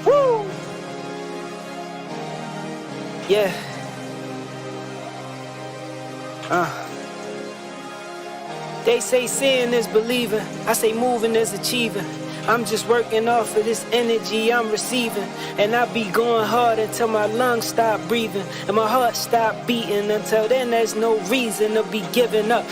Woo! Yeah. They say seeing is believing. I say moving is achieving. I'm just working off of this energy I'm receiving. And I be going hard until my lungs stop breathing and my heart stop beating. Until then there's no reason to be giving up.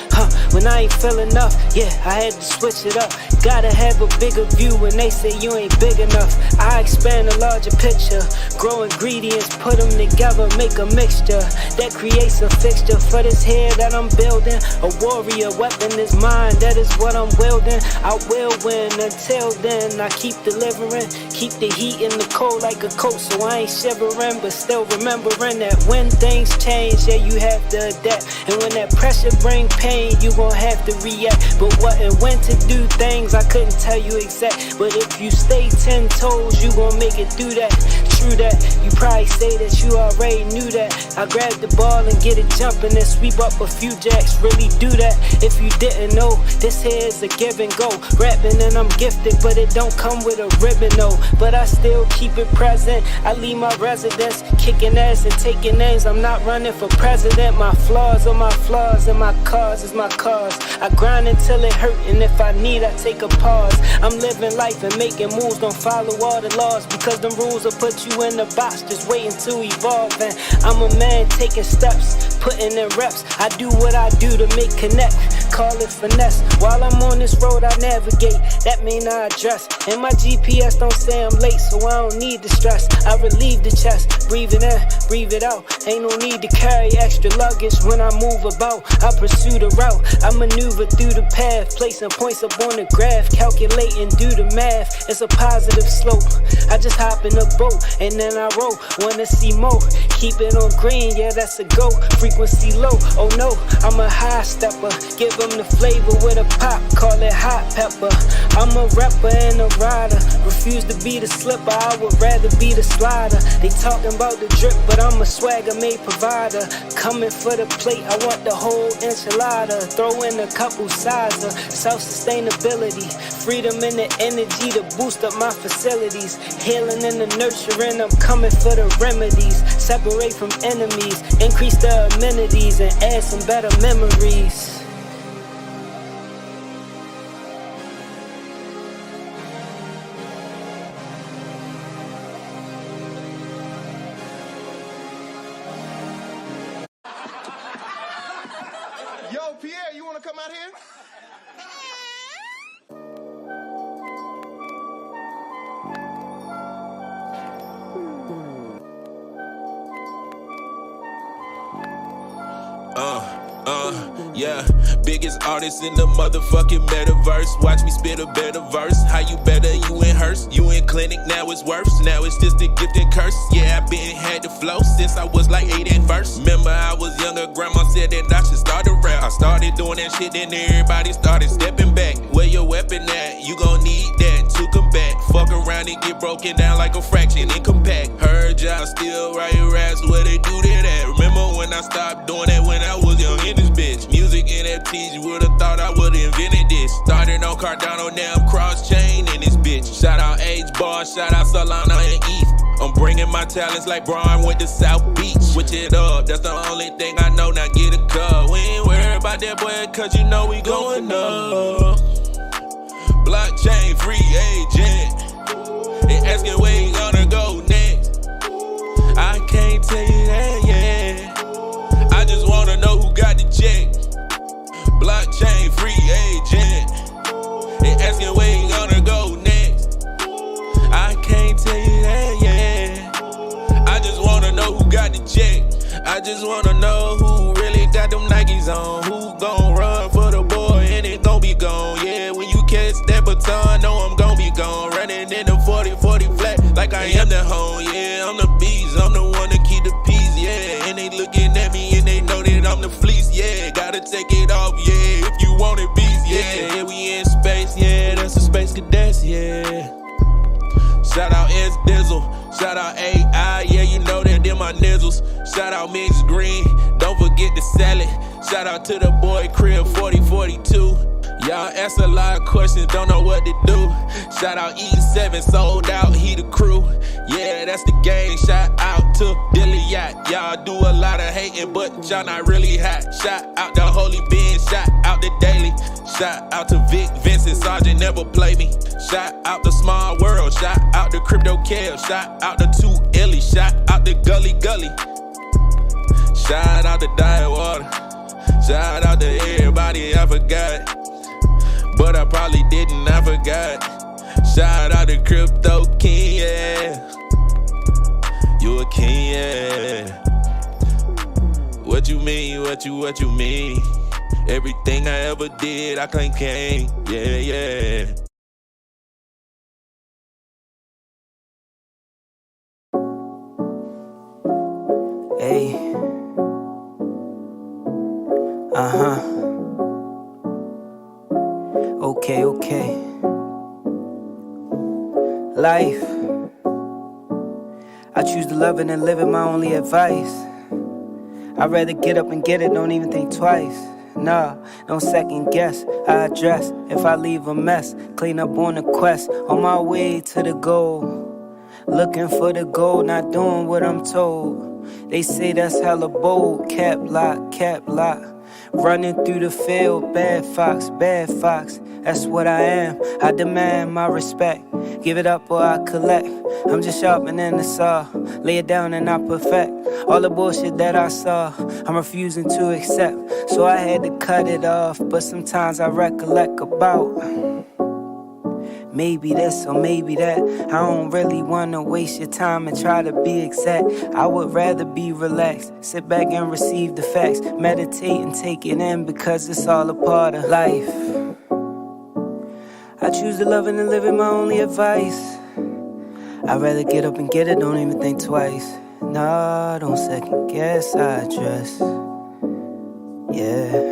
When I ain't feeling enough, yeah, I had to switch it up. Gotta have a bigger view when they say you ain't big enough. I expand a larger picture. Grow ingredients, put them together, make a mixture that creates a fixture for this here that I'm building. A warrior weapon is mine, that is what I'm wielding. I will win. Until then I keep delivering, keep the heat in the cold like a coat, so I ain't shivering, but still remembering that when things change, yeah, you have to adapt. And when that pressure bring pain, you gon' have to react. But what and when to do things, I couldn't tell you exact. But if you stay 10 toes, you gon' make it through that. True that, you probably say that you already knew that. I grab the ball and get it jumping and sweep up a few jacks. Really do that if you didn't know. This here is a give and go. Rapping and I'm gifted, but it don't come with a ribbon, no. But I still keep it present. I leave my residence kicking ass and taking names. I'm not running for president. My flaws are my flaws and my cause is my cause. I grind until it hurt, and if I need, I take a pause. I'm living life and making moves, don't follow all the laws, because them rules will put you in the box, just waiting to evolve. And I'm a man taking steps, putting in reps. I do what I do to make connect, call it finesse. While I'm on this road I navigate, that mean I address. And my GPS don't say I'm late, so I don't need the stress. I relieve the chest, breathe it in, breathe it out. Ain't no need to carry extra luggage when I move about. I pursue the route, I maneuver through the path, placing points up on the graph, calculating, do the math. It's a positive slope, I just hop in a boat and then I roll. Wanna see more, keep it on green, yeah, that's a go. Frequency low, oh no, I'm a high stepper. Give them the flavor with a pop, call it hot pepper. I'm a rapper and a rider, refuse to be the slipper, I would rather be the slider. They talking about the drip, but I'm a swagger made provider. Coming for the plate, I want the whole enchilada. Throw in a couple sides of self-sustainability, freedom and the energy to boost up my facilities. Healing and the nurturing, I'm coming for the remedies. Separate from enemies, increase the amenities, and add some better memories. Yo, Pierre, you wanna come out here? Yeah, biggest artist in the motherfucking metaverse. Watch me spit a better verse. How you better, you in hearse. You in clinic, now it's worse. Now it's just a gift and curse. Yeah, I been had the flow since I was like 8 and first. Remember I was younger, grandma said that I should start a rap. I started doing that shit, then everybody started stepping back. Where your weapon at? You gon' need that to combat. Fuck around and get broken down like a fraction and compact. Heard y'all still write raps where they do that at. Remember when I stopped doing that when I was young in this bitch? Music NFTs, you would've thought I would've invented this. Started on Cardano, now I'm cross-chain in this bitch. Shout out H-Bar, shout out Solana and Eve. I'm bringing my talents like Brian went to South Beach. Switch it up, that's the only thing I know, now get a cup. We ain't worried about that boy, cause you know we going up. Blockchain free agent, they asking where you gonna go next. I can't tell you that yet, I just wanna know who got the check. Blockchain free agent, they asking where you gonna go next. I can't tell you that yet, I just wanna know who got the check. I just wanna know who really got them Nikes on. Who gon' run for the boy and it gon' be gone. Yeah, when you catch that baton, know I'm gon' be gone. Running in the 40-40 flat like I am the home. Yeah, I'm the beast, I'm the one to keep the peace. Yeah, and they looking at me and they know that I'm the fleece. Yeah, gotta take it off. Yeah, if you want it, beast. Yeah, we in space. Yeah, that's the space cadets. Yeah. Shout out S-Dizzle, shout out AI, yeah, you know that they're my nizzles. Shout out Mix Green, don't forget the salad. Shout out to the boy Crib 4042. Y'all ask a lot of questions, don't know what to do. Shout out E7, sold out, he the crew. Yeah, that's the game. Shout out to Dilly Yacht. Y'all do a lot of hating, but y'all not really hot. Shout out to Holy Ben, shout out to Daily. Shout out to Vic, Vincent, Sergeant, never play me. Shout out to Small World, shout out to Crypto Kev, shout out to 2 Ellie, shout out to Gully Gully. Shout out to Diet Water, shout out to everybody I forgot. But I probably didn't, I forgot. Shout out to Crypto King, yeah. You a king, yeah. What you mean, what you mean? Everything I ever did, I claim king, yeah, yeah. Hey. Okay. Life. I choose to love it and live it, my only advice. I'd rather get up and get it, don't even think twice. Nah, don't second guess, I address. If I leave a mess, clean up on the quest. On my way to the goal. Looking for the gold, not doing what I'm told. They say that's hella bold, cap lock. Running through the field, bad fox. That's what I am, I demand my respect. Give it up or I collect. I'm just sharpening the saw. Lay it down and I perfect. All the bullshit that I saw, I'm refusing to accept. So I had to cut it off, but sometimes I recollect about maybe this or maybe that. I don't really wanna waste your time and try to be exact. I would rather be relaxed, sit back and receive the facts. Meditate and take it in because it's all a part of life. I choose to love it and live it, my only advice. I'd rather get up and get it, don't even think twice. Nah, don't second guess, I address. Yeah.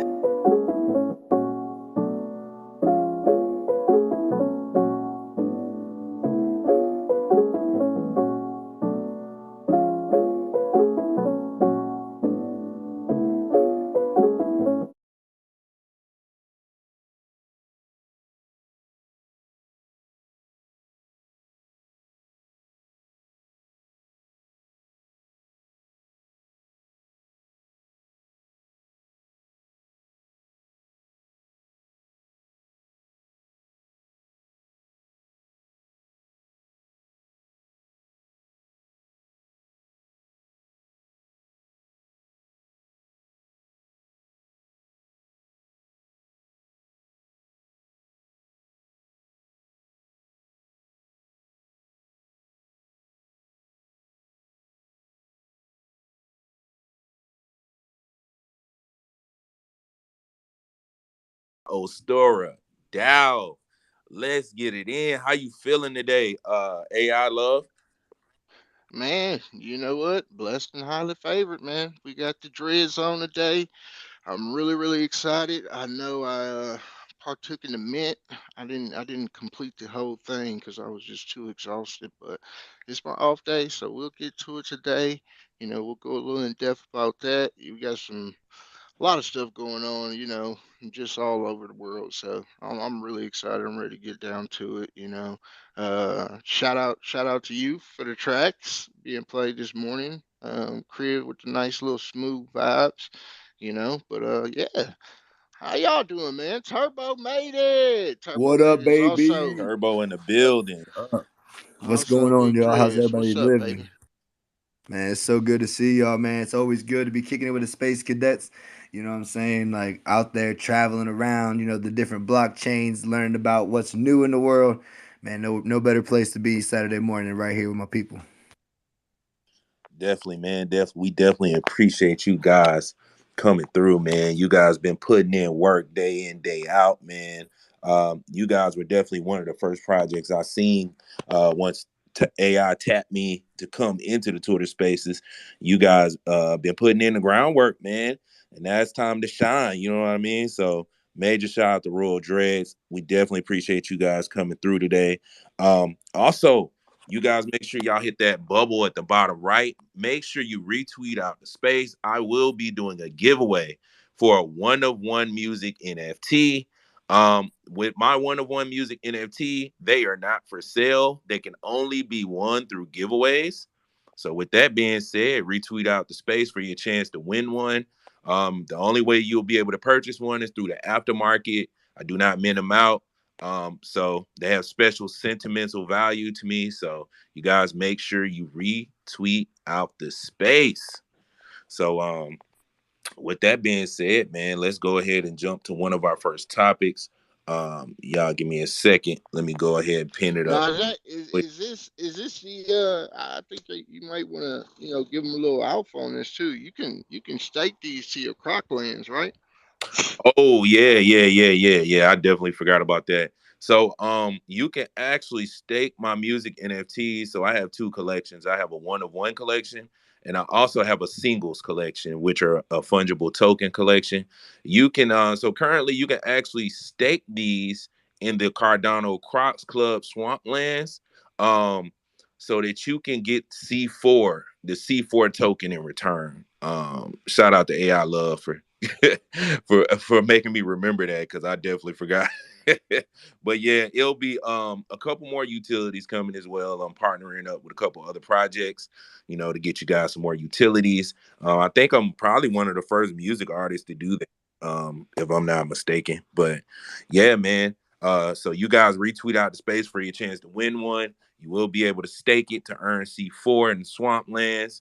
Ostora, Dow. Let's get it in. How you feeling today, AI love? Man, you know what? Blessed and highly favored, man. We got the dreads on today. I'm really, really excited. I know I partook in the mint. I didn't complete the whole thing because I was just too exhausted. But it's my off day, so we'll get to it today. We'll go a little in depth about that. You got a lot of stuff going on, just all over the world. So I'm really excited. I'm ready to get down to it. Shout out to you for the tracks being played this morning. Crib with the nice little smooth vibes. But yeah, how y'all doing, man? Turbo made it. Turbo What made up, it is also baby? Turbo in the building. What's going on, good y'all? How's dreads. everybody What's up, baby? living? Man, it's so good to see y'all, man. It's always good to be kicking it with the space cadets. You know what I'm saying? Like out there traveling around, the different blockchains, learning about what's new in the world. Man, no better place to be Saturday morning than right here with my people. Definitely, man. We definitely appreciate you guys coming through, man. You guys been putting in work day in, day out, man. You guys were definitely one of the first projects I seen once AI tapped me to come into the Twitter spaces. You guys been putting in the groundwork, man. And now it's time to shine. You know what I mean? So major shout out to Royal Dreads. We definitely appreciate you guys coming through today. Also, you guys make sure y'all hit that bubble at the bottom right. Make sure you retweet out the space. I will be doing a giveaway for a one-of-one music NFT. With my one of one music NFT, they are not for sale. They can only be won through giveaways. So with that being said, retweet out the space for your chance to win one. The only way you'll be able to purchase one is through the aftermarket. I do not mint them out. So they have special sentimental value to me. So you guys make sure you retweet out the space. So with that being said, man, let's go ahead and jump to one of our first topics. Y'all give me a second. Let me go ahead and pin it up. Now is this the I think that you might want to give them a little alpha on this too. You can stake these to your croplands, right? Oh yeah. I definitely forgot about that. So you can actually stake my music NFTs. So I have two collections. I have a one of one collection and I also have a singles collection, which are a fungible token collection. You can so currently you can actually stake these in the Cardano Crocs Club Swamplands. So that you can get C4, the C4 token in return. Shout out to AI Love for for making me remember that because I definitely forgot. But yeah, it'll be a couple more utilities coming as well. I'm partnering up with a couple other projects, to get you guys some more utilities. I think I'm probably one of the first music artists to do that, if I'm not mistaken. But yeah, man. So you guys retweet out the space for your chance to win one. You will be able to stake it to earn C4 in the swamplands.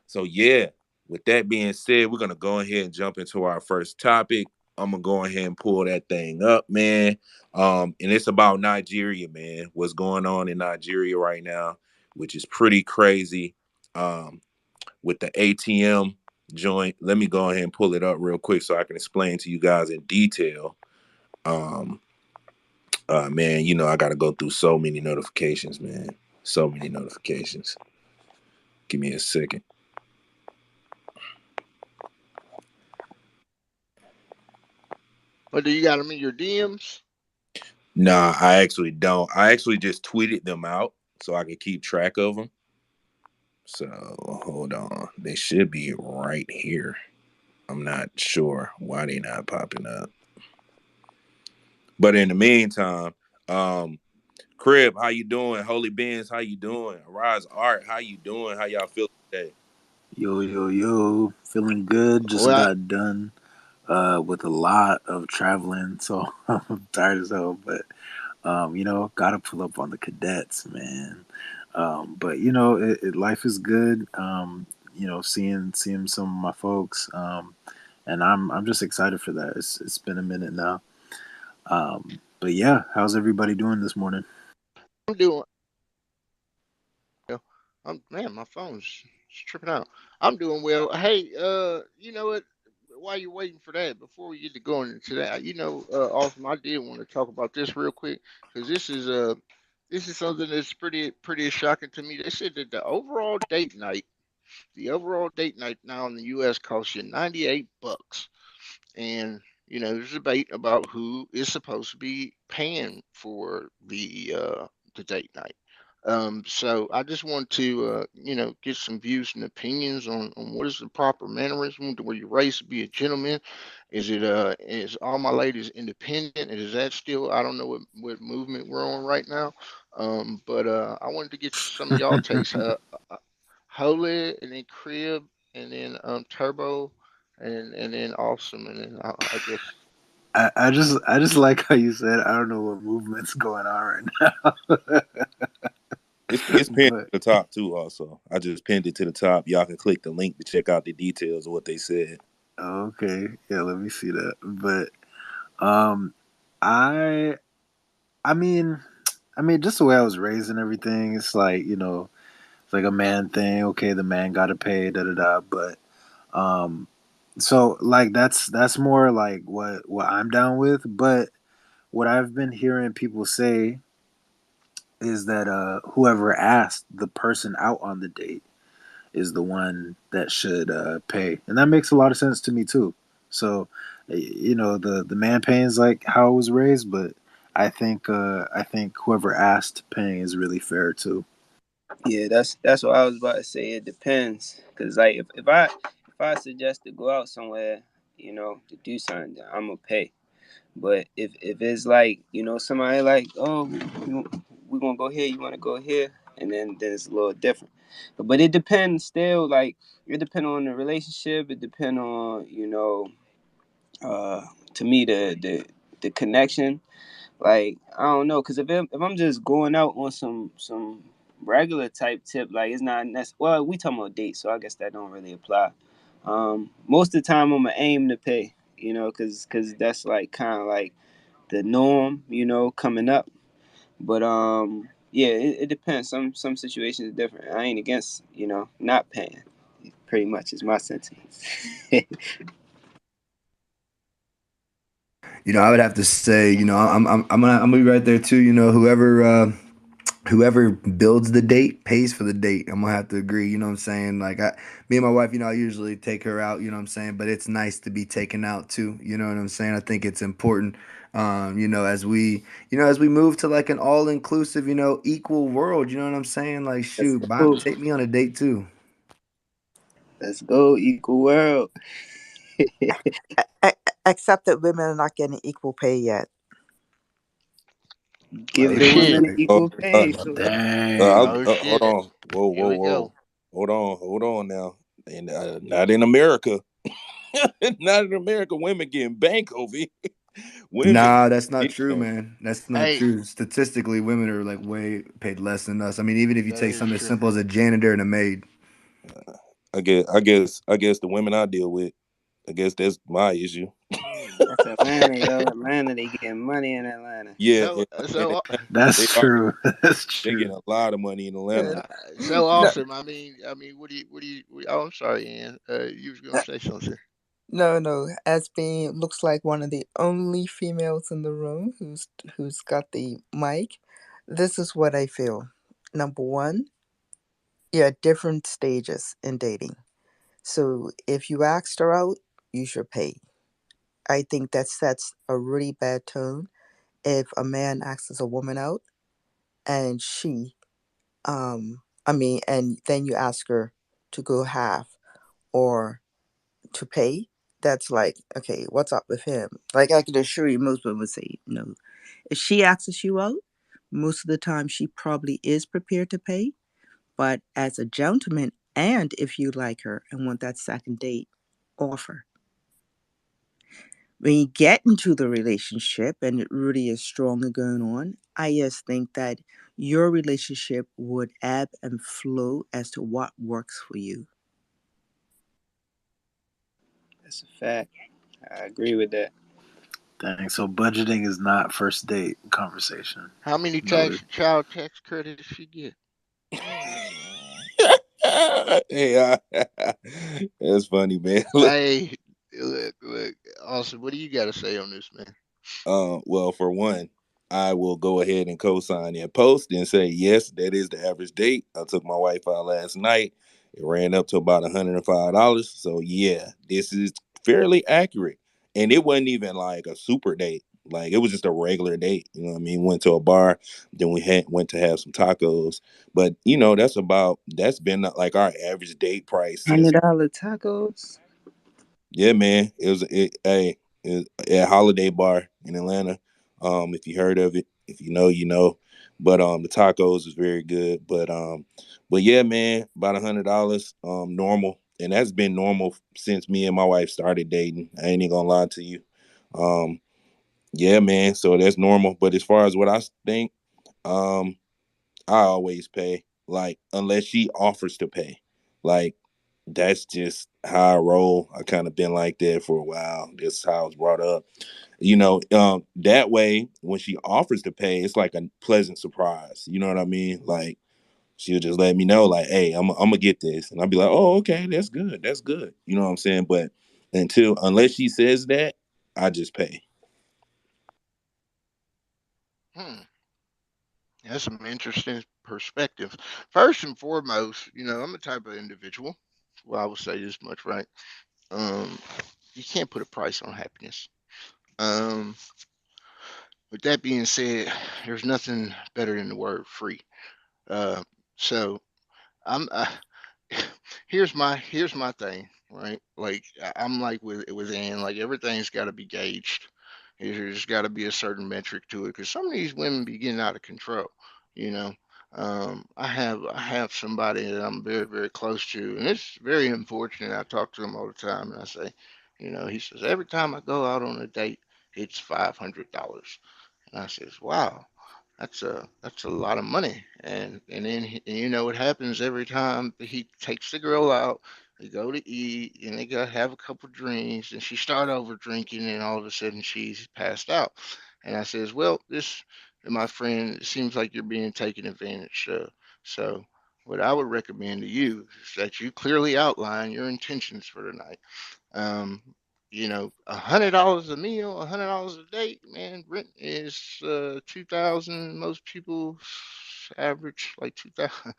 So yeah, with that being said, we're gonna go ahead and jump into our first topic. I'm gonna go ahead and pull that thing up, man. And it's about Nigeria, man. What's going on in Nigeria right now, which is pretty crazy. With the ATM joint, let me go ahead and pull it up real quick so I can explain to you guys in detail. Um, man, I gotta go through so many notifications, man. So many notifications. Give me a second. But do you got them in your DMs? Nah, I actually don't. I actually just tweeted them out so I can keep track of them. So hold on. They should be right here. I'm not sure why they not popping up. But in the meantime, Crib, how you doing? Holy Beans, how you doing? Arise Art, how you doing? How y'all feel today? Yo, feeling good. Just Well, got done with a lot of traveling, so I'm tired as hell. But gotta pull up on the cadets, man. But life is good. Seeing some of my folks, and I'm just excited for that. It's been a minute now. But yeah, how's everybody doing this morning? I'm doing. Man, my phone's tripping out. I'm doing well. Hey, you know what? While you're waiting for that, before we get to going into that, Awesome, I did want to talk about this real quick because this is something that's pretty shocking to me. They said that the overall date night now in the U.S. costs you $98, and there's a debate about who is supposed to be paying for the date night. So I just want to get some views and opinions on what is the proper mannerism. Were you raised to be a gentleman? Is all my ladies independent? Is that still, I don't know what movement we're on right now. But I wanted to get some of y'all takes. Holy, and then Crib, and then Turbo, and then Awesome, and then I guess. I just like how you said I don't know what movement's going on right now. It's pinned But to the top too. Also, I just pinned it to the top. Y'all can click the link to check out the details of what they said. okay, yeah, let me see that. But um, I I mean just the way I was raised and everything. It's like it's like a man thing. Okay, the man got to pay. Da da da. But um, so like that's more like what I'm down with. But what I've been hearing people say is that whoever asked the person out on the date is the one that should pay, and that makes a lot of sense to me too. So, the man paying is like how I was raised, but I think whoever asked paying is really fair too. Yeah, that's what I was about to say. It depends, cause like if I suggest to go out somewhere, to do something, I'm gonna pay. But if it's like, somebody like, oh, we gonna go here, you wanna go here, and then it's a little different. But it depends still, like it depends on the relationship. It depends on, uh, to me the connection. Like I don't know, cause if I'm just going out on some regular type tip, like it's not well, we talking about dates, so I guess that don't really apply. Most of the time I'm gonna aim to pay, cause that's like kind of like the norm, coming up. But yeah, it depends. Some situations are different. I ain't against, not paying. Pretty much is my sentiments. I would have to say, I'm gonna be right there too. Whoever builds the date pays for the date. I'm gonna have to agree. You know what I'm saying? Like me and my wife, I usually take her out. You know what I'm saying? But it's nice to be taken out too. You know what I'm saying? I think it's important. As we move to like an all inclusive, equal world. You know what I'm saying? Like Let's shoot, go. take me on a date too. Let's go. Equal world. Except that women are not getting equal pay yet. Give Oh the Right, shit. women right. equal pay. So Dang. Oh Hold shit. on. Whoa, Here whoa, we go. whoa. Hold on now. And not in America. Not in America. Women getting bank over here. Women. Nah, that's not true, Yeah. man. That's not Hey, true. Statistically, women are like way paid less than us. I mean, even if you that take is something as true. simple as a janitor and a maid. I guess the women I deal with, I guess that's my issue. that's Atlanta, yo. Atlanta, they getting money in Atlanta. Yeah, So in so Atlanta, That's they are true. That's they true. getting a lot of money in Atlanta. Uh, uh, so no, awesome. I mean, oh, I'm sorry, Ann. You was gonna uh, say something. no, no. As being looks like one of the only females in the room who's got the mic, this is what I feel. Number one, you're at different stages in dating. So if you asked her out, you should pay. I think that sets a really bad tone if a man asks a woman out and and then you ask her to go half or to pay. That's like, okay, what's up with him? Like, I can assure you, most women would say no. If she asks you out, most of the time she probably is prepared to pay. But as a gentleman, and if you like her and want that second date, offer. When you get into the relationship and it really is strong and going on, I just think that your relationship would ebb and flow as to what works for you. That's a fact. I agree with that. Dang. So budgeting is not first date conversation. How many Noted. child tax credits she get? Hey, that's funny, man. Look, Hey, look, Austin. What do you got to say on this, man? well, for one, I will go ahead and co-sign that post and say yes, that is the average date. I took my wife out last night. It ran up to about $105. So yeah, this is fairly accurate, and it wasn't even like a super date. Like it was just a regular date. You know what I mean? Went to a bar, then went to have some tacos. But that's been like our average date price since. $100 tacos. Yeah, man. Hey, at Holiday Bar in Atlanta. If you heard of it, if you know, you know. But the tacos is very good. But yeah, man, about $100, normal. And that's been normal since me and my wife started dating. I ain't even gonna lie to you. Um, yeah, man. So that's normal. But as far as what I think, um, I always pay. Like, unless she offers to pay. Like, that's just how I roll. I kind of been like that for a while. This is how I was brought up. That way, when she offers to pay, it's like a pleasant surprise. You know what I mean? Like she'll just let me know, like, "Hey, I'm gonna get this," and I'll be like, "Oh, okay, that's good. That's good." You know what I'm saying? But unless she says that, I just pay. Hmm, that's some interesting perspective. First and foremost, I'm the type of individual. Well, I will say this much, right? Um, you can't put a price on happiness. Um, with that being said, there's nothing better than the word free. Uh, so I'm here's my thing, right? Like I'm like with Ann, like everything's got to be gauged. There's got to be a certain metric to it because some of these women be getting out of control. You know, I have somebody that I'm very very close to, and it's very unfortunate. I talk to him all the time, and I say, he says every time I go out on a date, it's $500. And I says, wow, that's a lot of money. And then and you know what happens every time he takes the girl out, they go to eat and they go have a couple drinks and she start over drinking and all of a sudden she's passed out. And I says, well, this my friend, it seems like you're being taken advantage of. So what I would recommend to you is that you clearly outline your intentions for the night. um, $100 a meal, $100 a date, man. Rent is 2,000. Most people average like 2,000.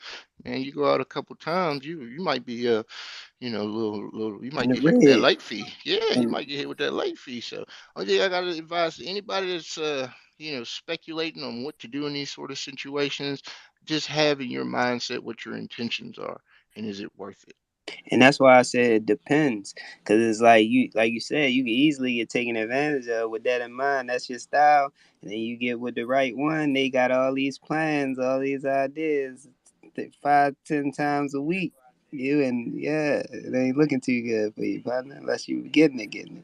Man, you go out a couple times, you might be little you In might the get hit with that red. late fee. Yeah, you And might get hit with that late fee. So only thing I gotta advise anybody that's speculating on what to do in these sort of situations, just have in your mindset what your intentions are and is it worth it. and that's why I said it depends, because it's like you said, you can easily get taken advantage of. With that in mind, that's your style, and then you get with the right one. They got all these plans, all these ideas, 5, 10 times a week. You and yeah, it ain't looking too good for you, partner, unless you getting it.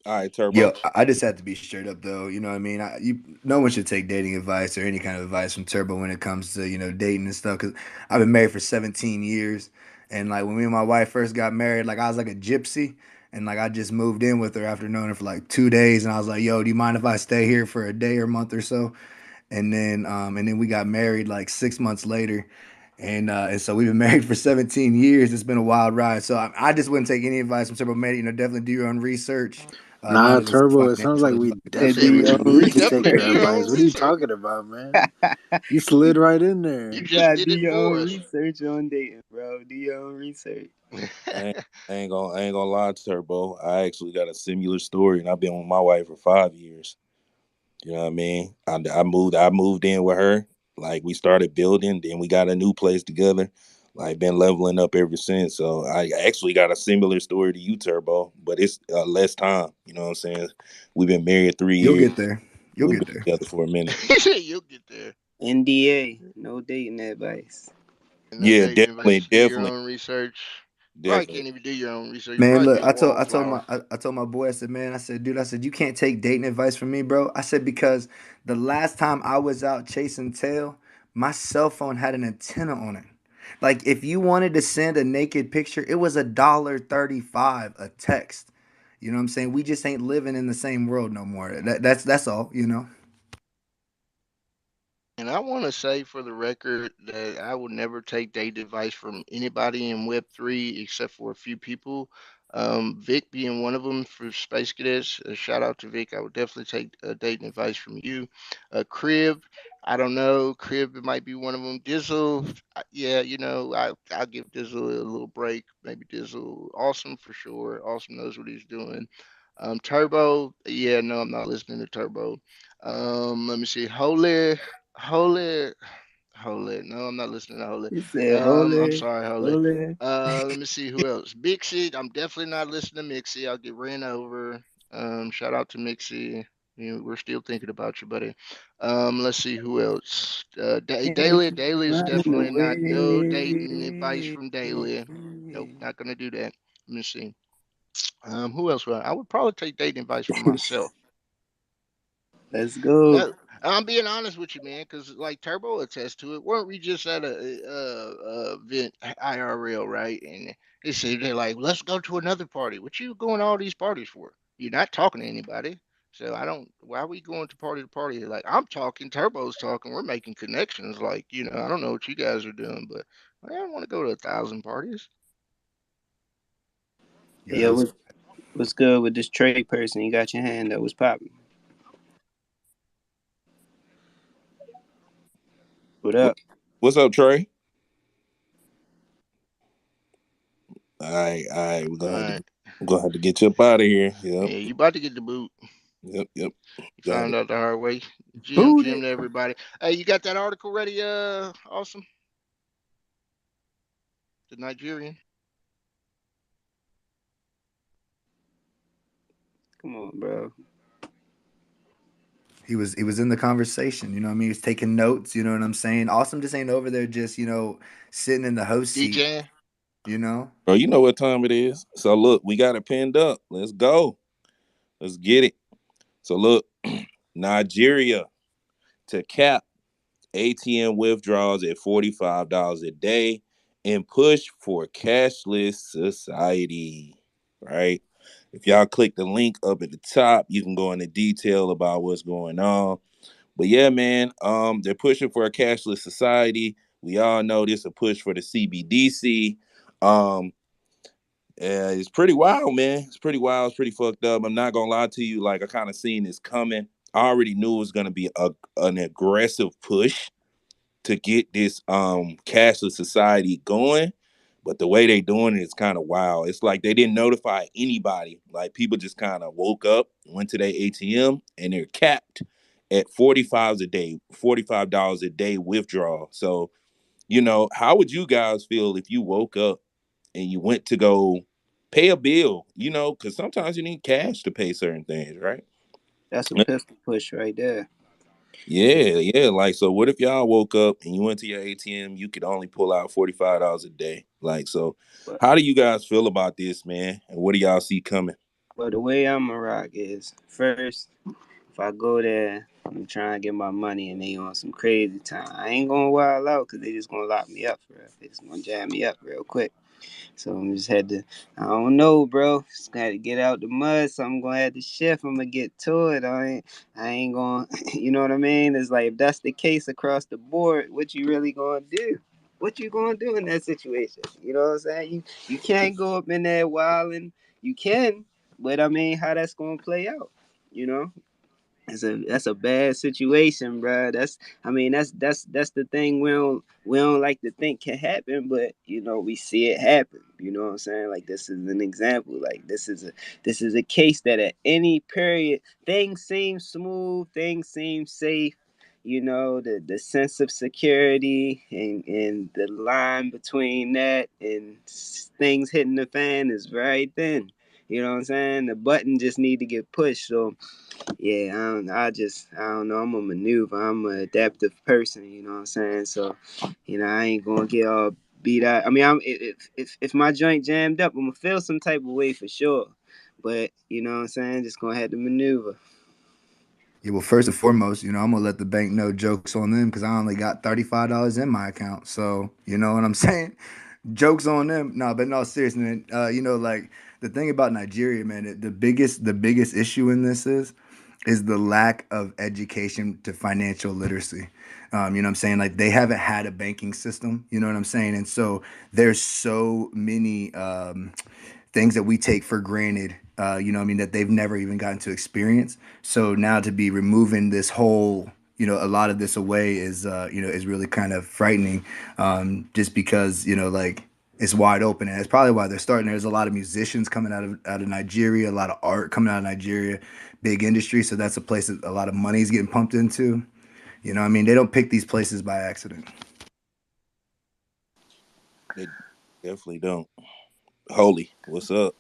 All right, Turbo. Yo, I just have to be straight up though. You know what I mean? No one should take dating advice or any kind of advice from Turbo when it comes to dating and stuff. Cause I've been married for 17 years, and like when me and my wife first got married, like I was like a gypsy, and like I just moved in with her after knowing her for like 2 days, and I was like, "Yo, do you mind if I stay here for a day or month or so?" And then we got married like 6 months later. And so we've been married for 17 years. It's been a wild ride. So I just wouldn't take any advice from Turbo Mate. Definitely do your own research. Nah, None of this Turbo. It sounds financial like we advice. Yeah, do definitely your own need to take Definitely do your your research. advice. own What are you research. talking about, man? You slid right in You there. You just gotta did do it your for own us. research on dating, bro. Do your own research. I ain't gonna lie, Turbo. I actually got a similar story, and I've been with my wife for 5 years. You know what I mean? I moved in with her. Like we started building, then we got a new place together. Like been leveling up ever since. So I actually got a similar story to you, Turbo, but it's less time. You know what I'm saying? We've been married three You'll years. get there. You'll We've get been there. together for a minute. He said you'll get there. NDA, no dating advice. And no Yeah, dating advice. definitely, Just do your definitely, own research. Probably definitely. can't even do your own research. You Man, probably look, be a I told my wallflower. I told my boy, I said, man, I said, dude, I said, you can't take dating advice from me, bro. I said, because the last time I was out chasing tail, my cell phone had an antenna on it. Like if you wanted to send a naked picture, it was $1.35 a text. You know what I'm saying? We just ain't living in the same world no more. That's all. And I want to say for the record that I would never take date advice from anybody in Web3 except for a few people. Vic being one of them for Space Cadets. Shout out to Vic. I would definitely take dating advice from you. Crib, I don't know. Crib it might be one of them. Dizzle, yeah, I'll give Dizzle a little break. Maybe Dizzle, awesome for sure. Awesome knows what he's doing. Turbo, yeah, no, I'm not listening to Turbo. Let me see. Holy, Holy. No, I'm not listening to Holy. He said, I'm "Holy, sorry, Holy. holy." Let me see who else. Mixie. I'm definitely not listening to Mixie. I'll get ran over. Shout out to Mixie. We're still thinking about you, buddy. Let's see who else. Can't Daily. keep Daily is running definitely not no dating advice away. from Daily. Nope, not gonna do that. Let me see. Who else? I would probably take dating advice from myself. Let's go. No, I'm being honest with you, man, because like Turbo attests to it. Weren't we just at a event IRL, right? And they said they're like, let's go to another party. What you going to all these parties for? You're not talking to anybody. So I don't. Why are we going to party? Like I'm talking, Turbo's talking. We're making connections. Like I don't know what you guys are doing, but I don't want to go to 1,000 parties. Yeah, Yo, that's what's good with this trade person? You got your hand up. What's popping? What What, up? what's up, Trey? All right, All right. we're gonna have to get you up out of here. Yep, Yeah, you about to get the boot. yep. You Got found it. out the hard way. Jim, Boot Jim, it. to everybody. Hey, you got that article ready? Awesome. The Nigerian. Come on, bro. He was in the conversation, you know what I mean? He was taking notes, you know what I'm saying? Awesome just ain't over there just, sitting in the host seat, DJing. you know? Bro, you know what time it is. So look, we got it pinned up. Let's go. Let's get it. So look, Nigeria to cap ATM withdrawals at $45 a day and push for cashless society. Right? If y'all click the link up at the top, you can go into detail about what's going on. But yeah, man, they're pushing for a cashless society. We all know this a push for the CBDC. Um, it's pretty wild, man. It's pretty wild. It's pretty fucked up. I'm not gonna lie to you. Like I kind of seen this coming. I already knew it was gonna be an aggressive push to get this cashless society going. But the way they doing it is kind of wild. It's like they didn't notify anybody. Like people just kind of woke up, went to their ATM, and they're capped at $45 a day withdrawal. So, how would you guys feel if you woke up and you went to go pay a bill? Because sometimes you need cash to pay certain things, right? That's a pistol push right there. Yeah, yeah. Like, so what if y'all woke up and you went to your ATM, you could only pull out $45 a day? Like, so But how do you guys feel about this, man? And what do y'all see coming? the way I'm a rock is first, if I go there, I'm trying to get my money and they on some crazy time. I ain't gonna wild out because they just gonna lock me up for real. They just gonna jam me up real quick. So I'm just had to, I don't know, bro. Just got to get out the mud. So I'm gonna have to shift. I'm gonna get to it. I ain't gonna, you know what I mean? It's like if that's the case across the board, what you really gonna do? What you gonna do in that situation? You know what I'm saying? You can't go up in there wilding. You can, but I mean, how that's gonna play out? You know? That's a bad situation, bro. That's the thing we don't like to think can happen, but we see it happen. You know what I'm saying? Like this is an example. Like this is a case that at any period things seem smooth, things seem safe. The sense of security and the line between that and things hitting the fan is very thin. You know what I'm saying? The button just need to get pushed. So yeah, I don't know. I'm a maneuver. I'm an adaptive person. You know what I'm saying? So, I ain't gonna get all beat out. I mean, if my joint jammed up, I'm gonna feel some type of way for sure. But you know what I'm saying? Just gonna have to maneuver. Yeah, well, first and foremost, I'm gonna let the bank know jokes on them because I only got $35 in my account. So you know what I'm saying? Jokes on them. No, but no, seriously, man. Like the thing about Nigeria, man, the biggest issue in this is the lack of education to financial literacy. You know what I'm saying? Like they haven't had a banking system. You know what I'm saying? And so there's so many things that we take for granted, what I mean, that they've never even gotten to experience. So now to be removing this whole, a lot of this away is really kind of frightening, just because, like it's wide open. And that's probably why they're starting. There's a lot of musicians coming out of Nigeria, a lot of art coming out of Nigeria, big industry. So that's a place that a lot of money is getting pumped into. You know what I mean? They don't pick these places by accident. They definitely don't. Holy, what's up?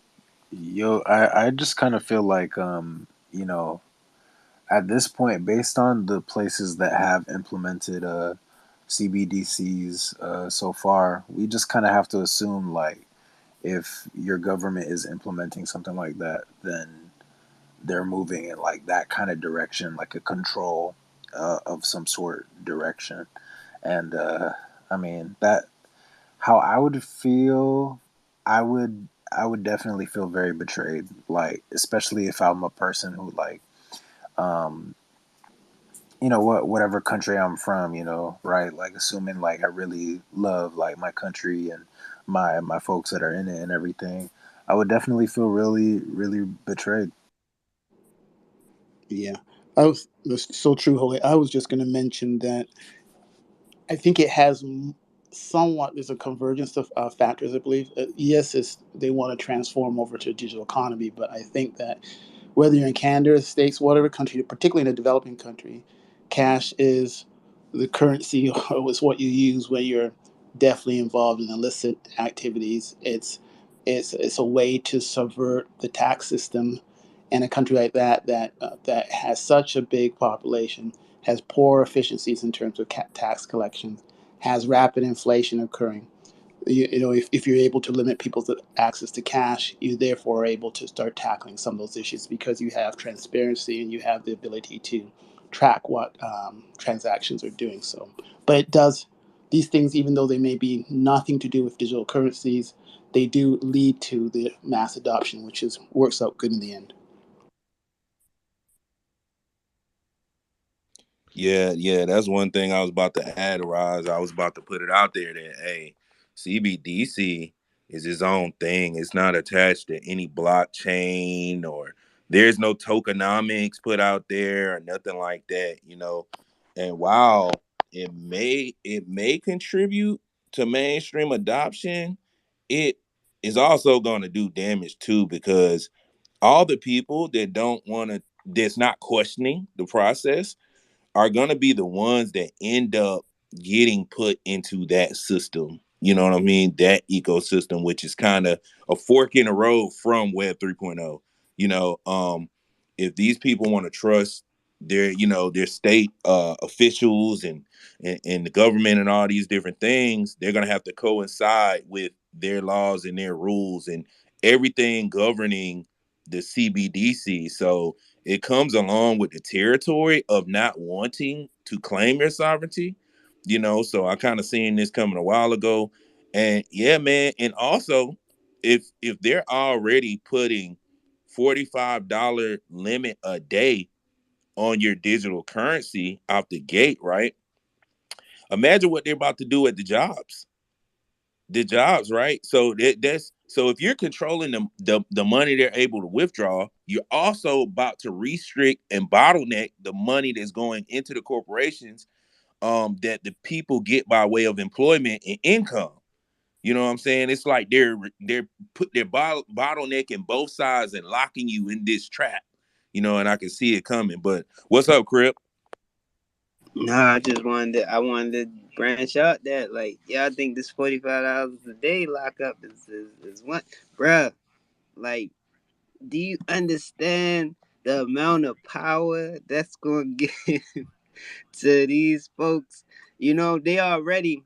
Yo, I just kind of feel like, at this point, based on the places that have implemented CBDCs so far, we just kind of have to assume, like, if your government is implementing something like that, then they're moving in like that kind of direction, like a control of some sort direction. And I mean that how I would feel, I would definitely feel very betrayed. Like especially if I'm a person who like, um, whatever country I'm from, right? Like assuming like I really love like my country and my folks that are in it and everything. I would definitely feel really, really betrayed. Yeah, that's so true, Jose. I was just going to mention that I think it has somewhat there's a convergence of factors. I believe. Yes, they want to transform over to a digital economy, but I think that whether you're in Canada, States, whatever country, particularly in a developing country, cash is the currency or it's what you use when you're definitely involved in illicit activities. It's a way to subvert the tax system And a country like that has such a big population, has poor efficiencies in terms of tax collection, has rapid inflation occurring. If you're able to limit people's access to cash, you therefore are able to start tackling some of those issues because you have transparency and you have the ability to track what transactions are doing. So, but it does these things, even though they may be nothing to do with digital currencies, they do lead to the mass adoption, which is works out good in the end. Yeah, that's one thing I was about to add, Roz. I was about to put it out there that hey, CBDC is its own thing. It's not attached to any blockchain or there's no tokenomics put out there or nothing like that. And while it may contribute to mainstream adoption, it is also going to do damage too because all the people that don't want to that's not questioning the process are going to be the ones that end up getting put into that system. You know what I mean? That ecosystem, which is kind of a fork in the road from Web 3.0. If these people want to trust their state officials and the government and all these different things, they're going to have to coincide with their laws and their rules and everything governing the CBDC. So it comes along with the territory of not wanting to claim your sovereignty. So I kind of seen this coming a while ago. And yeah, man, and also if they're already putting $45 limit a day on your digital currency out the gate, right? Imagine what they're about to do at the jobs, right? So that's so if you're controlling the money they're able to withdraw, you're also about to restrict and bottleneck the money that's going into the corporations that the people get by way of employment and income. You know what I'm saying? It's like they're bottlenecking both sides and locking you in this trap. And I can see it coming. But what's up, Crip? Nah, I wanted to branch out that like, yeah, I think this $45 a day lockup is one, bruh. Like, do you understand the amount of power that's gonna give to these folks? They already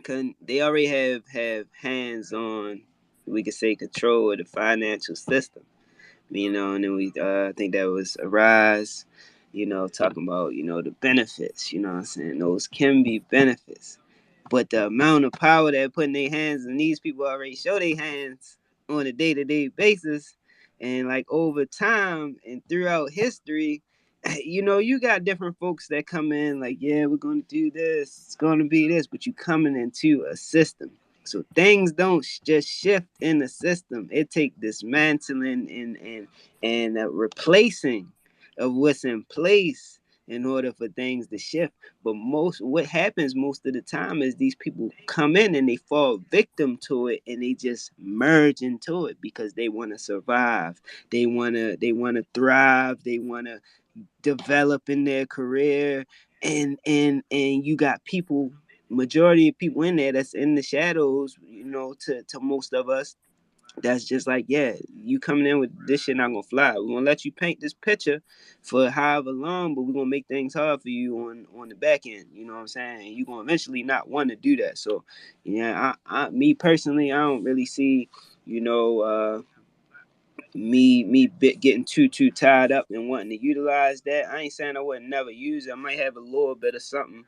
have hands on, we could say, control of the financial system. And then I think that was Arise, talking about, the benefits, what I'm saying? Those can be benefits. But the amount of power that put in their hands, and these people already show their hands on a day-to-day basis, and like over time and throughout history, you got different folks that come in like, yeah, we're gonna do this, it's gonna be this, but you coming into a system. So things don't just shift in the system. It take dismantling and replacing of what's in place in order for things to shift. But what happens most of the time is these people come in and they fall victim to it and they just merge into it because they want to survive. They want to thrive. They want to develop in their career. And you got people, majority of people in there that's in the shadows, to most of us, that's just like, yeah, you coming in with this shit not gonna fly. We're gonna let you paint this picture for however long, but we're gonna make things hard for you on the back end. You know what I'm saying? And you're gonna eventually not want to do that. So, yeah, me personally, I don't really see, you know, getting too tied up and wanting to utilize that. I ain't saying I would never use it. I might have a little bit of something,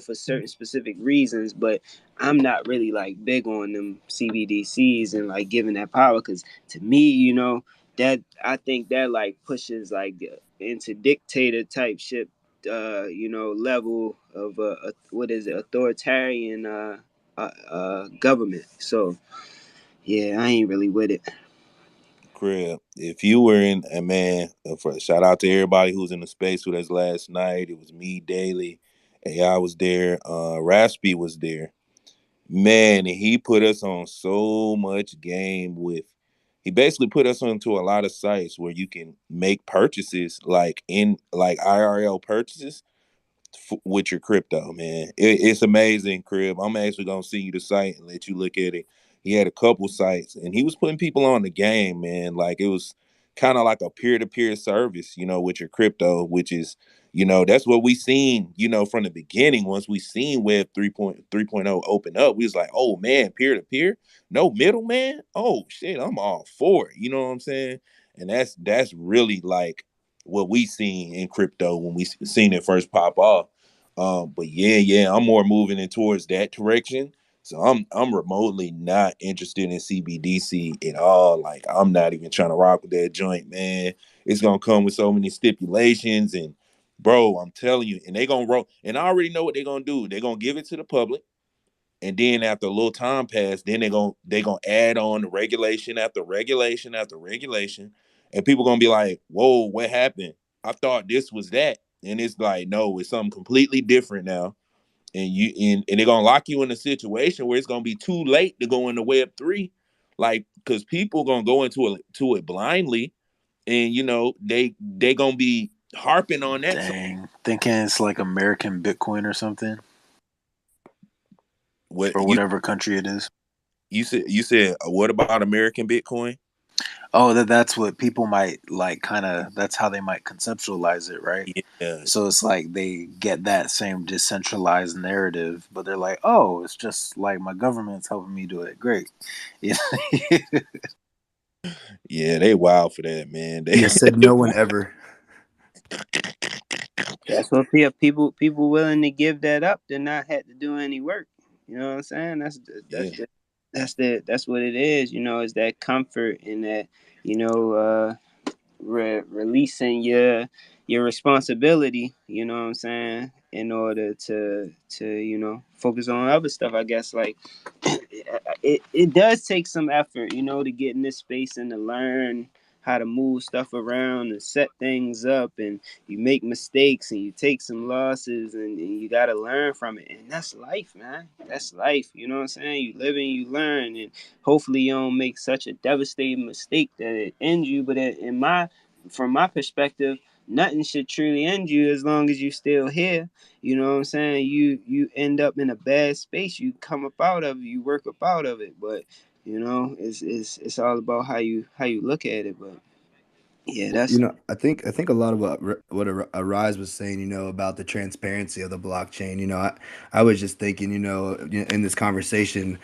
for certain specific reasons, but I'm not really like big on them CBDCs and like giving that power, because to me, that I think that like pushes like into dictator type shit, level of what is it, authoritarian government. So yeah, I ain't really with it. Crib. If you were in, and man, for shout out to everybody who was in the space with us last night. It was me, Daily. AI was there. Raspy was there. Man, and he put us on so much game with. He basically put us onto a lot of sites where you can make purchases, like IRL purchases with your crypto, man. It's amazing, Crib. I'm actually gonna send you the site and let you look at it. He had a couple sites, and he was putting people on the game, man. Like it was kind of like a peer-to-peer service, with your crypto, which is, that's what we seen, from the beginning. Once we seen Web 3.0 open up, we was like, oh man, peer-to-peer, no middleman. Oh shit, I'm all for it. You know what I'm saying? And that's really like what we seen in crypto when we seen it first pop off. But yeah, I'm more moving in towards that direction. So I'm remotely not interested in CBDC at all. Like I'm not even trying to rock with that joint, man. It's gonna come with so many stipulations, and bro, I'm telling you, and they gonna roll. And I already know what they're gonna do. They're gonna give it to the public, and then after a little time pass, then they gonna add on the regulation after regulation after regulation, and people gonna be like, "Whoa, what happened? I thought this was that," and it's like, no, it's something completely different now. And they're gonna lock you in a situation where it's gonna be too late to go into Web 3, like because people gonna go into it blindly, and they gonna be harping on that. So Dang, thinking it's like American Bitcoin or something, what or you whatever country it is. you said what about American Bitcoin? Oh, that's what people might like. Kind of, that's how they might conceptualize it, right? Yeah, So it's like they get that same decentralized narrative, but they're like, "Oh, it's just like my government's helping me do it." Great. Yeah. yeah, they wild for that, man. They Yeah, said no one ever. That's what people willing to give that up to not have to do any work. You know what I'm saying? yeah, That's what it is. Is that comfort and that you know releasing your responsibility. You know what I'm saying? In order to focus on other stuff. I guess like it does take some effort, to get in this space and to learn how to move stuff around and set things up, and you make mistakes and you take some losses, and you got to learn from it, and that's life, man. That's life. You know what I'm saying? You live and you learn, and hopefully you don't make such a devastating mistake that it ends you. But from my perspective, nothing should truly end you as long as you still here. You know what I'm saying? You end up in a bad space. You come up out of it. You work up out of it. But it's all about how you look at it. But yeah, Well, that's I think a lot of what Arise was saying, about the transparency of the blockchain. I was just thinking, in this conversation,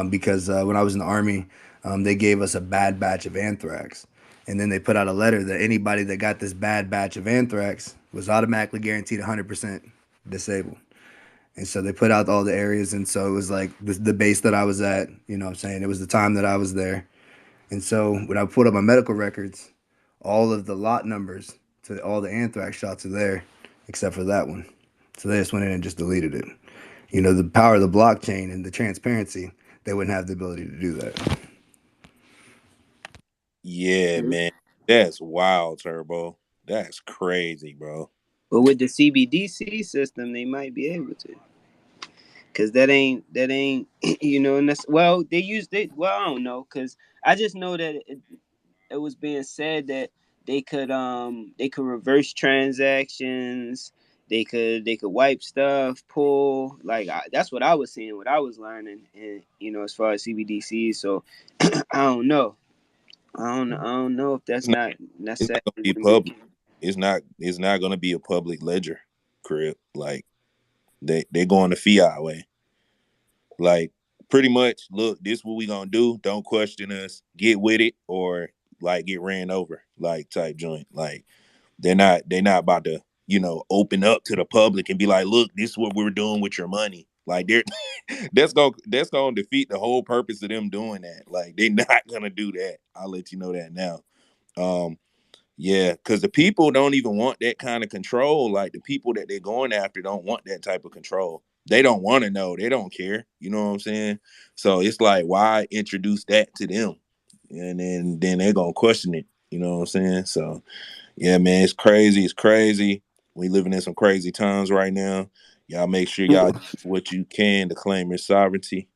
because when I was in the army, they gave us a bad batch of anthrax, and then they put out a letter that anybody that got this bad batch of anthrax was automatically guaranteed 100% disabled. And so they put out all the areas, and so it was like the base that I was at. What I'm saying, it was the time that I was there. And so when I put up my medical records, all of the lot numbers to all the anthrax shots are there, except for that one. So they just went in and just deleted it. The power of the blockchain and the transparency, they wouldn't have the ability to do that. yeah, man. That's wild, Turbo. That's crazy, bro. but with the CBDC system, they might be able to. Cause that ain't and that's well they used it well I don't know cause I just know that it was being said that they could reverse transactions, they could wipe stuff, pull like that's what I was seeing, what I was learning, and as far as CBDC. So I don't know, I don't know if It's that's not. not It's not necessarily gonna be going to be. public. It's not. It's not gonna be a public ledger, crib. Like they going the fiat way. Like pretty much, look, this what we gonna do. Don't question us. Get with it, or like get ran over, like type joint. Like they're not about to open up to the public and be like, look, this is what we're doing with your money. Like they're that's gonna defeat the whole purpose of them doing that. Like they're not gonna do that. I'll let you know that now. Um, yeah, because the people don't even want that kind of control. Like the people that they're going after don't want that type of control. They don't want to know. They don't care. You know what I'm saying? So it's like, why introduce that to them? And then they're gonna question it. You know what I'm saying? So yeah, man, it's crazy. It's crazy. We living in some crazy times right now. Y'all make sure y'all do what you can to claim your sovereignty.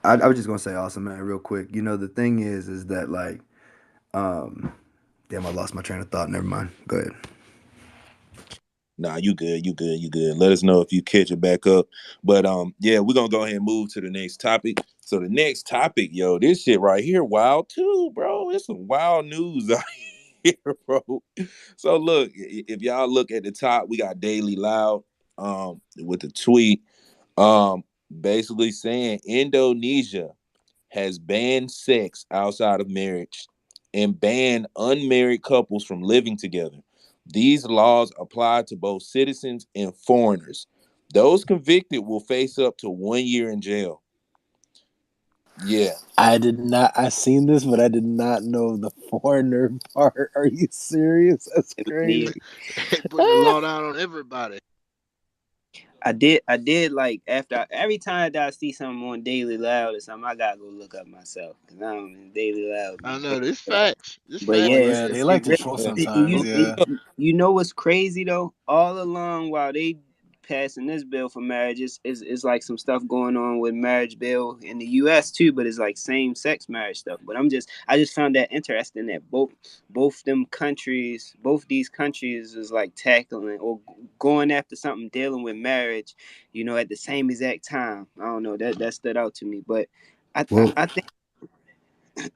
I was just gonna say, awesome, man, real quick. The thing is that like, um, damn, I lost my train of thought. Never mind. Go ahead. Nah, you good, you good, you good. Let us know if you catch it back up. But yeah, we're gonna go ahead and move to the next topic. So the next topic, yo, this shit right here, wild too, bro. It's some wild news out here, bro. So look, if y'all look at the top, we got Daily Loud with the tweet basically saying Indonesia has banned sex outside of marriage and banned unmarried couples from living together. These laws apply to both citizens and foreigners. Those convicted will face up to 1 year in jail. Yeah. I did not. I seen this, but I did not know the foreigner part. Are you serious? That's crazy. They putting the law down on everybody. I did like after every time that I see something on Daily Loud or something, I gotta go look up myself because I don't mean Daily Loud I be know crazy. this facts. This But facts yeah, right Yeah, here. they like it to really, troll Yeah. sometimes. Yeah. you know what's crazy though? All along while they passing this bill for marriage, is like some stuff going on with marriage bill in the U.S. too, but it's like same sex marriage stuff. But I just found that interesting that both these countries is like tackling or going after something dealing with marriage, you know, at the same exact time. I don't know that stood out to me, but I Well, I think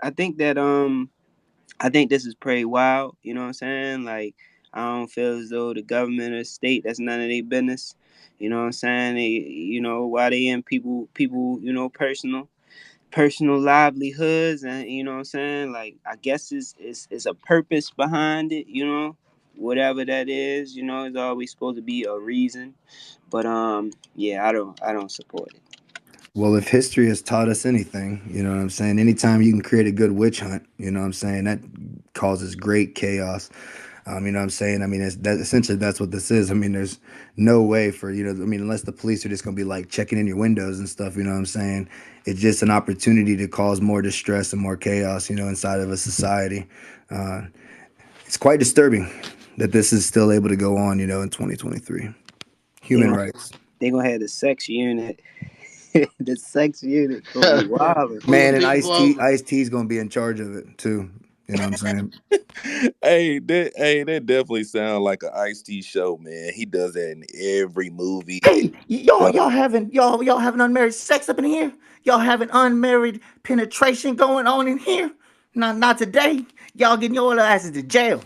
I think that I think this is pretty wild. You know what I'm saying? Like, I don't feel as though the government or state, that's none of their business. You know what I'm saying? They, you know, why they in people, you know, personal livelihoods, and you know what I'm saying? Like, I guess it's a purpose behind it. You know, whatever that is. You know, it's always supposed to be a reason. But yeah, I don't support it. well, if history has taught us anything, you know what I'm saying? Anytime you can create a good witch hunt, you know what I'm saying? That causes great chaos. You know what I'm saying? I mean, that essentially that's what this is. I mean, there's no way for, you know, I mean, unless the police are just going to be like checking in your windows and stuff, you know what I'm saying? It's just an opportunity to cause more distress and more chaos, you know, inside of a society. Uh, it's quite disturbing that this is still able to go on, you know, in 2023. They Human gonna rights. they gonna have the sex unit. The sex unit gonna be wild. Man, Pulling and people Ice-T, over. Ice-T is going to be in charge of it too. You know what I'm saying? That definitely sounds like an Ice-T show, man. He does that in every movie. Hey, y'all having unmarried sex up in here? Y'all having unmarried penetration going on in here? Not today. Y'all getting your little asses to jail.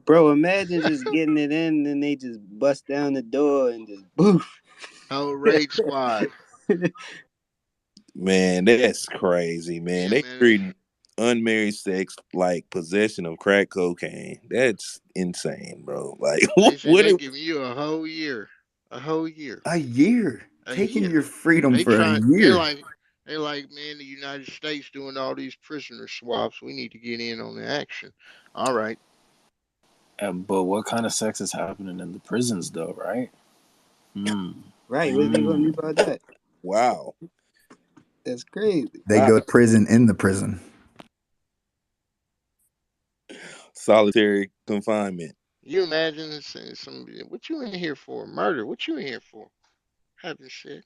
Bro, imagine just getting it in and they just bust down the door and just boof. Whole raid squad. Man, that's crazy, man. Yeah, They man. treating unmarried sex like possession of crack cocaine. That's insane, bro. Like, They say what? they giving you a whole year. A whole year. A year. A Taking year. your freedom They for a try year. they like, man, the United States doing all these prisoner swaps. We need to get in on the action. All right. But what kind of sex is happening in the prisons, though? Right? Hmm. Right, what are they gonna do Hmm. about that? Wow, That's crazy. They wow. go to prison in the prison. Solitary confinement. You imagine saying some what you in here for? Murder. What you in here for? Having sex.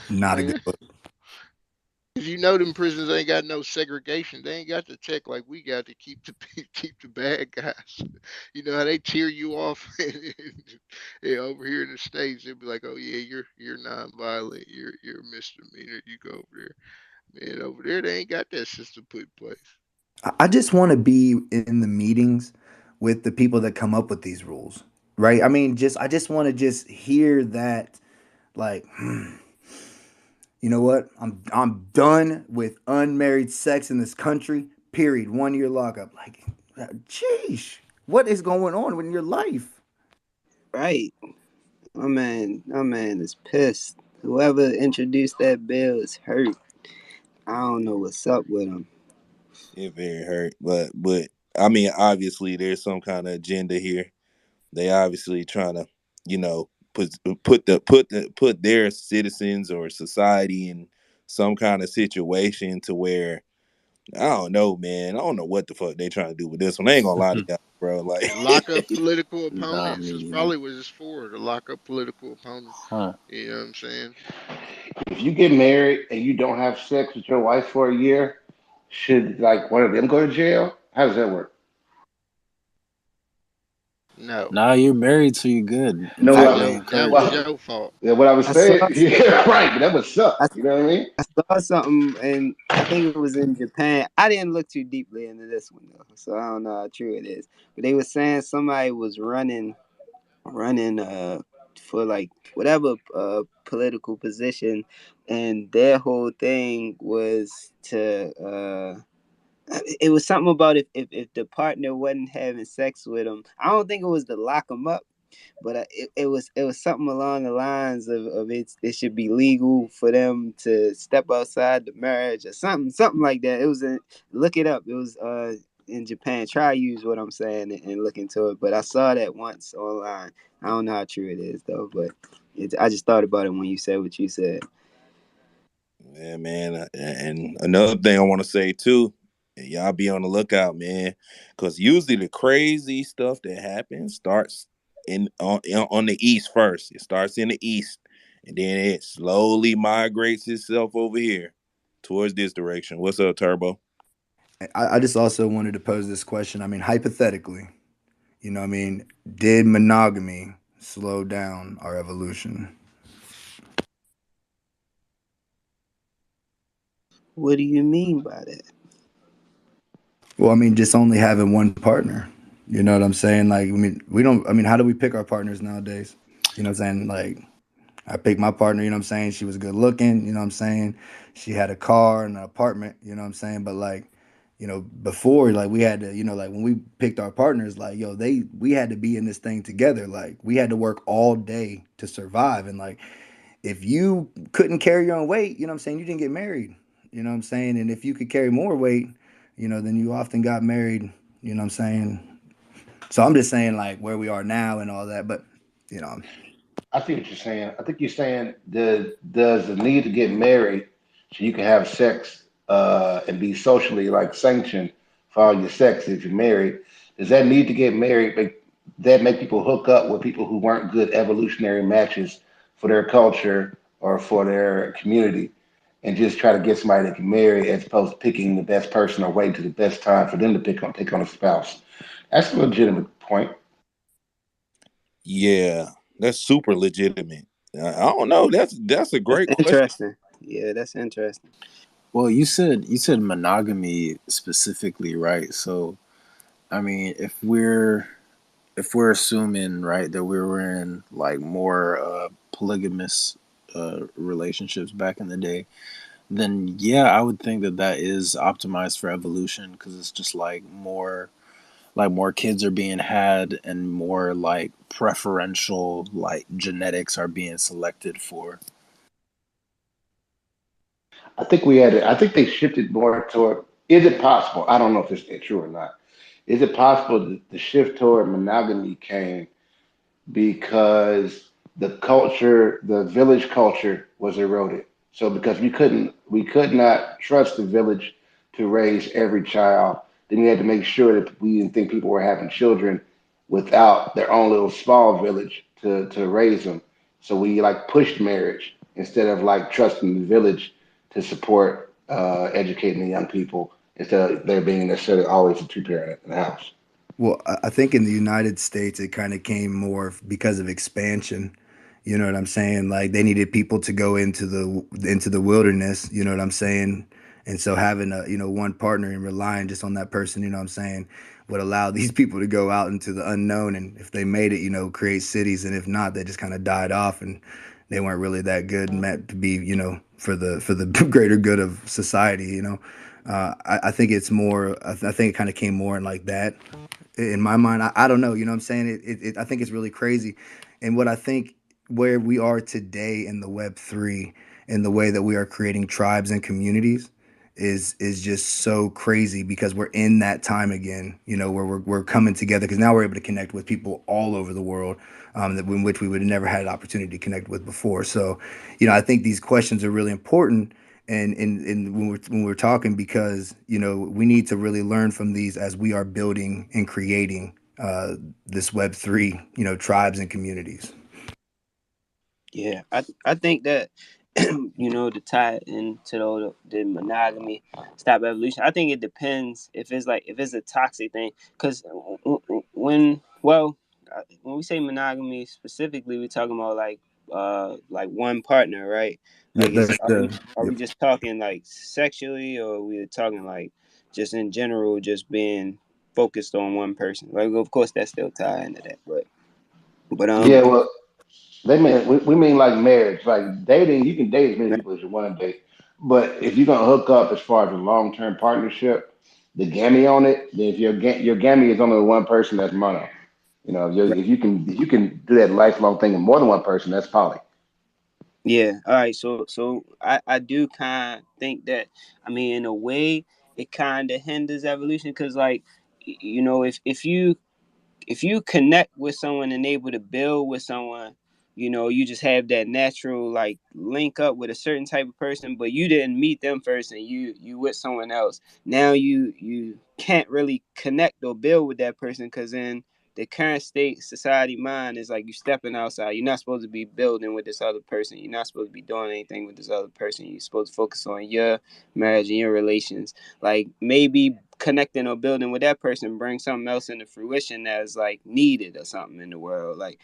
Not a good Man. look. 'Cause you know them prisons ain't got no segregation. They ain't got the tech like we got to keep the keep the bad guys. You know how they tear you off. Yeah, over here in the states, they'll be like, "Oh yeah, you're non-violent. You're a misdemeanor. You go over there." Man, over there they ain't got that system put in place. I just want to be in the meetings with the people that come up with these rules, right? I mean, just I just want to just hear that, like, you know what? I'm done with unmarried sex in this country. Period. 1 year lockup. Like, sheesh, what is going on in your life? Right. My man is pissed. Whoever introduced that bill is hurt. I don't know what's up with him. It very hurt, but I mean, obviously, there's some kind of agenda here. They obviously trying to, you know, put their citizens or society in some kind of situation to where I don't know, man. I don't know what the fuck they trying to do with this one. I ain't gonna lie to y'all, bro. Like, Lock up political Nah, opponents me is neither. probably what it's for. To lock up political opponents. Huh. You know what I'm saying? If you get married and you don't have sex with your wife for a year, should like one of them go to jail? How does that work? No, Nah, you're married, so you're good. In No, I fact, what they I, that was encourage it. well, your fault. yeah, what I was I saw saying, yeah, right. That would suck. I, You know what I mean? I saw something, and I think it was in Japan. I didn't look too deeply into this one though, so I don't know how true it is. But they were saying somebody was running for like whatever political position, and their whole thing was to it was something about if the partner wasn't having sex with them. I don't think it was to lock them up, but it was something along the lines of it should be legal for them to step outside the marriage or something like that. It was look it up. It was in Japan. Try use what I'm saying and look into it. But I saw that once online. I don't know how true it is though, but I just thought about it when you said what you said. Yeah, man. And another thing I want to say too, y'all be on the lookout, man, because usually the crazy stuff that happens starts on the east first. It starts in the east, and then it slowly migrates itself over here towards this direction. What's up, Turbo? I just also wanted to pose this question. I mean, hypothetically, you know, what I mean, did monogamy slow down our evolution? What do you mean by that? Well, I mean, just only having one partner. You know what I'm saying? Like, I mean, we don't. I mean, how do we pick our partners nowadays? You know what I'm saying? Like, I picked my partner. You know what I'm saying? She was good looking. You know what I'm saying? She had a car and an apartment. You know what I'm saying? But like, you know, before, like, we had to, you know, like when we picked our partners, like, yo, we had to be in this thing together. Like, we had to work all day to survive. And like, if you couldn't carry your own weight, you know what I'm saying, you didn't get married. You know what I'm saying? And if you could carry more weight, you know, then you often got married. You know what I'm saying? So I'm just saying like where we are now and all that. But you know, I see what you're saying. I think you're saying does the need to get married so you can have sex and be socially like sanctioned for all your sex if you're married? Does that need to get married that make people hook up with people who weren't good evolutionary matches for their culture or for their community and just try to get somebody that can marry as opposed to picking the best person or waiting to the best time for them to pick on a spouse? That's a legitimate point. Yeah, that's super legitimate. I don't know. That's a That's great question. interesting. Yeah, that's interesting. Well, you said monogamy specifically, right? So, I mean, if we're assuming, right, that we were in like more polygamous relationships back in the day, then yeah, I would think that that is optimized for evolution because it's just like more kids are being had and more like preferential like genetics are being selected for. I think we had. I think they shifted more toward. Is it possible? I don't know if it's true or not. Is it possible that the shift toward monogamy came because the culture, the village culture, was eroded? So because we could not trust the village to raise every child, then we had to make sure that we didn't think people were having children without their own little small village to raise them. So we like pushed marriage instead of like trusting the village to support educating the young people instead of there being necessarily always a two-parent in the house. well, I think in the United States it kind of came more because of expansion. You know what I'm saying? Like they needed people to go into the wilderness. You know what I'm saying? And so having a one partner and relying just on that person, you know what I'm saying, would allow these people to go out into the unknown. And if they made it, create cities. And if not, they just kind of died off and they weren't really that good and meant to be, for the greater good of society. I think it's more. I think it kind of came more in like that in my mind. I don't know. You know what I'm saying? I think it's really crazy. And what I think where we are today in the Web3 and the way that we are creating tribes and communities is just so crazy because we're in that time again, where we're coming together because now we're able to connect with people all over the world in which we would have never had an opportunity to connect with before. So, I think these questions are really important and when we're talking because we need to really learn from these as we are building and creating this Web3 tribes and communities. Yeah, I think that to tie into the monogamy stop evolution. I think it depends if it's a toxic thing because when when we say monogamy specifically, we're talking about like one partner, right? Yep, Like, is that's the are yep. we just talking like sexually, or are we talking like just in general, just being focused on one person? Like, of course, that still tie into that, but Yeah, well, they mean we mean like marriage, like dating. You can date as many people as you want to date, but if you're gonna hook up as far as a long term partnership, the gammy on it, then if your gammy is only one person, that's mono. You know, if you can do that lifelong thing with more than one person, that's poly. Yeah. All right. So I do kind of think that, I mean, in a way, it kind of hinders evolution, because like, if you connect with someone and able to build with someone, you just have that natural like link up with a certain type of person, but you didn't meet them first and you with someone else. Now you can't really connect or build with that person, because in the current state society mind is like you stepping outside. You're not supposed to be building with this other person. You're not supposed to be doing anything with this other person. You're supposed to focus on your marriage and your relations. Like, maybe connecting or building with that person brings something else into fruition that's like needed or something in the world. Like,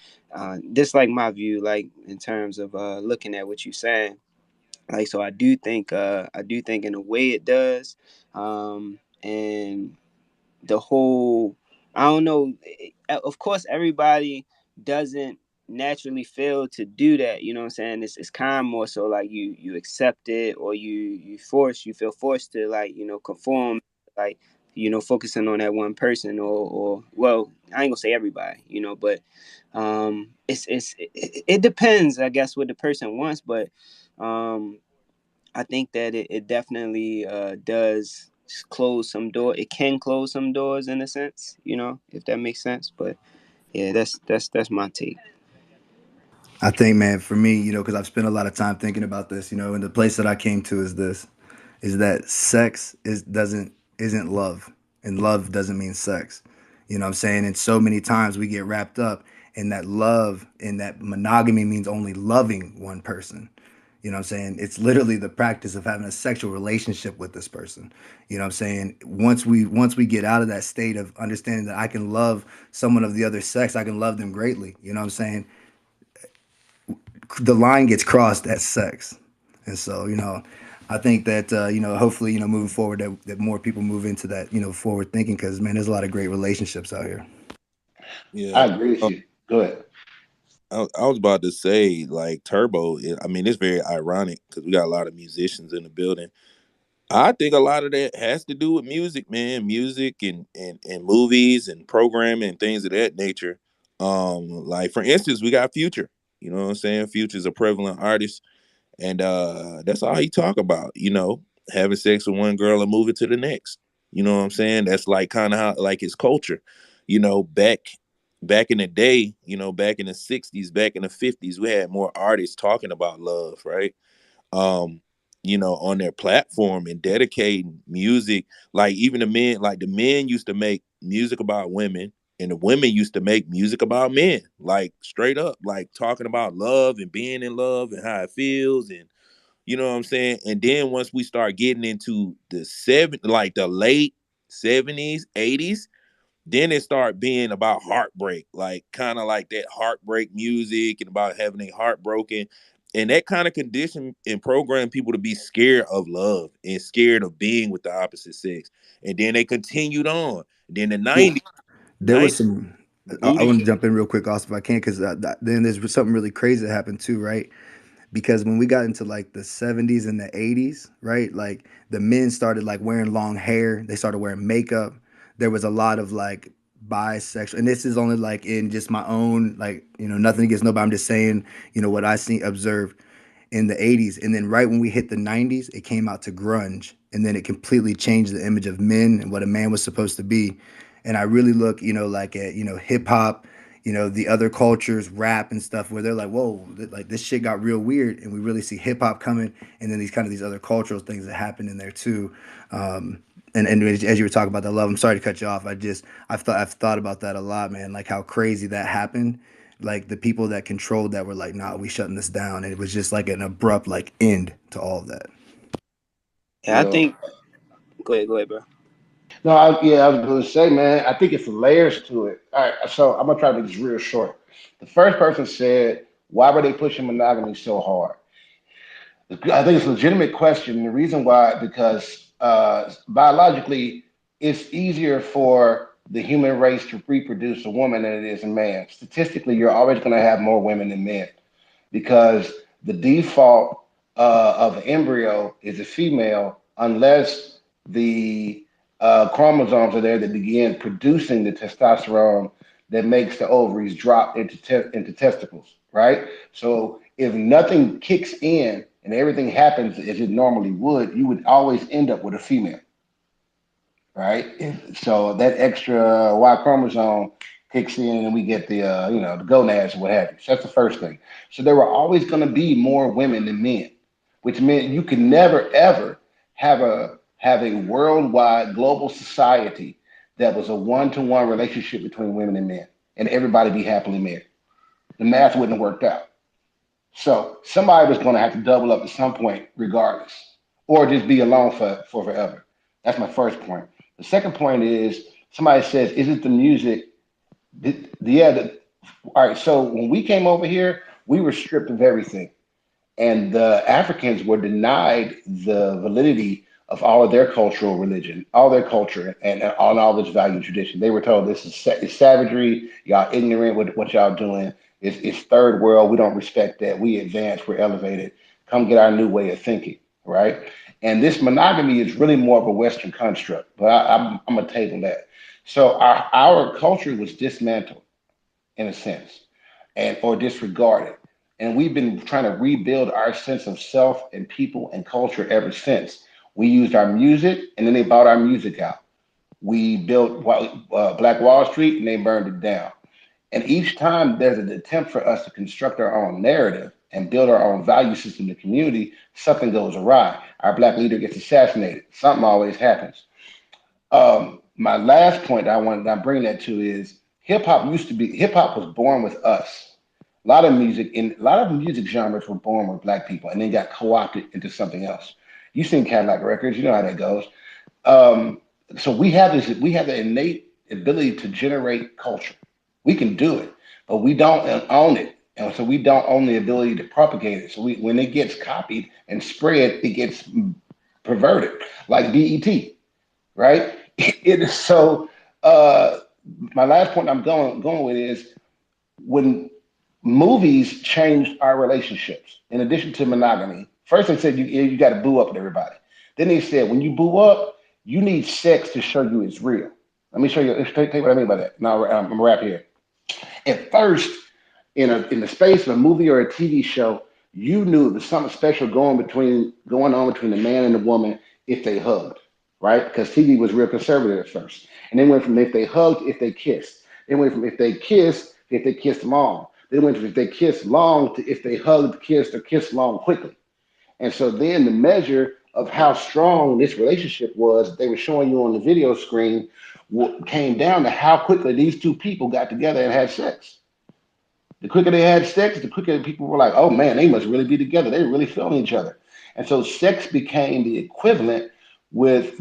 this like my view, like in terms of looking at what you're saying. Like, so I do think in a way it does. And the whole, I don't know, of course everybody doesn't naturally fail to do that, you know what I'm saying? It's kind of more so like you accept it, or you feel forced to, like, conform, like, focusing on that one person, or well, I ain't gonna say everybody, but it depends, I guess, what the person wants. But um I think that it definitely does close some door. It can close some doors in a sense, if that makes sense. But yeah, that's my take. I think, man, for me, because I've spent a lot of time thinking about this, and the place that I came to is this, is that sex isn't love, and love doesn't mean sex. You know what I'm saying? And so many times we get wrapped up in that love, in that monogamy means only loving one person. You know what I'm saying? It's literally the practice of having a sexual relationship with this person. You know what I'm saying? Once we get out of that state of understanding that I can love someone of the other sex, I can love them greatly. You know what I'm saying? The line gets crossed at sex. And so, I think that, hopefully, moving forward, that more people move into that, forward thinking, because, man, there's a lot of great relationships out here. Yeah. I agree with you. Go ahead. I was about to say, like, Turbo. I mean, it's very ironic because we got a lot of musicians in the building. I think a lot of that has to do with music, man. Music and movies and programming and things of that nature. Like, for instance, we got Future. You know what I'm saying? Future's a prevalent artist, and that's all he talk about. Having sex with one girl and moving to the next. You know what I'm saying? That's like kind of how, like, his culture. Back in the day, back in the '60s, back in the '50s, we had more artists talking about love, right? um on their platform and dedicating music. Like, even the men used to make music about women, and the women used to make music about men, like, straight up, like, talking about love and being in love and how it feels. And you know what I'm saying? And then once we start getting into the late '70s, '80s, then it start being about heartbreak, like, kind of like that heartbreak music, and about having a heartbroken. And that kind of condition and program people to be scared of love and scared of being with the opposite sex. And then they continued on. Then the Well, 90s, there was 90s some. I booty. want to jump in real quick, Austin, if I can, because then there's something really crazy that happened too, right? Because when we got into like the 70s and the 80s, right? Like the men started like wearing long hair, they started wearing makeup. There was a lot of like bisexual, and this is only like in just my own, like, nothing against nobody. I'm just saying, what I seen observed in the 80s. And then right when we hit the 90s, it came out to grunge. And then it completely changed the image of men and what a man was supposed to be. And I really look, like at, hip hop, the other cultures, rap and stuff, where they're like, whoa, like this shit got real weird. And we really see hip hop coming, and then these other cultural things that happen in there too. And as you were talking about that love, I'm sorry to cut you off. I've thought about that a lot, man. Like how crazy that happened. Like the people that controlled that were like, nah, we shutting this down. And it was just like an abrupt like end to all of that. Yeah, You I know, think. Go ahead, bro. No, I was going to say, man, I think it's layers to it. All right, so I'm gonna try to make this real short. The first person said, "Why were they pushing monogamy so hard?" I think it's a legitimate question. The reason why, because biologically, it's easier for the human race to reproduce a woman than it is a man. Statistically, you're always going to have more women than men because the default of an embryo is a female unless the chromosomes are there that begin producing the testosterone that makes the ovaries drop into testicles, right? So if nothing kicks in and everything happens as it normally would, you would always end up with a female, right? So that extra Y chromosome kicks in, and we get the gonads or what have you. So that's the first thing. So there were always going to be more women than men, which meant you could never ever have a worldwide global society that was a one-to-one relationship between women and men, and everybody be happily married. The math wouldn't have worked out. So somebody was going to have to double up at some point, regardless, or just be alone for forever. That's my first point. The second point is somebody says, "Is it the music?" Yeah. All right. So when we came over here, we were stripped of everything, and the Africans were denied the validity of all of their cultural religion, all their culture, and on all this value and tradition. They were told this is it's savagery. Y'all ignorant with what y'all doing. It's third world. We don't respect that. We advance. We're elevated. Come get our new way of thinking, right? And this monogamy is really more of a Western construct, but I'm gonna table that. So our culture was dismantled in a sense and or disregarded. And we've been trying to rebuild our sense of self and people and culture ever since. We used our music, and then they bought our music out. We built Black Wall Street, and they burned it down. And each time there's an attempt for us to construct our own narrative and build our own value system in the community, something goes awry. Our black leader gets assassinated. Something always happens. My last point I bring that to is hip hop was born with us. A lot of music genres were born with black people and then got co-opted into something else. You've seen Cadillac Records, you know how that goes. Um, so we have the innate ability to generate culture. We can do it, but we don't own it. And so we don't own the ability to propagate it. So when it gets copied and spread, it gets perverted, like BET, right? It is so. Uh, my last point I'm going with is when movies changed our relationships. In addition to monogamy, first they said you got to boo up with everybody. Then they said when you boo up, you need sex to show you it's real. Let me show you. Let's tell you what I mean by that. Now I'm gonna wrap here. At first, in the space of a movie or a TV show, you knew there was something special going on between the man and the woman if they hugged, right? Because TV was real conservative at first, and then went from if they hugged, if they kissed. Then went from if they kissed long. Then went from if they kissed long to if they hugged, kissed, or kissed long quickly. And so then the measure of how strong this relationship was that they were showing you on the video screen came down to how quickly these two people got together and had sex. The quicker they had sex, the quicker people were like, oh man, they must really be together. They really feeling each other. And so sex became the equivalent with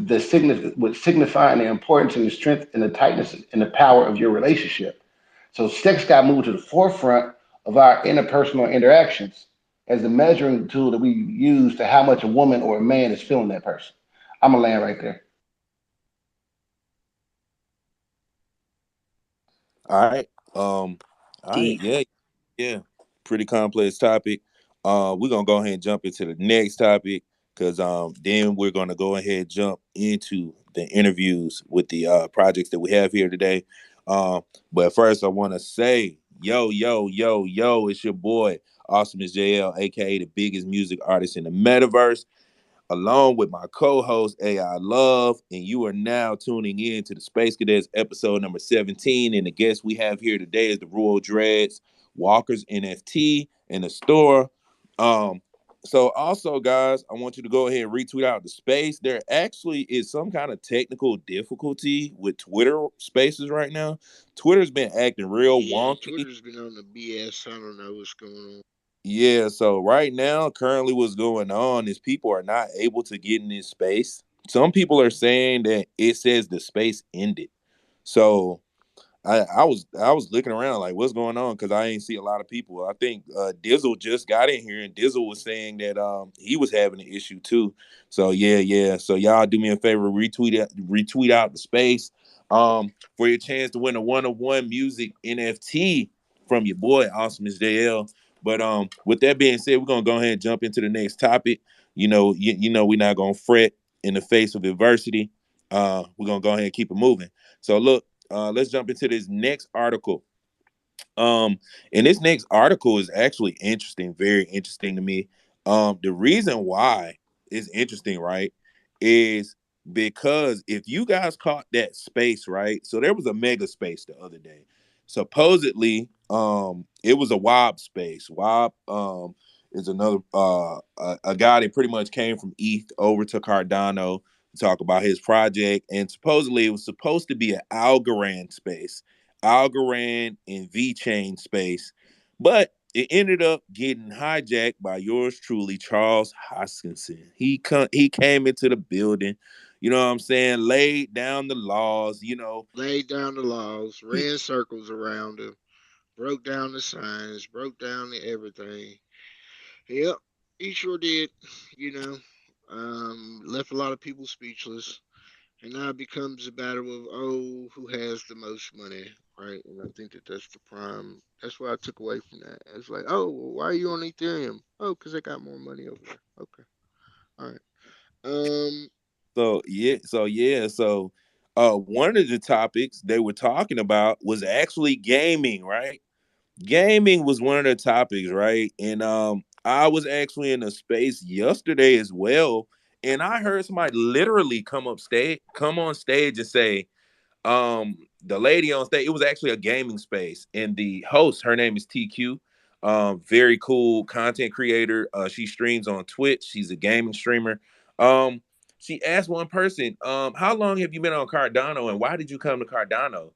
signifying the importance and the strength and the tightness and the power of your relationship. So sex got moved to the forefront of our interpersonal interactions as the measuring tool that we use to how much a woman or a man is feeling that person. I'm gonna land right there. All right. All right. Deep. Yeah. Yeah. Pretty complex topic. We're gonna go ahead and jump into the next topic because then we're gonna go ahead and jump into the interviews with the projects that we have here today. But first I wanna say, yo, it's your boy, Awesome as JL, aka the biggest music artist in the metaverse, along with my co-host AI Love, and you are now tuning in to the Space Cadets episode number 17. And the guest we have here today is the Royal Dreads, Walker's NFT, and the store. Um, so also, guys, I want you to go ahead and retweet out the space. There actually is some kind of technical difficulty with Twitter Spaces right now. Twitter's been acting real Yeah, wonky. Twitter's been on the BS. I don't know what's going on. Yeah, so right now, currently what's going on is people are not able to get in this space. some people are saying that it says the space ended. So I was looking around like what's going on because I ain't see a lot of people. I think Dizzle just got in here and Dizzle was saying that he was having an issue too. So yeah. So y'all do me a favor, retweet out the space for your chance to win a 1-of-1 music NFT from your boy Awesomeness JL. But with that being said, we're gonna go ahead and jump into the next topic. You know we're not gonna fret in the face of adversity. We're gonna go ahead and keep it moving. So look, let's jump into this next article. And this next article is actually interesting, very interesting to me. The reason why it's interesting, right, is because if you guys caught that space, right? So there was a mega space the other day. Supposedly, it was a Wob space. Wob is another a guy that pretty much came from ETH over to Cardano to talk about his project, and supposedly it was supposed to be an Algorand space. Algorand and VeChain space, but it ended up getting hijacked by yours truly, Charles Hoskinson. He came into the building, you know what I'm saying, laid down the laws, Laid down the laws, he ran circles around him, broke down the signs, broke down the everything. Yep, he sure did. You know, left a lot of people speechless. And now it becomes a battle of, oh, who has the most money, right? And I think that that's the prime. That's what I took away from that. It's like, oh, well, why are you on Ethereum? Oh, because I got more money over there. Okay, all right. Um, so one of the topics they were talking about was actually gaming, right? Gaming was one of the topics, right? And I was actually in a space yesterday as well, and I heard somebody literally come on stage and say, the lady on stage, it was actually a gaming space, and the host, her name is TQ, very cool content creator. She streams on Twitch. She's a gaming streamer. um she asked one person, how long have you been on Cardano and why did you come to Cardano?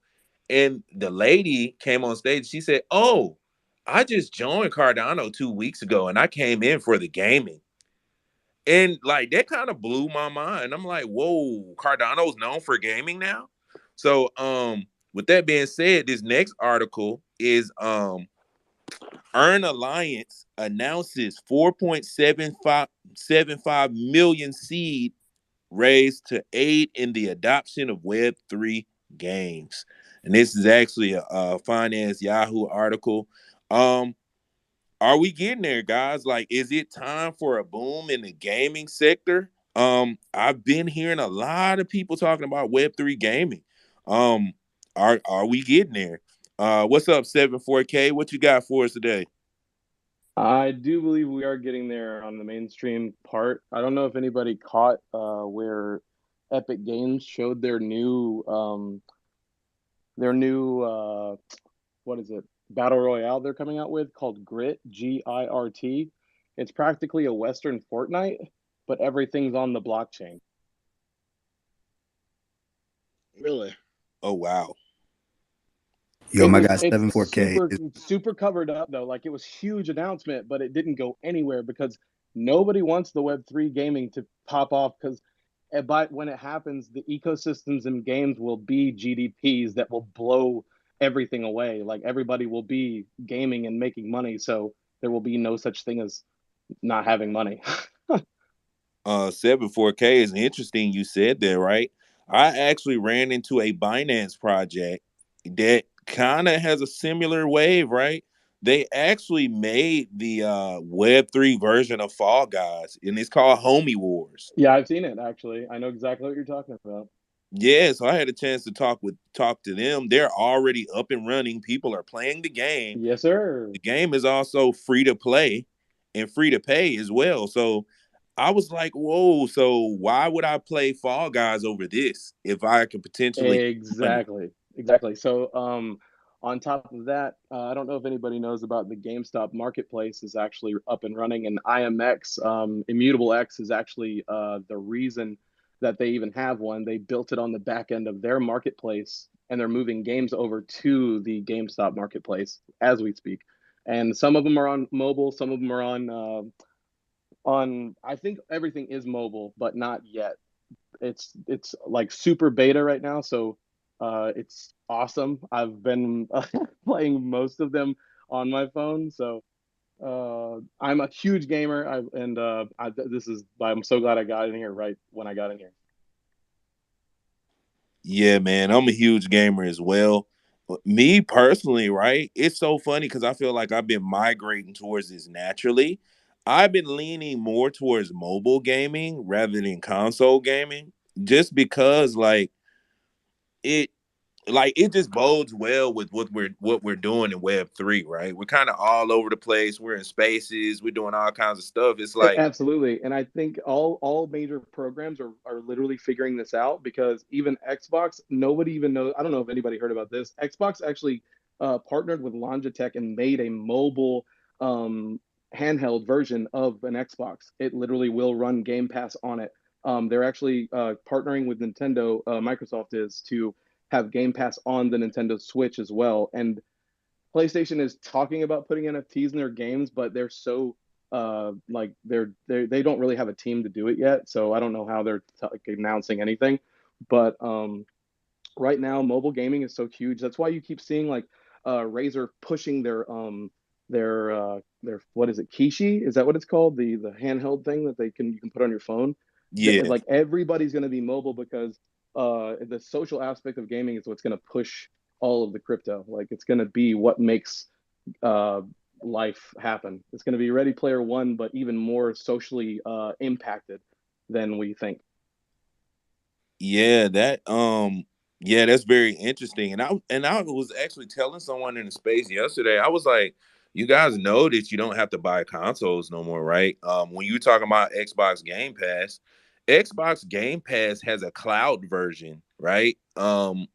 And the lady came on stage. She said, oh, I just joined Cardano 2 weeks ago and I came in for the gaming. And like that kind of blew my mind. I'm like, whoa, Cardano's known for gaming now. So with that being said, this next article is Earn Alliance announces 4.75 million seed raised to aid in the adoption of Web3 games. And this is actually a Finance Yahoo article. Um, are we getting there, guys? Like, is it time for a boom in the gaming sector? I've been hearing a lot of people talking about Web3 gaming. Um, are we getting there? What's up, 74K? What you got for us today? I do believe we are getting there on the mainstream part. I don't know if anybody caught where Epic Games showed their new what is it, battle royale they're coming out with called Grit, GIRT. It's practically a Western Fortnite, but everything's on the blockchain. really? Oh wow. Yo, my guy It's 74K is super covered up though. Like it was huge announcement, but it didn't go anywhere because nobody wants the Web3 gaming to pop off because but when it happens, the ecosystems and games will be GDPs that will blow everything away. Like everybody will be gaming and making money, so there will be no such thing as not having money. 74K is interesting. You said that, right? I actually ran into a Binance project that kind of has a similar wave, right? They actually made the Web3 version of Fall Guys, and it's called Homie Wars. Yeah, I've seen it actually. I know exactly what you're talking about. Yeah, so I had a chance to talk to them. They're already up and running. People are playing the game. Yes, sir. The game is also free to play and free to pay as well. So I was like, whoa, so why would I play Fall Guys over this if I could potentially make money? Exactly. So, on top of that, I don't know if anybody knows about the GameStop marketplace is actually up and running, and IMX, Immutable X, is actually the reason that they even have one. They built it on the back end of their marketplace, and they're moving games over to the GameStop marketplace as we speak. And some of them are on mobile, some of them are on. I think everything is mobile, but not yet. it's like super beta right now, so it's awesome. I've been playing most of them on my phone, so I'm a huge gamer. I'm so glad I got in here right when I got in here. Yeah, man, I'm a huge gamer as well. Me personally, right? It's so funny because I feel like I've been migrating towards this naturally. I've been leaning more towards mobile gaming rather than console gaming, just because it it just bodes well with what we're doing in Web3, right? We're kind of all over the place. We're in spaces. We're doing all kinds of stuff. It's like, Absolutely. And I think all major programs are literally figuring this out, because even Xbox, nobody even knows. I don't know if anybody heard about this. Xbox actually partnered with Logitech and made a mobile um, handheld version of an Xbox. It literally will run Game Pass on it. They're actually partnering with Nintendo, Microsoft is, to have Game Pass on the Nintendo Switch as well. And PlayStation is talking about putting NFTs in their games, but they're so like they don't really have a team to do it yet. So I don't know how they're announcing anything. But right now, mobile gaming is so huge. That's why you keep seeing like Razer pushing their what is it, Kishi? Is that what it's called? The handheld thing that you can put on your phone. yeah, Like everybody's going to be mobile, because the social aspect of gaming is what's going to push all of the crypto. Like it's going to be what makes uh, life happen. It's going to be Ready Player One, but even more socially impacted than we think. yeah, yeah, that's very interesting. And I was actually telling someone in the space yesterday. I was like, you guys know that you don't have to buy consoles no more, right? When you talking about Xbox Game Pass has a cloud version, right? And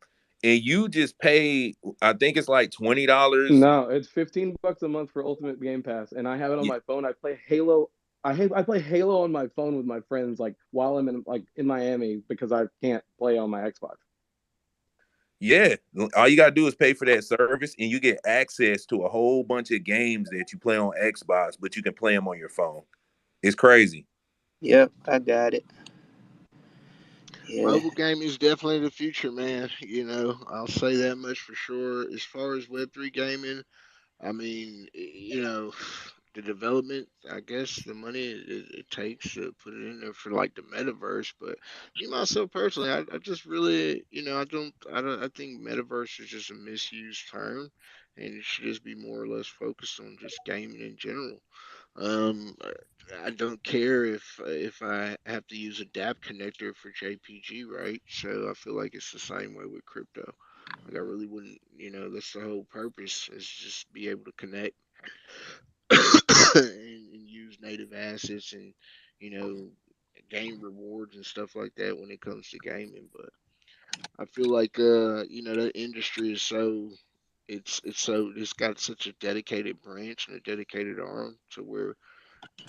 you just pay, I think it's like $20. No, it's $15 a month for Ultimate Game Pass, and I have it on my phone. I play Halo. I play Halo on my phone with my friends, like while I'm in Miami, because I can't play on my Xbox. Yeah, all you gotta do is pay for that service, and you get access to a whole bunch of games that you play on Xbox, but you can play them on your phone. It's crazy. Yep, I got it. Yeah. Mobile gaming is definitely the future, man. I'll say that much for sure. As far as Web3 gaming, I mean, the development, I guess the money it takes to put it in there for like the metaverse. But me myself personally, I just really, I think metaverse is just a misused term, and it should just be more or less focused on just gaming in general. Um, I don't care if I have to use a DApp connector for JPG, right? So I feel like it's the same way with crypto. Like I really wouldn't, that's the whole purpose is just be able to connect and use native assets and you know gain rewards and stuff like that when it comes to gaming. But I feel like that industry is it's got such a dedicated branch and a dedicated arm to where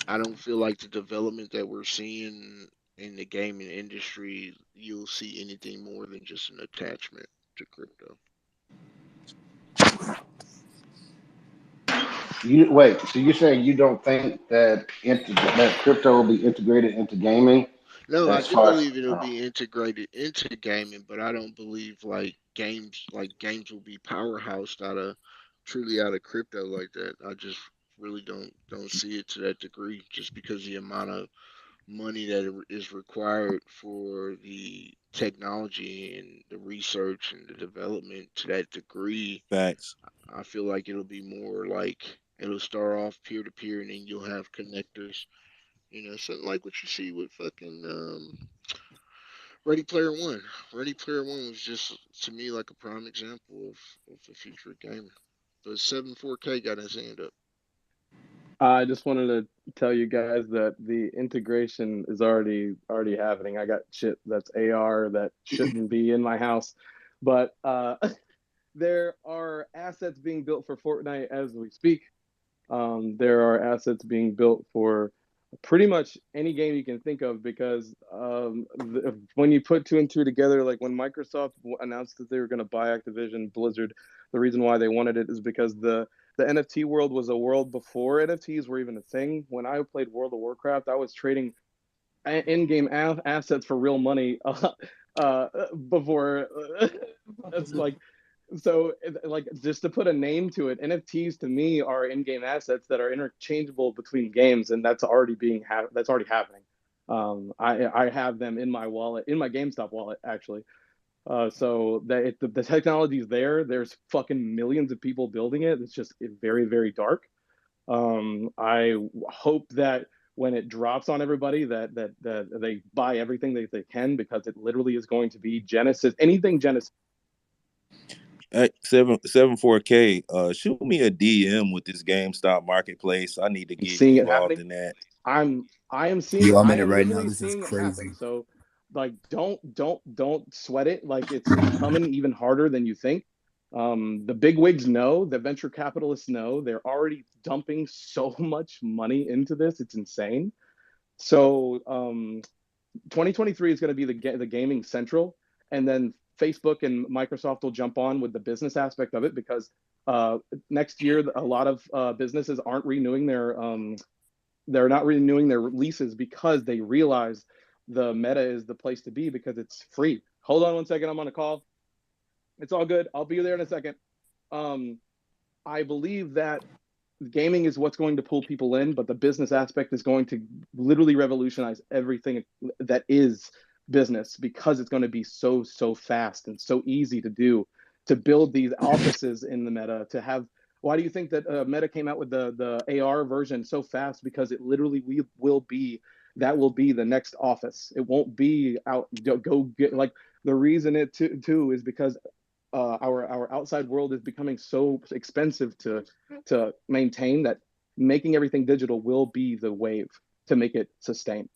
I don't feel like the development that we're seeing in the gaming industry, you'll see anything more than just an attachment to crypto. You wait. So you're saying you don't think that that crypto will be integrated into gaming No, I as do far as believe it'll be integrated into gaming, but I don't believe like games will be powerhoused truly out of crypto like that. I just really don't see it to that degree, just because the amount of money that is required for the technology and the research and the development to that degree. Facts. I feel like it'll be more like it'll start off peer to peer, and then you'll have connectors. Something like what you see with fucking Ready Player One. Ready Player One was just to me like a prime example of the future of gaming. But 7 4K got his hand up. I just wanted to tell you guys that the integration is already happening. I got shit that's AR that shouldn't be in my house, but there are assets being built for Fortnite as we speak. There are assets being built for pretty much any game you can think of, because when you put two and two together, like when Microsoft announced that they were going to buy Activision Blizzard, the reason why they wanted it is because the NFT world was a world before NFTs were even a thing. When I played World of Warcraft, I was trading in-game assets for real money before like so like just to put a name to it, NFTs to me are in-game assets that are interchangeable between games, and that's already happening. I have them in my wallet, in my GameStop wallet actually. So the technology is there. There's fucking millions of people building it. It's just very, very dark. I hope that when it drops on everybody, that they buy everything that they can, because it literally is going to be Genesis. Anything Genesis. Hey, 4K. Shoot me a DM with this GameStop marketplace. I need to get Seeing it involved happening. in that. I am seeing Yo, it. I'm I in it am right now. literally This is seeing it happen. crazy. So like don't sweat it. Like it's coming even harder than you think. The big wigs know, the venture capitalists know, they're already dumping so much money into this. It's insane. So 2023 is going to be the gaming central, and then Facebook and Microsoft will jump on with the business aspect of it, because next year a lot of businesses aren't renewing they're not renewing their leases because they realize the meta is the place to be because it's free. Hold on one second, I'm on a call. It's all good. I'll be there in a second. Um, I believe that gaming is what's going to pull people in, but the business aspect is going to literally revolutionize everything that is business, because it's going to be so fast and so easy to do, to build these offices in the meta, to have. Why do you think that Meta came out with the AR version so fast? Because it literally will be that will be the next office. It won't be out go get like the reason it too is because our outside world is becoming so expensive to maintain that making everything digital will be the wave to make it sustain.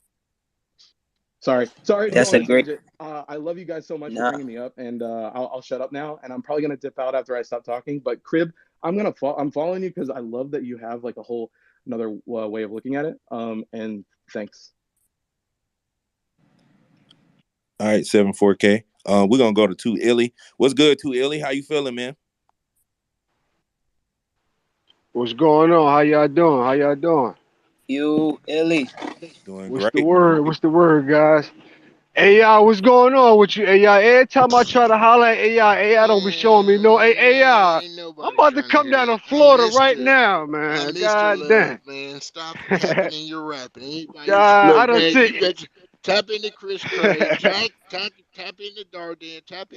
Sorry to go That's on a a great. tangent. I love you guys so much for Nah, bringing me up, and I'll shut up now. And I'm probably gonna dip out after I stop talking. But Crib, I'm following you because I love that you have like a whole another way of looking at it. And thanks. All right, 4K. We're gonna go to 2 Illy. What's good, 2 Illy? How you feeling, man? What's going on? How y'all doing? How y'all doing? you Illy. Doing What's the great. word? What's the word, guys? Hey y'all, what's going on with you? Hey y'all, every time I try to holler at AI don't be showing me no. Hey Man, AI, ain't I'm nobody about to trying to come hear down that. to Florida right now, I'm man. Mr. God damn. Love, man. Stop tapping in your rapping. Anybody, God, I look, done man, you sent. got to tap into Chris Craig, tap into Darden, tap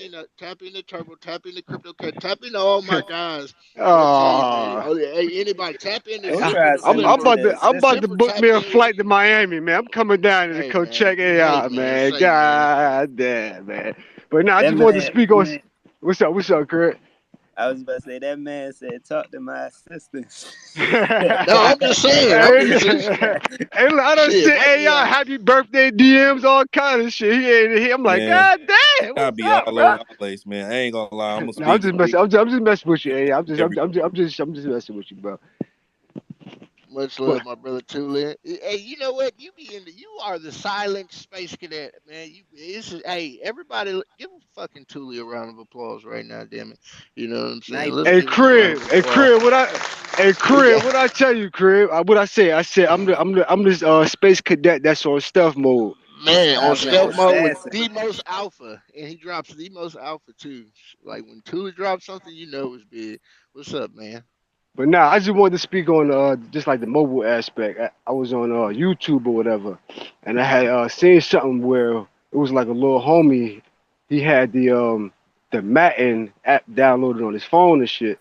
into Turbo, tap into Crypto Cat, tap into all my guys. I'm gonna tell you, man. Oh, Oh, hey, anybody, tap into Don't Simple try to the send me to Flipper. the I'm about to assistant. Simple book tapped me a in with flight to you. Miami, man. I'm coming down to go check AI, man. Say, man. God damn, man. But now I That just wanted to man. speak on. What's up? What's up, Kurt? I was about to say that man said talk to my assistant. No, I'm just saying. I'm just Hey, look, I done shit. sent Might be AI like, happy birthday DMs, all kind of shit. He ain't here. I'm like, Man, God damn, I'll what's be up, all bro? over the place, man. I ain't gonna lie. I'm gonna No, I'm speak just messing. I'm just messing with you, AI. every I'm just messing with you, bro. much But love, my brother Tulin. Hey, you know what? You are the silent space cadet, man. Hey, everybody, give a fucking Thule a round of applause right now, damn it. You know what I'm Now saying? you Let's hey, give him a round Crib, of hey, applause. Crib, We got, What I tell you, Crib? What I say? I said I'm this space cadet that's on stealth mode. man on silent stealth mode with assassin. the most alpha, and he drops the most alpha too. Like when Thule drops something, you know it's big. What's up, man? But nah, I just wanted to speak on just like the mobile aspect. I was on YouTube or whatever, and I had seen something where it was like a little homie. He had the Matin app downloaded on his phone and shit.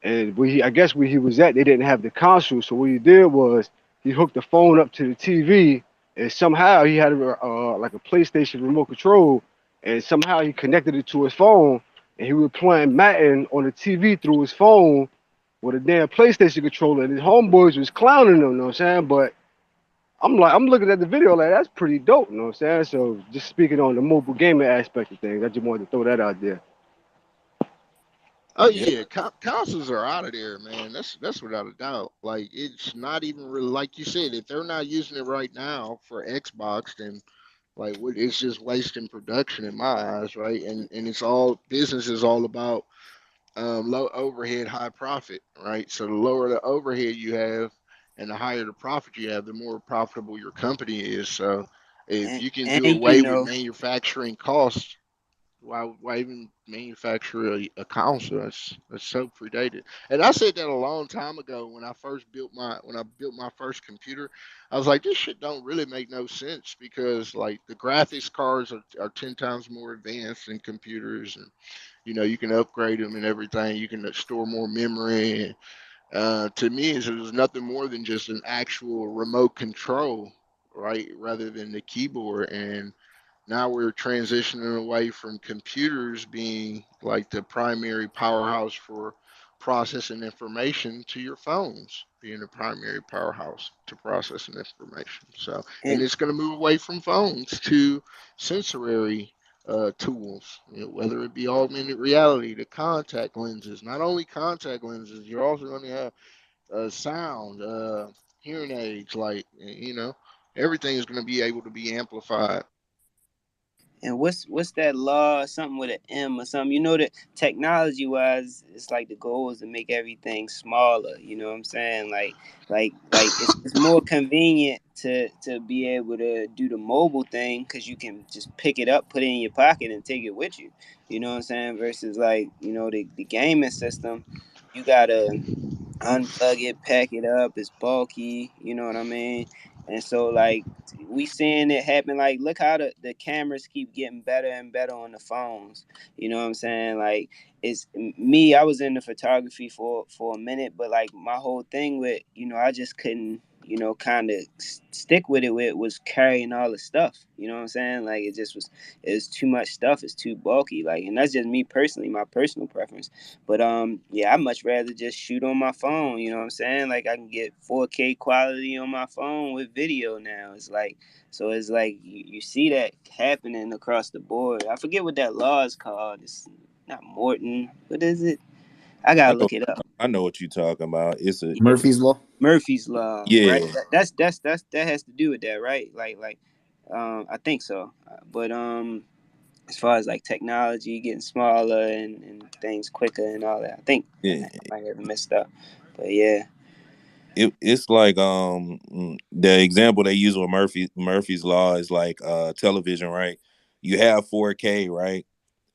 And I guess where he was at, they didn't have the console. So what he did was he hooked the phone up to the TV, and somehow he had like a PlayStation remote control, and somehow he connected it to his phone, and he was playing Madden on the TV through his phone with a damn PlayStation controller, and his homeboys was clowning him. You know what I'm saying? But I'm looking at the video like that's pretty dope. You know what I'm saying? So just speaking on the mobile gaming aspect of things, I just wanted to throw that out there. Oh yeah. yeah, consoles are out of there, man. That's without a doubt. Like it's not even really like you said. If they're not using it right now for Xbox, then like it's just wasting production in my eyes, right? And it's all business is all about low overhead, high profit, right? So the lower the overhead you have, and the higher the profit you have, the more profitable your company is. So If you can and do away with manufacturing costs, why even manufacture a console? That's so predated. And I said that a long time ago when I built my first computer. I was like, this shit don't really make no sense because like the graphics cards are 10 times more advanced than computers, and you can upgrade them and everything. You can store more memory. And, to me, it was nothing more than just an actual remote control, right, rather than the keyboard. And now we're transitioning away from computers being like the primary powerhouse for processing information to your phones being the primary powerhouse to processing information. So, and and it's going to move away from phones to sensory tools, whether it be augmented reality, the contact lenses. Not only contact lenses, you're also going to have sound, hearing aids, like everything is going to be able to be amplified. what's that law? Something with an M or something. You know that technology wise, it's like the goal is to make everything smaller. You know what I'm saying? Like it's more convenient to be able to do the mobile thing because you can just pick it up, put it in your pocket, and take it with you. You know what I'm saying? Versus like the gaming system, you gotta unplug it, pack it up. It's bulky. You know what I mean? And so like we seeing it happen. Like look how the cameras keep getting better and better on the phones. You know what I'm saying? Like it's me. I was into photography for a minute, but like my whole thing with I just couldn't kind of stick with it. With was carrying all the stuff. You know what I'm saying? Like it just was. It's too much stuff. It's too bulky. Like, and that's just me personally, my personal preference. But yeah, I much rather just shoot on my phone. You know what I'm saying? Like I can get 4K quality on my phone with video now. It's like you see that happening across the board. I forget what that law is called. It's not Morton. What is it? I I gotta know look it up. I know what you're talking about. It's a Yeah, Murphy's Law. Murphy's law, right? yeah. That has to do with that, right? I think so. But as far as like technology getting smaller and things quicker and all that. I think I Yeah. might have messed up, but yeah. It's like the example they use with Murphy's law is like television, right? You have 4K, right?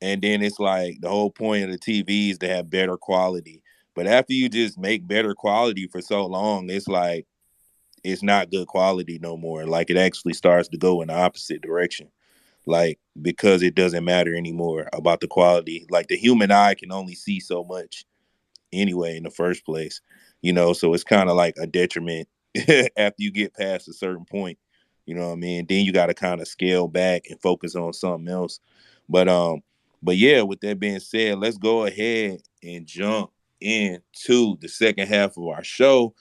And then it's like the whole point of the TV is to have better quality. But after you just make better quality for so long, it's like it's not good quality no more. Like it actually starts to go in the opposite direction. Like because it doesn't matter anymore about the quality. Like the human eye can only see so much anyway in the first place, so it's kind of like a detriment after you get past a certain point, you know what I mean? Then you got to kind of scale back and focus on something else. But yeah, with that being said, let's go ahead and jump into the second half of our show.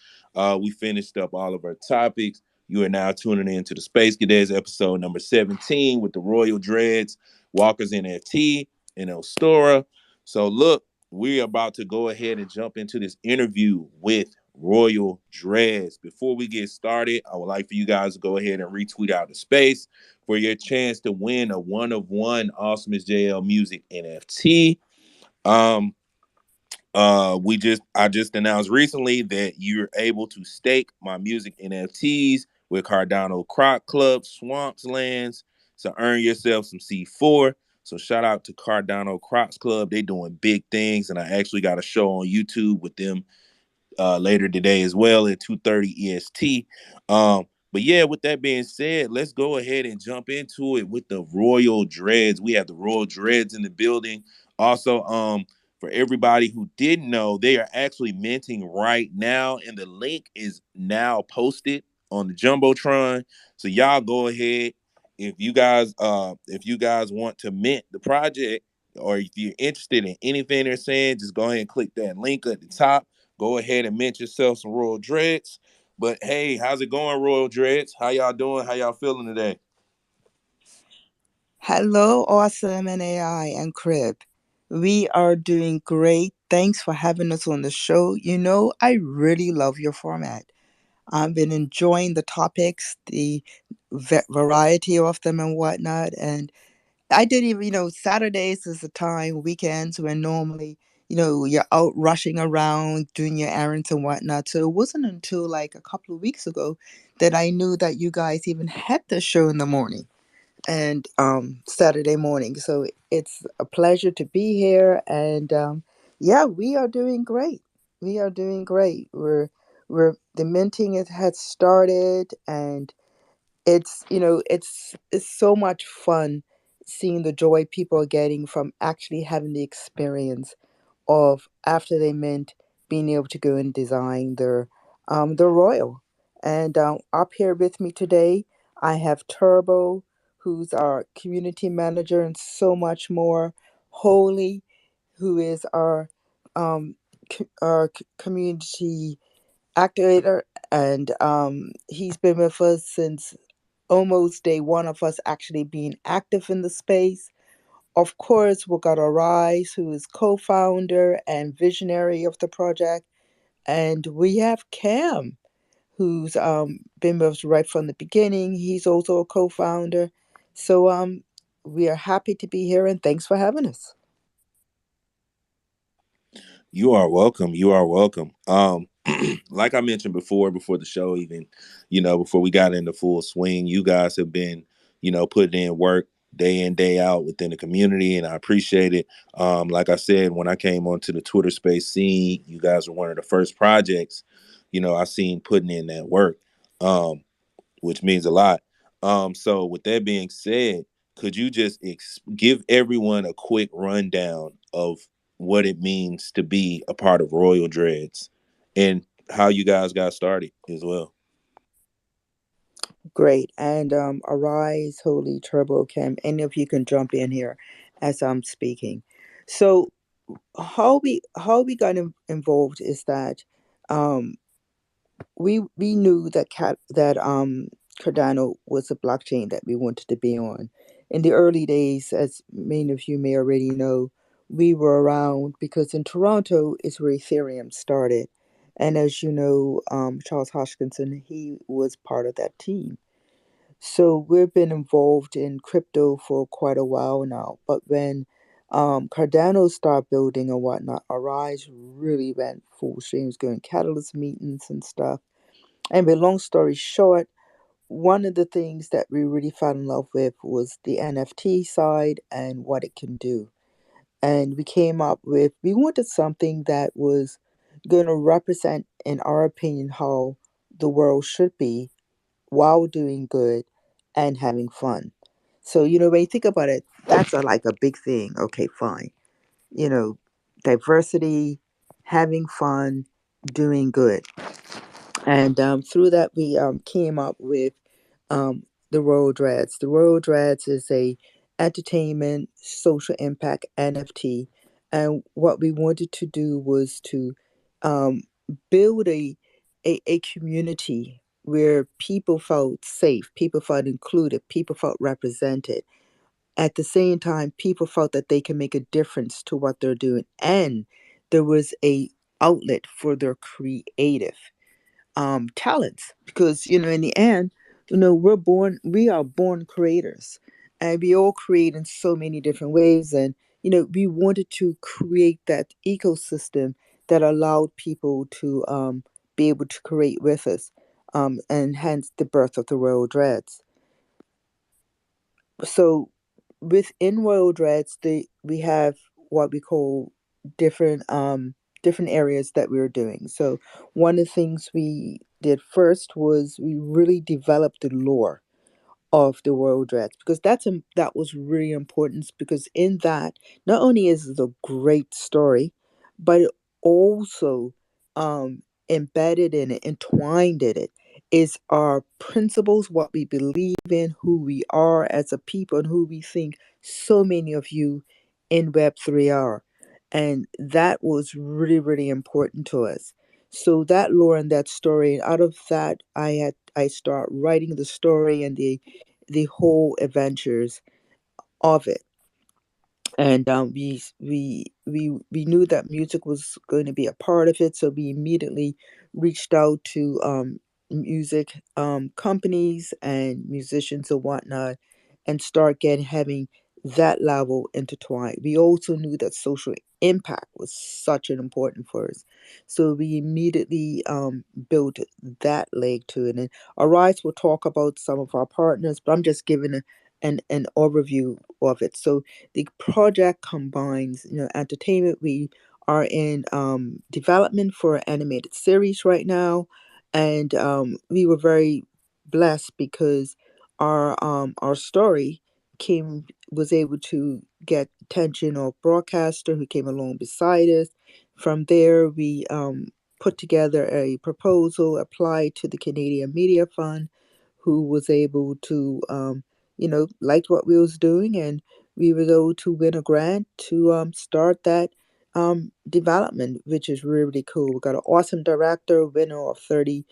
We finished up all of our topics. You are now tuning into the Space Cadets episode number 17 with the Royal Dreads, Walker's NFT, and Ostora. So look, we're about to go ahead and jump into this interview with Royal Dreads. Before we get started, I would like for you guys to go ahead and retweet out the space for your chance to win a one of one Awesomeness JL Music NFT. Um, I just announced recently that you're able to stake my music NFTs with Cardano Croc Club Swamps Lands to earn yourself some C4. So shout out to Cardano Crocs Club. They doing big things, and I actually got a show on YouTube with them later today as well at 2:30 EST. But yeah, with that being said, let's go ahead and jump into it with the Royal Dreads. We have the Royal Dreads in the building. Also, for everybody who didn't know, they are actually minting right now, and the link is now posted on the Jumbotron. So y'all go ahead. If you guys want to mint the project, or if you're interested in anything they're saying, just go ahead and click that link at the top. Go ahead and mint yourself some Royal Dreads. But hey, how's it going, Royal Dreads? How y'all doing? How y'all feeling today? Hello, Awesome and AI and Crib. We are doing great. Thanks for having us on the show. I really love your format. I've been enjoying the topics, the variety of them and whatnot. And I did even, Saturdays is the time, weekends when normally, you're out rushing around doing your errands and whatnot. So it wasn't until like a couple of weeks ago that I knew that you guys even had the show in the morning and Saturday morning. So it's a pleasure to be here, and yeah, we are doing great. We are doing great. We're the minting it has started, and it's so much fun seeing the joy people are getting from actually having the experience of after they mint being able to go and design their royal. And up here with me today, I have Turbo, who's our community manager, and so much more. Holy, who is our community activator, and he's been with us since almost day one of us actually being active in the space. Of course, we got Arise, who is co-founder and visionary of the project, and we have Cam, who's been with us right from the beginning. He's also a co-founder. So we are happy to be here, and thanks for having us. You are welcome. You are welcome. Like I mentioned before the show, even, before we got into full swing, you guys have been, putting in work day in, day out within the community, and I appreciate it. Like I said, when I came onto the Twitter space scene, you guys were one of the first projects, I seen putting in that work. Which means a lot. So with that being said, could you just give everyone a quick rundown of what it means to be a part of Royal Dreads and how you guys got started as well? Great. And Arise, Holy, Turbo, Cam, any of you can jump in here as I'm speaking. So how we got involved is that um, we knew that Cardano was a blockchain that we wanted to be on. In the early days, as many of you may already know, we were around because in Toronto is where Ethereum started, and as you know, Charles Hoskinson, he was part of that team. So we've been involved in crypto for quite a while now. But when Cardano started building and whatnot, Arise really went full stream, was going catalyst meetings and stuff. Anyway, long story short, one of the things that we really fell in love with was the NFT side and what it can do. And we came up with, we wanted something that was going to represent, in our opinion, how the world should be while doing good and having fun. So, when you think about it, that's like a big thing. Okay, fine. You know, diversity, having fun, doing good. And through that, we came up with the Royal Dreads. The Royal Dreads is a entertainment social impact NFT, and what we wanted to do was to um, build a community where people felt safe, people felt included, people felt represented. At the same time, people felt that they can make a difference to what they're doing, and there was a outlet for their creative talents, because in the end, we are born creators, and we all create in so many different ways. And we wanted to create that ecosystem that allowed people to be able to create with us, and hence the birth of the Royal Dreads. So within Royal Dreads, we have what we call different different areas that we were doing. So one of the things we did first was we really developed the lore of the Royal Dreads, because that was really important, because in that, not only is it a great story, but it also embedded in it, entwined in it, is our principles, what we believe in, who we are as a people, and who we think so many of you in Web3 are. And that was really, really important to us. So that lore and that story, and out of that, I start writing the story and the whole adventures of it. And we knew that music was going to be a part of it, so we immediately reached out to music companies and musicians and whatnot, and start getting having that level intertwined. We also knew that social impact was such an important for us. So we immediately built that leg to it. And Arise will talk about some of our partners, but I'm just giving an overview of it. So the project combines, entertainment. We are in development for an animated series right now. And we were very blessed because our story came was able to get attention of broadcaster who came along beside us. From there, we put together a proposal, applied to the Canadian Media Fund, who was able to, liked what we was doing, and we were able to win a grant to start that development, which is really cool. We got an awesome director, winner of 30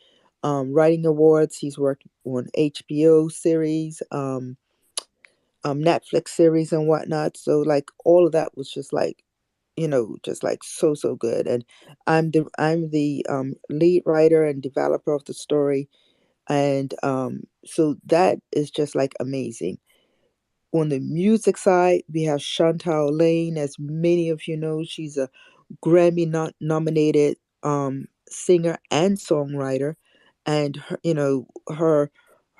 writing awards. He's worked on HBO series. Netflix series and whatnot. So like all of that was just like, just like so good. And I'm the lead writer and developer of the story, and so that is just like amazing. On the music side, we have Chantal Lane, as many of you know. She's a Grammy nominated singer and songwriter, and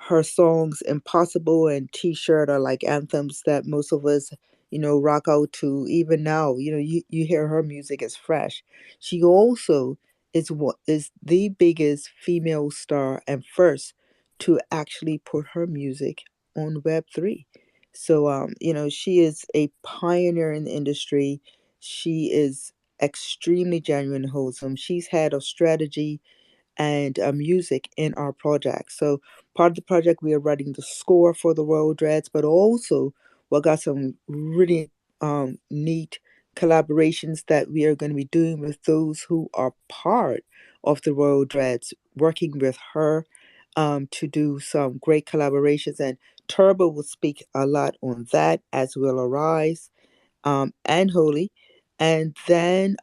her songs "Impossible" and "T-Shirt" are like anthems that most of us rock out to. Even now, you hear her music is fresh. She also is the biggest female star and first to actually put her music on Web3. So she is a pioneer in the industry. She is extremely genuine and wholesome. She's had a strategy and music in our project. So part of the project, we are writing the score for the Royal Dreads, but also we got some really neat collaborations that we are going to be doing with those who are part of the Royal Dreads, working with her to do some great collaborations. And Turbo will speak a lot on that, as will Arise and Holy. And then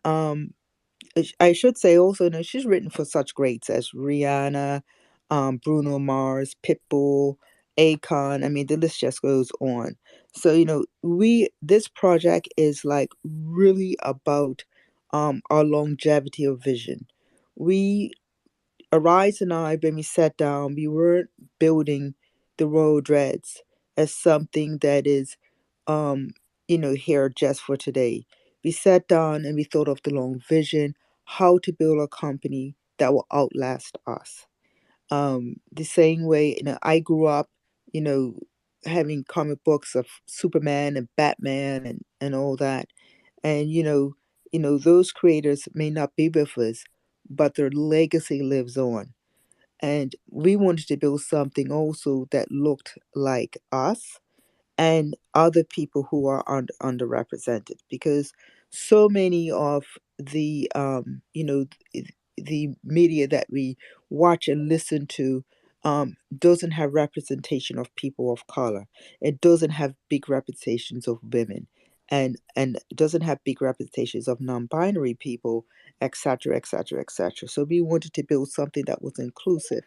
I should say also, she's written for such greats as Rihanna, Bruno Mars, Pitbull, Akon. I mean, the list just goes on. So, we this project is like really about our longevity of vision. We Arise and I, when we sat down, we weren't building the Royal Dreads as something that is, um, here just for today. We sat down and we thought of the long vision, how to build a company that will outlast us. The same way, I grew up, you know, having comic books of Superman and Batman and all that. And those creators may not be with us, but their legacy lives on. And we wanted to build something also that looked like us and other people who are underrepresented, because so many of the the media that we watch and listen to doesn't have representation of people of color. It doesn't have big representations of women, and doesn't have big representations of non-binary people, etc., etc., etc. So we wanted to build something that was inclusive,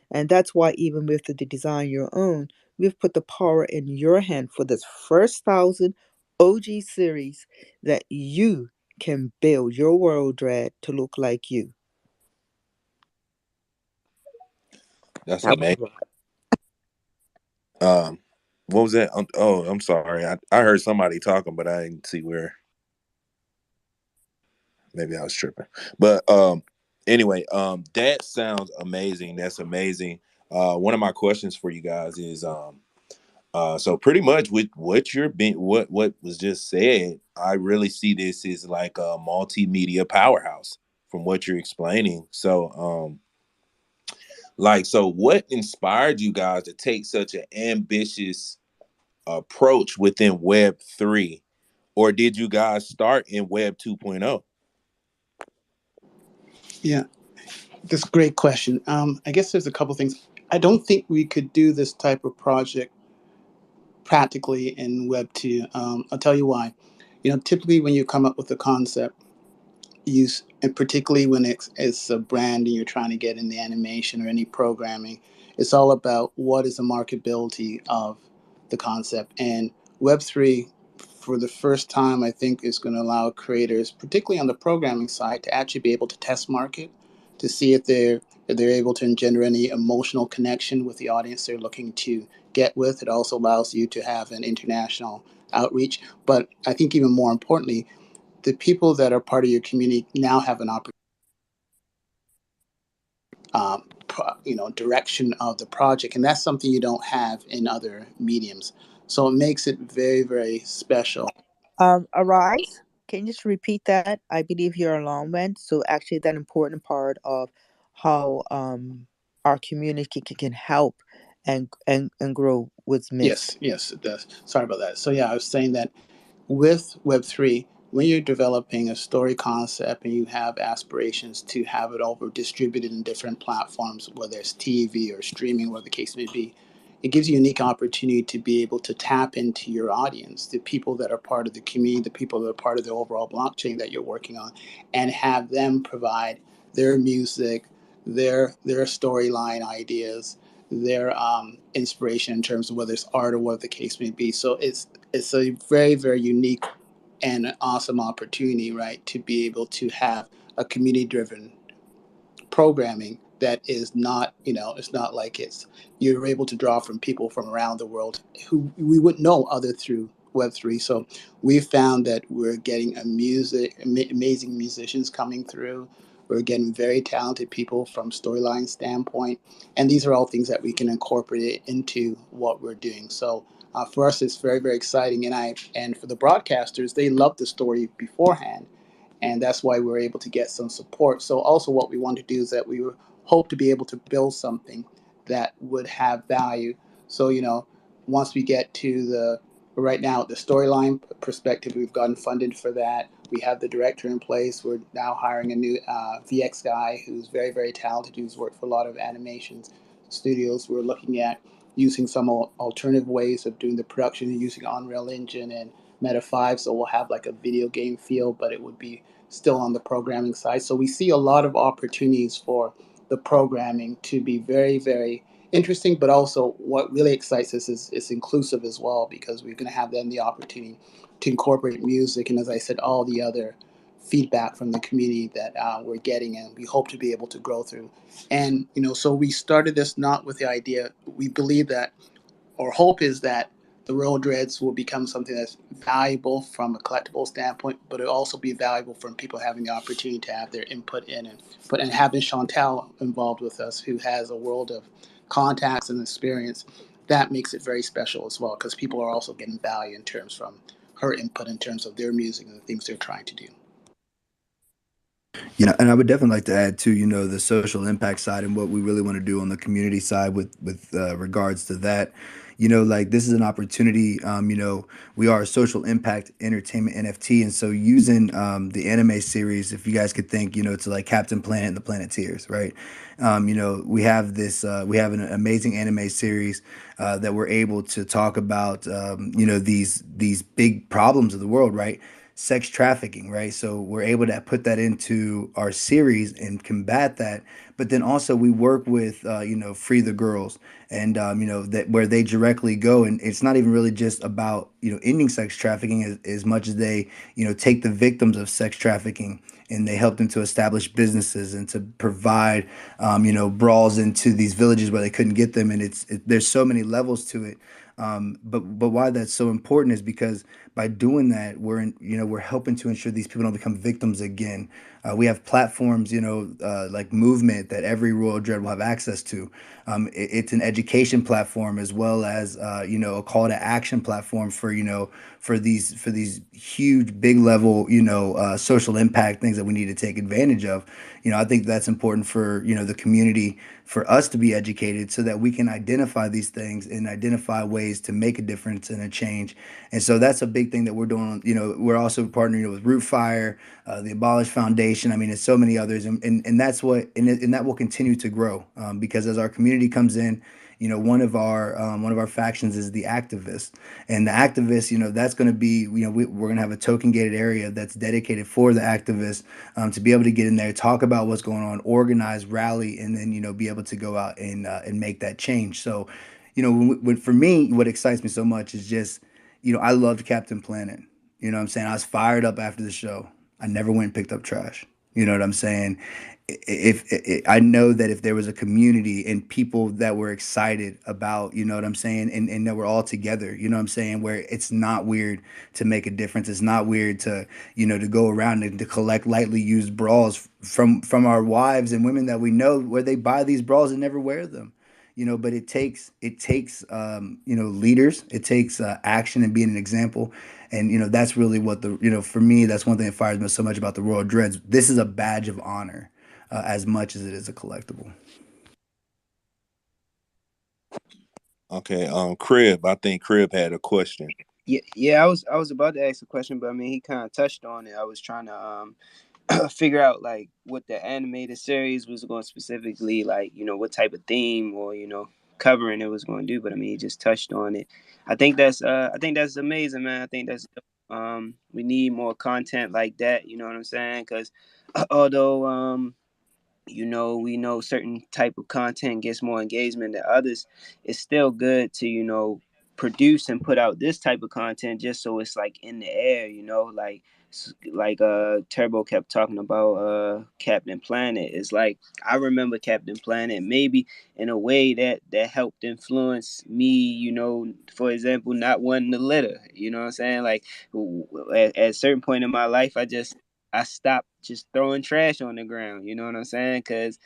and that's why even with the design your own, we've put the power in your hand for this first 1,000 OG series, that you can build your world dread to look like you. That's That was amazing. right. Um, what was that? Oh, I'm sorry. I heard somebody talking, but I didn't see where. Maybe I was tripping. But anyway, that sounds amazing. That's amazing. One of my questions for you guys is so pretty much with what you're being what was just said, I really see this as like a multimedia powerhouse from what you're explaining. So so what inspired you guys to take such an ambitious approach within Web 3? Or did you guys start in Web 2.0? Yeah, that's a great question. I guess there's a couple things. I don't think we could do this type of project practically in Web 2. I'll tell you why. Typically when you come up with a concept, and particularly when it's a brand and you're trying to get in the animation or any programming, it's all about what is the marketability of the concept and Web3, for the first time, I think is going to allow creators, particularly on the programming side, to actually be able to test market, to see if they're able to engender any emotional connection with the audience they're looking to get with. It also allows you to have an international outreach. But I think even more importantly, the people that are part of your community now have an opportunity, direction of the project, and that's something you don't have in other mediums. So it makes it very, very special. Arise. Can you just repeat that? I believe your alarm went. So actually, that important part of how our community can help and grow was missed. Yes, yes, it does. Sorry about that. So yeah, I was saying that with Web3, when you're developing a story concept and you have aspirations to have it over distributed in different platforms, whether it's TV or streaming, whatever the case may be, it gives you a unique opportunity to be able to tap into your audience, the people that are part of the community, the people that are part of the overall blockchain that you're working on, and have them provide their music, their storyline ideas, their inspiration in terms of whether it's art or what the case may be. So it's a very, very unique and awesome opportunity, right, to be able to have a community driven programming that is not, it's not like it's you're able to draw from people from around the world who we wouldn't know other through Web3. So we found that we're getting amazing musicians coming through. We're getting very talented people from storyline standpoint, and these are all things that we can incorporate into what we're doing. So for us, it's very, very exciting, and for the broadcasters, they love the story beforehand, and that's why we're able to get some support. So also what we want to do is that we hope to be able to build something that would have value. So once we get to the right now the storyline perspective, we've gotten funded for that. We have the director in place. We're now hiring a new VX guy who's very, very talented, who's worked for a lot of animations studios. We're looking at using some alternative ways of doing the production using Unreal Engine and Meta 5, so we'll have like a video game feel, but it would be still on the programming side. So we see a lot of opportunities for the programming to be very, very interesting, but also what really excites us is it's inclusive as well, because we're going to have then the opportunity to incorporate music and, as I said, all the other feedback from the community that we're getting, and we hope to be able to grow through. And so we started this not with the idea. We believe that, or hope is that, the Royal Dreads will become something that's valuable from a collectible standpoint, but it'll also be valuable from people having the opportunity to have their input in, and having Chantal involved with us, who has a world of contacts and experience. That makes it very special as well, because people are also getting value in terms from her input in terms of their music and the things they're trying to do. And I would definitely like to add too, the social impact side and what we really want to do on the community side with regards to that. Like this is an opportunity. We are a social impact entertainment NFT, and so using the anime series, if you guys could think, to like Captain Planet and the Planeteers, right? We have we have an amazing anime series that we're able to talk about, these big problems of the world, right? Sex trafficking, right? So we're able to put that into our series and combat that. But then also we work with, Free the Girls, and that where they directly go, and it's not even really just about ending sex trafficking as much as they take the victims of sex trafficking and they help them to establish businesses and to provide brawls into these villages where they couldn't get them, and there's so many levels to it. But why that's so important is because by doing that, we're helping to ensure these people don't become victims again. We have platforms, like Movement, that every Royal Dread will have access to. It's an education platform as well as a call to action platform for these huge big level social impact things that we need to take advantage of. I think that's important for the community, for us to be educated so that we can identify these things and identify ways to make a difference and a change. And so that's a big thing that we're doing. We're also partnering with Root Fire, the Abolish Foundation. I mean, there's so many others, and that will continue to grow, because as our community comes in, one of our factions is the activists, and the activists, that's going to be, we're going to have a token gated area that's dedicated for the activists, to be able to get in there, talk about what's going on, organize, rally, and then be able to go out and make that change. So, for me, what excites me so much is just I loved Captain Planet. You know what I'm saying? I was fired up after the show. I never went and picked up trash. You know what I'm saying? If I know that if there was a community and people that were excited about, you know what I'm saying, and that we're all together, you know what I'm saying, where it's not weird to make a difference. It's not weird to, to go around and to collect lightly used bras from our wives and women that we know where they buy these bras and never wear them. But it takes leaders. It takes action and being an example, and that's really what for me, that's one thing that fires me so much about the Royal Dreads. This is a badge of honor, as much as it is a collectible. Okay, Crib. I think Crib had a question. Yeah. I was about to ask a question, but I mean, he kind of touched on it. I was trying to figure out like what the animated series was going specifically, like what type of theme or covering it was going to do. But I mean, he just touched on it. I think that's amazing, man. I think that's we need more content like that. You know what I'm saying? Because although we know certain type of content gets more engagement than others, it's still good to produce and put out this type of content just so it's like in the air, like Turbo kept talking about Captain Planet. It's like I remember Captain Planet maybe in a way that helped influence me, for example, not wanting to litter. You know what I'm saying? Like at a certain point in my life, I stopped just throwing trash on the ground. You know what I'm saying? Because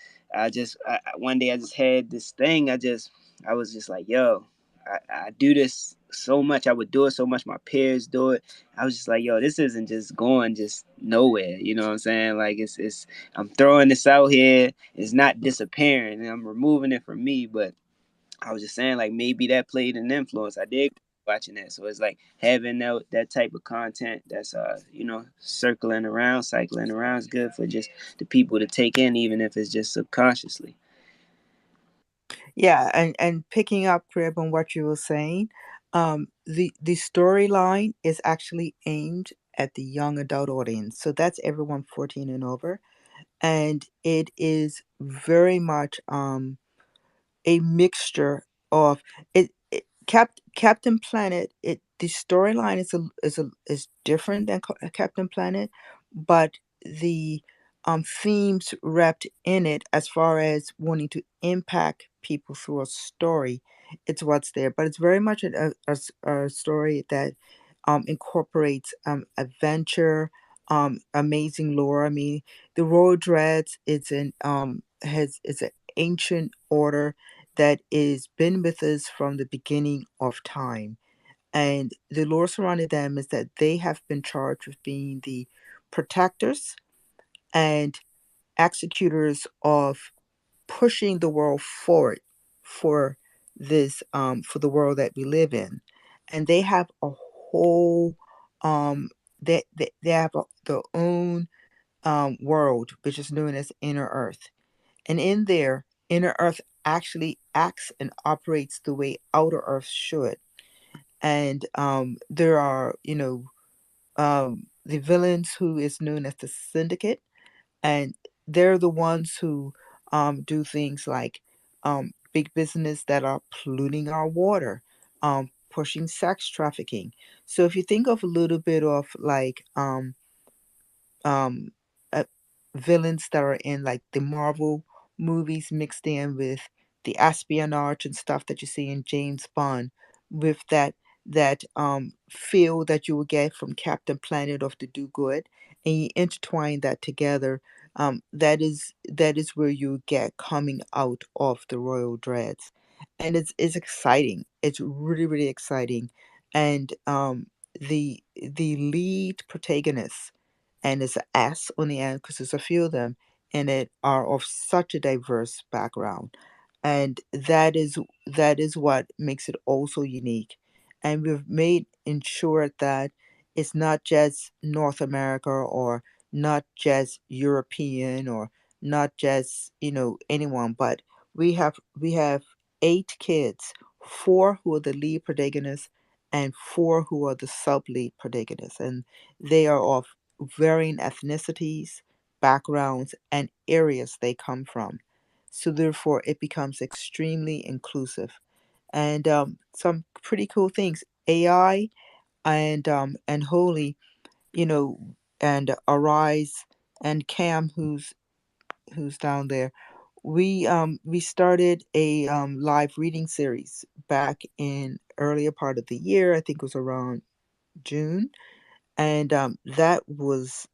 one day I just had this thing. I was just like, yo, I do this so much. I would do it so much. My peers do it. I was just like, yo, this isn't just going just nowhere. You know what I'm saying? Like it's I'm throwing this out here. It's not disappearing. And I'm removing it from me. But I was just saying, like, maybe that played an influence. I did watching that, so it's like having that type of content that's circling around, cycling around is good for just the people to take in, even if it's just subconsciously. Yeah, and picking up, Crib, on what you were saying, the storyline is actually aimed at the young adult audience. So that's everyone 14 and over. And it is very much a mixture of Captain Planet. The storyline is different than Captain Planet, but the themes wrapped in it, as far as wanting to impact people through a story, it's what's there. But it's very much a story that incorporates adventure, amazing lore. I mean, the Royal Dreads, it's an ancient order that is been with us from the beginning of time. And the lore surrounding them is that they have been charged with being the protectors and executors of pushing the world forward for for the world that we live in. And they have a whole they have their own world, which is known as Inner Earth. And in there, Inner Earth actually acts and operates the way Outer Earth should. And there are, the villains, who is known as the Syndicate, and they're the ones who do things like big business that are polluting our water, pushing sex trafficking. So if you think of a little bit of like um uh, villains that are in like the Marvel movies, mixed in with the espionage and stuff that you see in James Bond, with that feel that you will get from Captain Planet of the Do Good, and you intertwine that together. That is where you get coming out of the Royal Dreads, and it's exciting. It's really really exciting, and the lead protagonist, and it's an S on the end because there's a few of them in it, are of such a diverse background, and that is what makes it also unique. And we've made ensured that it's not just North America, or not just European, or not just anyone, but we have 8 kids, 4 who are the lead protagonists and 4 who are the sub lead protagonists, and they are of varying ethnicities, backgrounds, and areas they come from. So therefore, it becomes extremely inclusive. And some pretty cool things. AI. and Holy, you know, and Arise and Cam, who's down there. We started a live reading series back in earlier part of the year. I think it was around June, and that was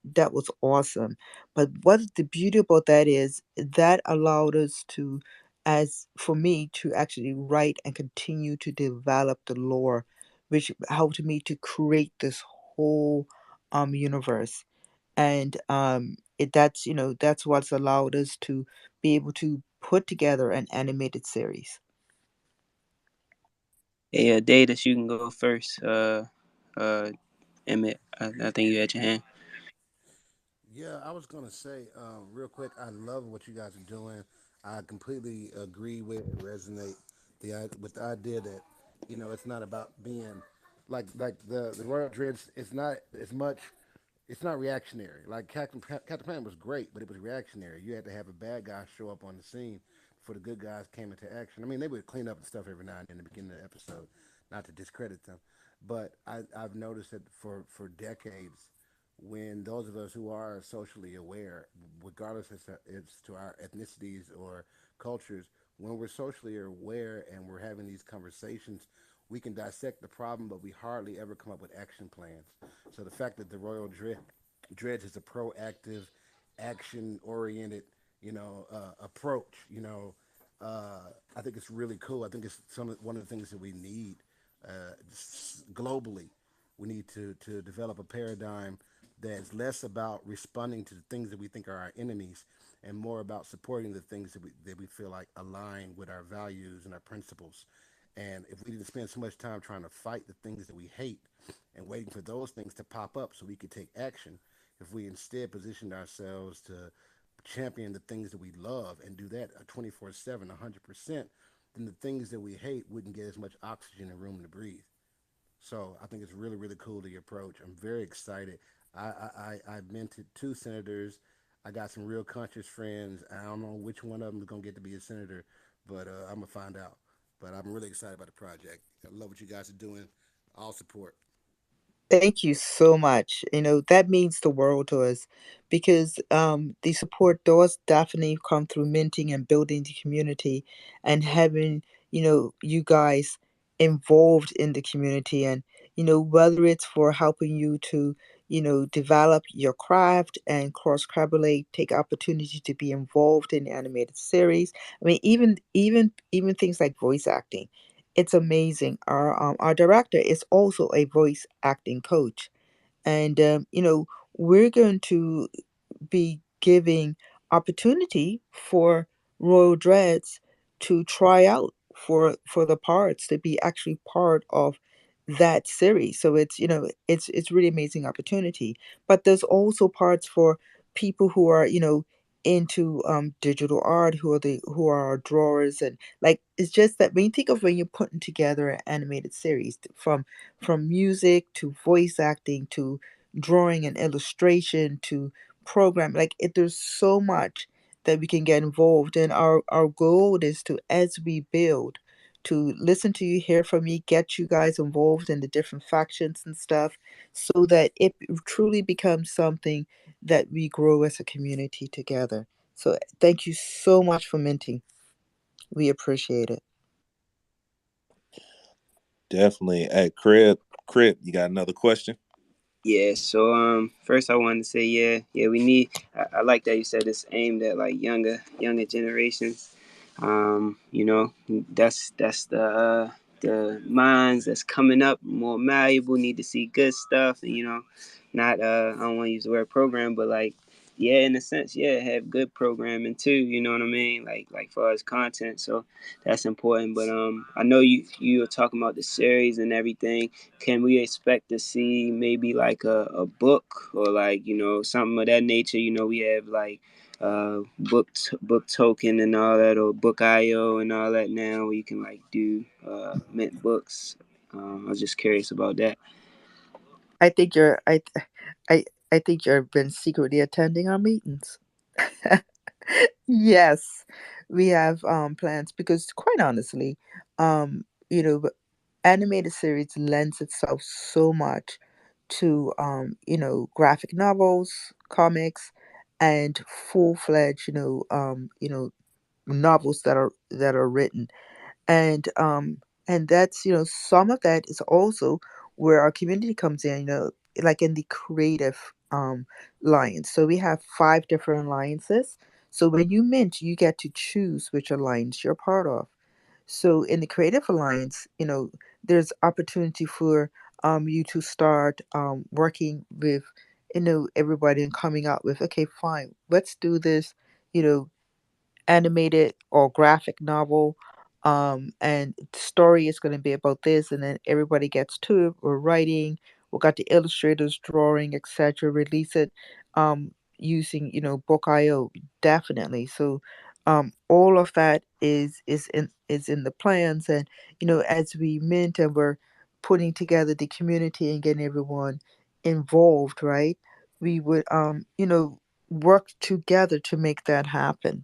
awesome. But what the beauty about that is that allowed us to, as for me, to actually write and continue to develop the lore, which helped me to create this whole universe. And that's what's allowed us to be able to put together an animated series. Hey, Datus, you can go first. Uh, Emmett, I think you had your hand. Yeah, I was gonna say real quick. I love what you guys are doing. I completely agree with resonate with the idea that it's not about being like the Royal Dreads. It's not as much. It's not reactionary. Like Captain Planet was great, but it was reactionary. You had to have a bad guy show up on the scene before the good guys came into action. I mean, they would clean up and stuff every now and then in the beginning of the episode, not to discredit them, but I've noticed that for decades when those of us who are socially aware, regardless as it's to our ethnicities or cultures, when we're socially aware and we're having these conversations, we can dissect the problem, but we hardly ever come up with action plans. So the fact that the Dreads is a proactive, action-oriented, approach, I think it's really cool. I think it's one of the things that we need globally. We need to develop a paradigm that's less about responding to the things that we think are our enemies and more about supporting the things that we feel like align with our values and our principles. And if we didn't spend so much time trying to fight the things that we hate and waiting for those things to pop up so we could take action, if we instead positioned ourselves to champion the things that we love and do that 24/7, 100%, then the things that we hate wouldn't get as much oxygen and room to breathe. So I think it's really, really cool the approach. I'm very excited. I mentored two senators. I got some real conscious friends. I don't know which one of them is gonna get to be a senator, but I'm gonna find out. But I'm really excited about the project. I love what you guys are doing. All support. Thank you so much. That means the world to us because the support does definitely come through minting and building the community and having, you guys involved in the community. And, whether it's for helping you to, develop your craft and cross collaborate, take opportunity to be involved in the animated series. I mean, even things like voice acting, it's amazing. Our director is also a voice acting coach, and we're going to be giving opportunity for Royal Dreads to try out for the parts to be actually part of that series. So it's really amazing opportunity. But there's also parts for people who are into digital art, who are our drawers, and like it's just that when you think of when you're putting together an animated series, from music to voice acting to drawing and illustration to program, like there's so much that we can get involved in. Our goal is to, as we build, to listen to you, hear from you, get you guys involved in the different factions and stuff, so that it truly becomes something that we grow as a community together. So thank you so much for minting. We appreciate it. Definitely. Hey, Crib, you got another question? Yeah, so first I wanted to say yeah, we need. I like that you said it's aimed at like younger generations. That's the minds that's coming up, more malleable, need to see good stuff, and not I don't want to use the word program, but like yeah, in a sense, yeah, have good programming too. You know what I mean? Like far as content, so that's important. But I know you were talking about the series and everything. Can we expect to see maybe like a book or like something of that nature? We have like book token and all that, or book IO and all that now, where you can like do mint books. I was just curious about that. I think you're I I think you've been secretly attending our meetings. Yes, we have plans because quite honestly, um, you know, animated series lends itself so much to graphic novels, comics, and full-fledged novels that are written. And that's some of that is also where our community comes in, like in the creative alliance. So we have 5 different alliances. So when you mint, you get to choose which alliance you're part of. So in the creative alliance, there's opportunity for you to start working with everybody and coming out with, okay, fine, let's do this, you know animated or graphic novel, and the story is going to be about this, and then everybody gets to it. We're writing, we got the illustrators drawing, etc. Release it using book.io, definitely. So all of that is in the plans. And as we mint and we're putting together the community and getting everyone involved, right, we would work together to make that happen.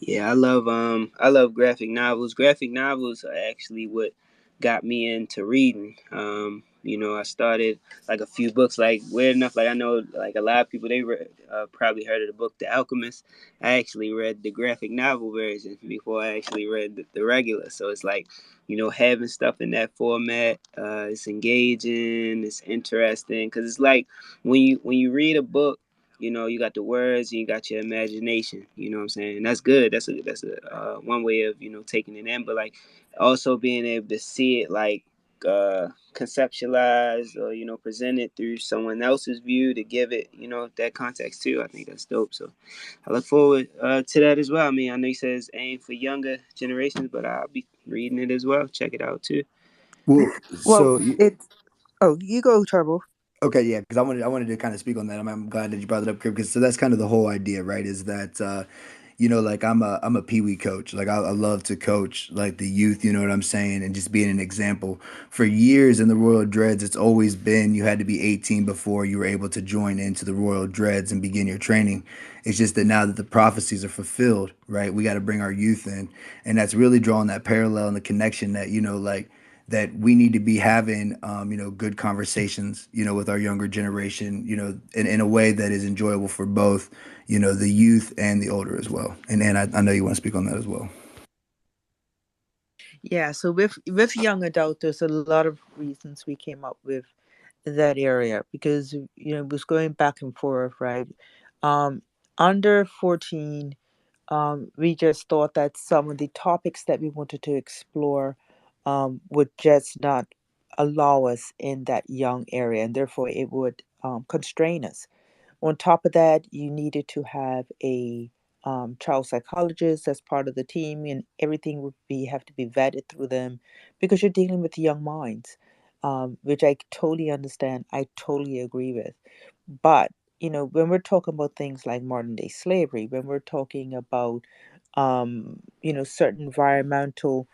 Yeah, I love graphic novels. Graphic novels are actually what got me into reading. I started like a few books. Like weird enough, like I know like a lot of people probably heard of the book The Alchemist. I actually read the graphic novel version before I actually read the regular. So it's like having stuff in that format. It's engaging. It's interesting because it's like when you read a book, you got the words and you got your imagination. You know what I'm saying? That's good. That's a one way of taking it in. But like also being able to see it like conceptualized or presented through someone else's view to give it that context too. I think that's dope. So I look forward to that as well. I mean, I know you said it's aimed for younger generations, but I'll be reading it as well. Check it out too. Well, Well, so it's oh, you go, Turbo. okay, yeah, because I wanted to kind of speak on that. I'm glad that you brought it up, because so that's kind of the whole idea, right? Is that like I'm a pee wee coach. Like I love to coach like the youth. You know what I'm saying? And just being an example. For years in the Royal Dreads, it's always been you had to be 18 before you were able to join into the Royal Dreads and begin your training. It's just that now that the prophecies are fulfilled, right? We got to bring our youth in, and that's really drawing that parallel and the connection that like that we need to be having good conversations with our younger generation, in a way that is enjoyable for both the youth and the older as well. And I know you want to speak on that as well. Yeah, so with young adult, there's a lot of reasons we came up with that area, because it was going back and forth, right? Um, Under 14, we just thought that some of the topics that we wanted to explore would just not allow us in that young area, and therefore it would constrain us. On top of that, you needed to have a child psychologist as part of the team, and everything would be have to be vetted through them, because you're dealing with young minds, which I totally understand. I totally agree with. But when we're talking about things like modern day slavery, when we're talking about certain environmental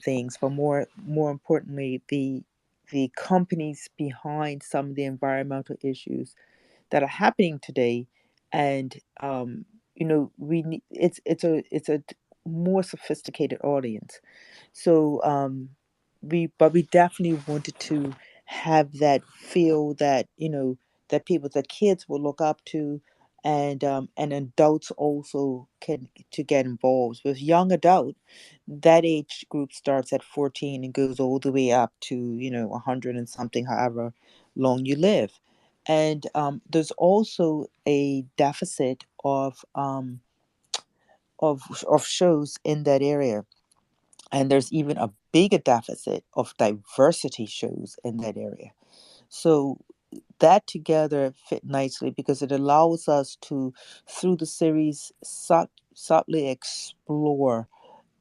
things, but more importantly, the companies behind some of the environmental issues that are happening today. And we need it's a more sophisticated audience. So we definitely wanted to have that feel that that people, that kids will look up to, and adults also can to get involved. With young adult, that age group starts at 14 and goes all the way up to 100 and something, however long you live. And there's also a deficit of shows in that area, and there's even a bigger deficit of diversity shows in that area. So that together fit nicely, because it allows us to, through the series, subtly explore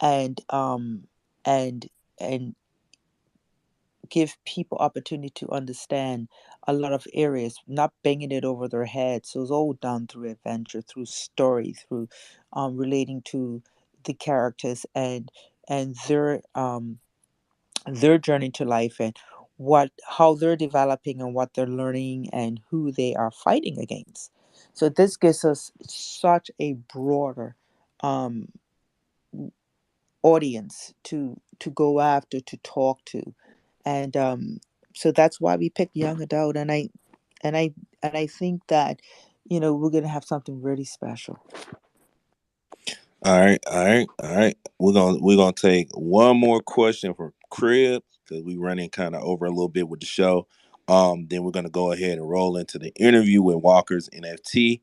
and and and give people opportunity to understand a lot of areas, not banging it over their heads. So it's all done through adventure, through story, through relating to the characters and their journey to life, and what how they're developing and what they're learning and who they are fighting against. So this gives us such a broader um, audience to go after, to talk to. And so that's why we picked young adult. And I and I think that, we're gonna have something really special. All right, all right, all right. We're gonna take one more question from Crib because we running kind of over a little bit with the show. Then we're gonna go ahead and roll into the interview with Walker's NFT.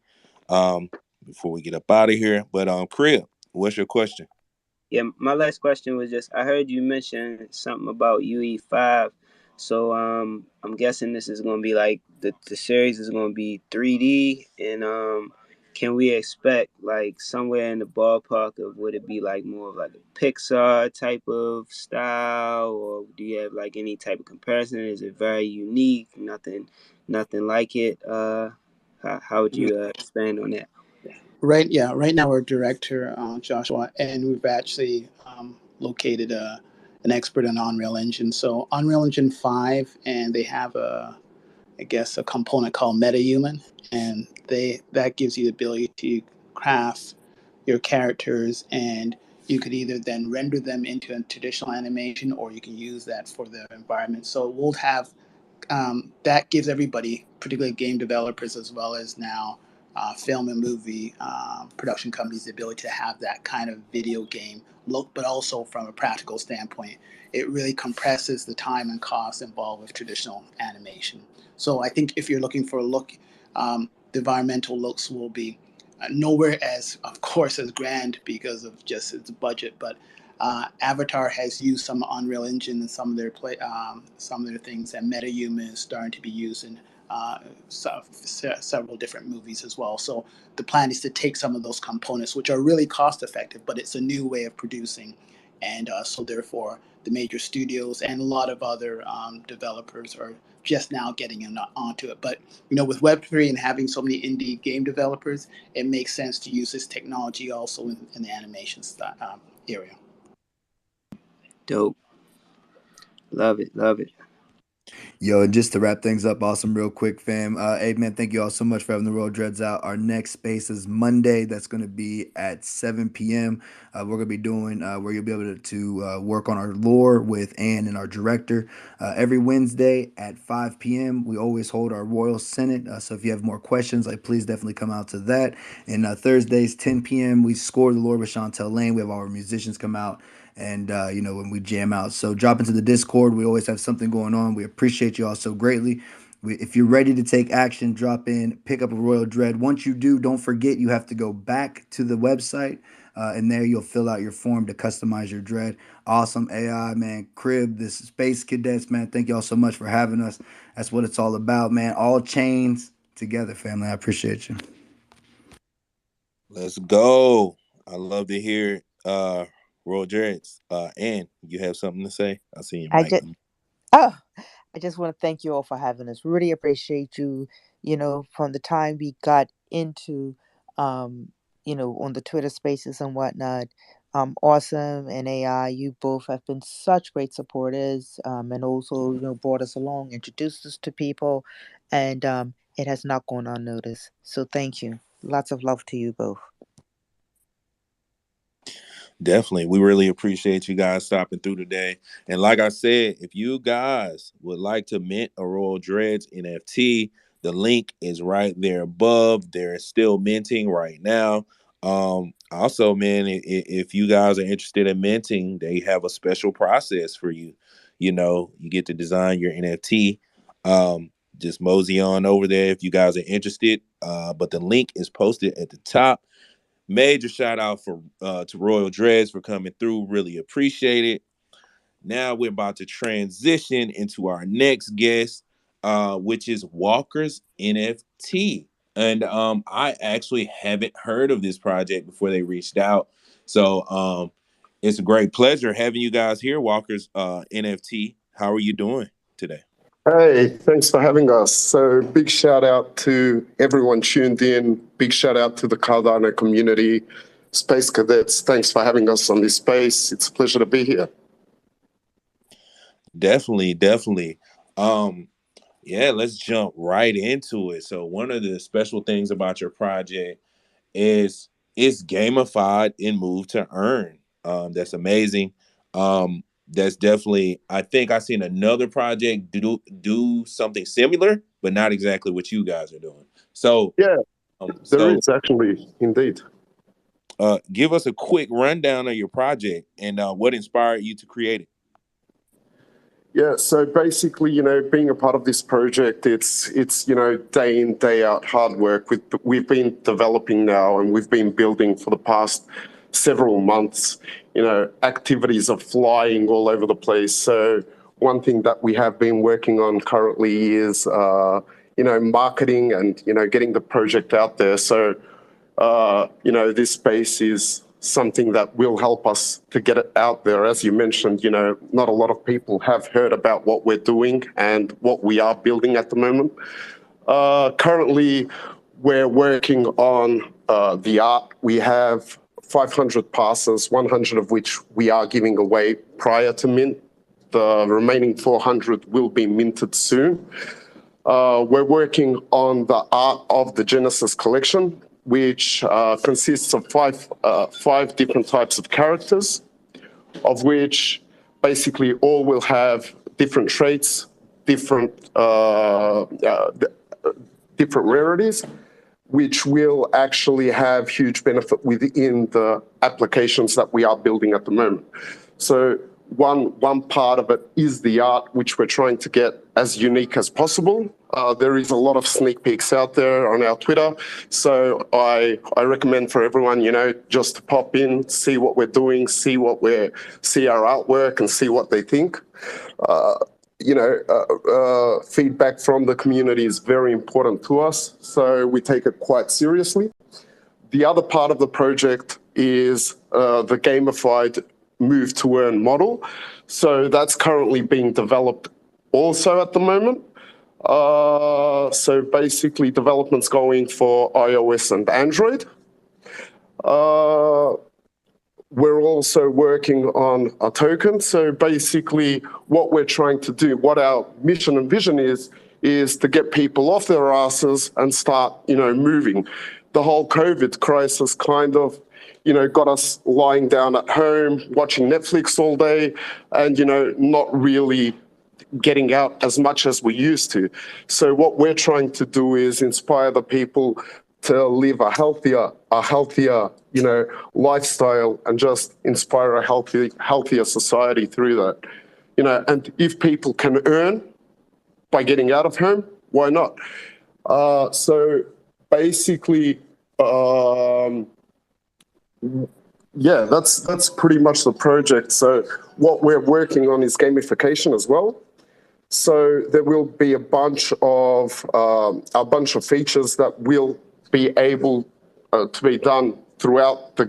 Before we get up out of here. But Crib, what's your question? Yeah, my last question was just I heard you mention something about UE5. So I'm guessing this is gonna be like the series is gonna be 3D, and can we expect like somewhere in the ballpark of would it be like more of like a Pixar type of style, or do you have like any type of comparison? Is it very unique? Nothing like it. How would you expand on that? Right, yeah. Right now, our director, Joshua, and we've actually located an expert in Unreal Engine. So Unreal Engine 5, and they have I guess, a component called MetaHuman, and that gives you the ability to craft your characters, and you could either then render them into a traditional animation, or you can use that for the environment. So we'll have that gives everybody, particularly game developers as well as now film and movie production companies, the ability to have that kind of video game look, but also from a practical standpoint, it really compresses the time and cost involved with traditional animation. So I think if you're looking for a look, the environmental looks will be nowhere as, of course, as grand because of just its budget, but Avatar has used some Unreal Engine in some of their things, and MetaHuman is starting to be used in several different movies as well. So the plan is to take some of those components, which are really cost effective, but it's a new way of producing, and so therefore the major studios and a lot of other developers are just now getting onto it. But with Web3 and having so many indie game developers, it makes sense to use this technology also in the animation area. Dope. Love it. Love it. Yo, and just to wrap things up, awesome, real quick, fam. Hey, man, thank you all so much for having the Road Dreads out. Our next space is Monday. That's going to be at 7 p.m. We're going to be doing where you'll be able to work on our lore with Ann and our director. Every Wednesday at 5 p.m., we always hold our Royal Senate. So if you have more questions, please definitely come out to that. And Thursdays, 10 p.m., we score the Lord with Chantel Lane. We have all our musicians come out and when we jam out. So drop into the Discord. We always have something going on. We appreciate you all so greatly. If you're ready to take action, drop in, pick up a Royal Dread. Once you do, don't forget you have to go back to the website, and there you'll fill out your form to customize your dread. Awesome AI, man. Crib, this is Space Cadets, man. Thank y'all so much for having us. That's what it's all about, man. All chains together, family. I appreciate you. Let's go. I love to hear it. Roll Dreads. And you have something to say? I see your I mic. just oh, I just want to thank you all for having us. Really appreciate you. From the time we got into, on the Twitter Spaces and whatnot. Awesome and AI, you both have been such great supporters, and also brought us along, introduced us to people, and it has not gone unnoticed. So thank you. Lots of love to you both. Definitely. We really appreciate you guys stopping through today. And like I said, if you guys would like to mint a Royal Dreads NFT, the link is right there above. They're still minting right now. Also, man, if you guys are interested in minting, they have a special process for you. You get to design your NFT. Just mosey on over there if you guys are interested. But the link is posted at the top. Major shout out to Royal Dreads for coming through. Really appreciate it. Now we're about to transition into our next guest, which is Walker's NFT. And I actually haven't heard of this project before they reached out. So it's a great pleasure having you guys here, Walker's NFT. How are you doing today? Hey, thanks for having us. So big shout out to everyone tuned in. Big shout out to the Cardano community, Space Cadets. Thanks for having us on this space. It's a pleasure to be here. Definitely. Yeah, let's jump right into it. So one of the special things about your project is it's gamified and move to earn. That's amazing. that's definitely. I think I seen another project do something similar, but not exactly what you guys are doing. So, Yeah, there so is actually, indeed. give us a quick rundown of your project and what inspired you to create it. Yeah, so basically, being a part of this project, it's day in, day out hard work. We've been developing now, and we've been building for the past several months. Activities are flying all over the place. So one thing that we have been working on currently is marketing and getting the project out there. So this space is something that will help us to get it out there. As you mentioned, not a lot of people have heard about what we're doing and what we are building at the moment. Currently, we're working on the art. We have 500 passes, 100 of which we are giving away prior to mint. The remaining 400 will be minted soon. We're working on the art of the Genesis collection, which consists of five different types of characters, of which basically all will have different traits, different rarities, which will actually have huge benefit within the applications that we are building at the moment. So one part of it is the art, which we're trying to get as unique as possible. There is a lot of sneak peeks out there on our Twitter. So I recommend for everyone, just to pop in, see what we're doing, see our artwork and see what they think. Feedback from the community is very important to us, so we take it quite seriously. The other part of the project is the gamified move to earn model. So that's currently being developed also at the moment. So basically development's going for iOS and Android. We're also working on a token. So basically what we're trying to do, what our mission and vision is to get people off their asses and start, moving. The whole COVID crisis kind of, got us lying down at home, watching Netflix all day and, not really getting out as much as we used to. So what we're trying to do is inspire the people to live a healthier, lifestyle and just inspire a healthier society through that. And if people can earn by getting out of home, why not? So basically, that's pretty much the project. So what we're working on is gamification as well. So there will be a bunch of features that will be able to be done throughout the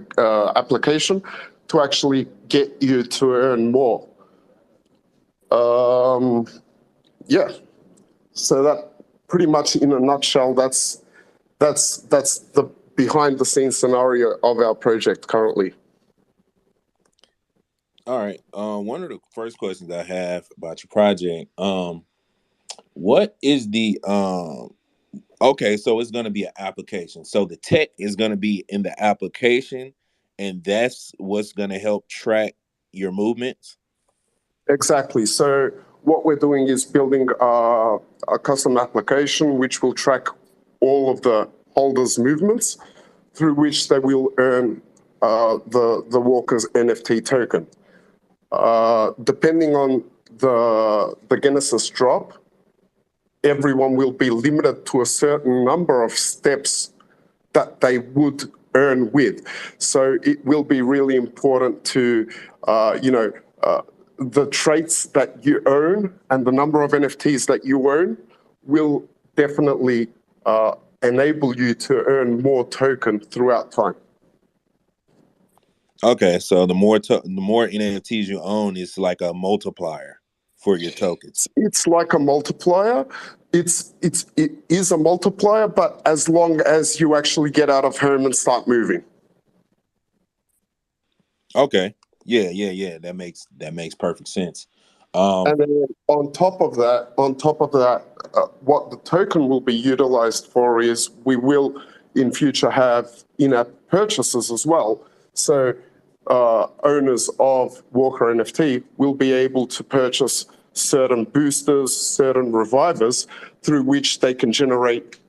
application to actually get you to earn more. So that pretty much in a nutshell, that's the behind the scenes scenario of our project currently. All right. One of the first questions I have about your project, what is the okay, so it's going to be an application. So the tech is going to be in the application, and that's what's going to help track your movements. Exactly. So what we're doing is building a custom application which will track all of the holders' movements, through which they will earn the walker's NFT token. Depending on the Genesis drop, everyone will be limited to a certain number of steps that they would earn with. So it will be really important to, the traits that you own and the number of NFTs that you own will definitely enable you to earn more token throughout time. Okay, so the more NFTs you own is like a multiplier for your tokens. It's like a multiplier. It is a multiplier, but as long as you actually get out of home and start moving. Okay. Yeah. That makes perfect sense. And then on top of that, what the token will be utilized for is we will in future have in-app purchases as well. So owners of Walker NFT will be able to purchase certain boosters, certain revivers, through which they can generate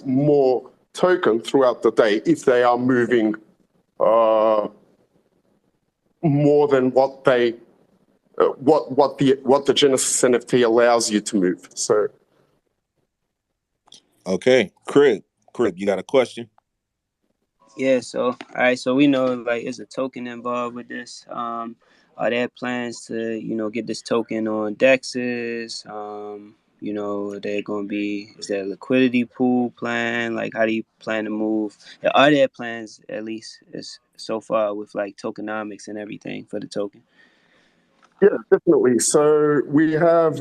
more token throughout the day if they are moving more than what they what the Genesis NFT allows you to move. So, Okay, Crib, you got a question? Yeah, so all right, so we know like is a token involved with this. Are there plans to, get this token on Dexes? They're gonna be, is there a liquidity pool plan? Like how do you plan to move? Are there plans at least as so far with like tokenomics and everything for the token? yeah, definitely. So we are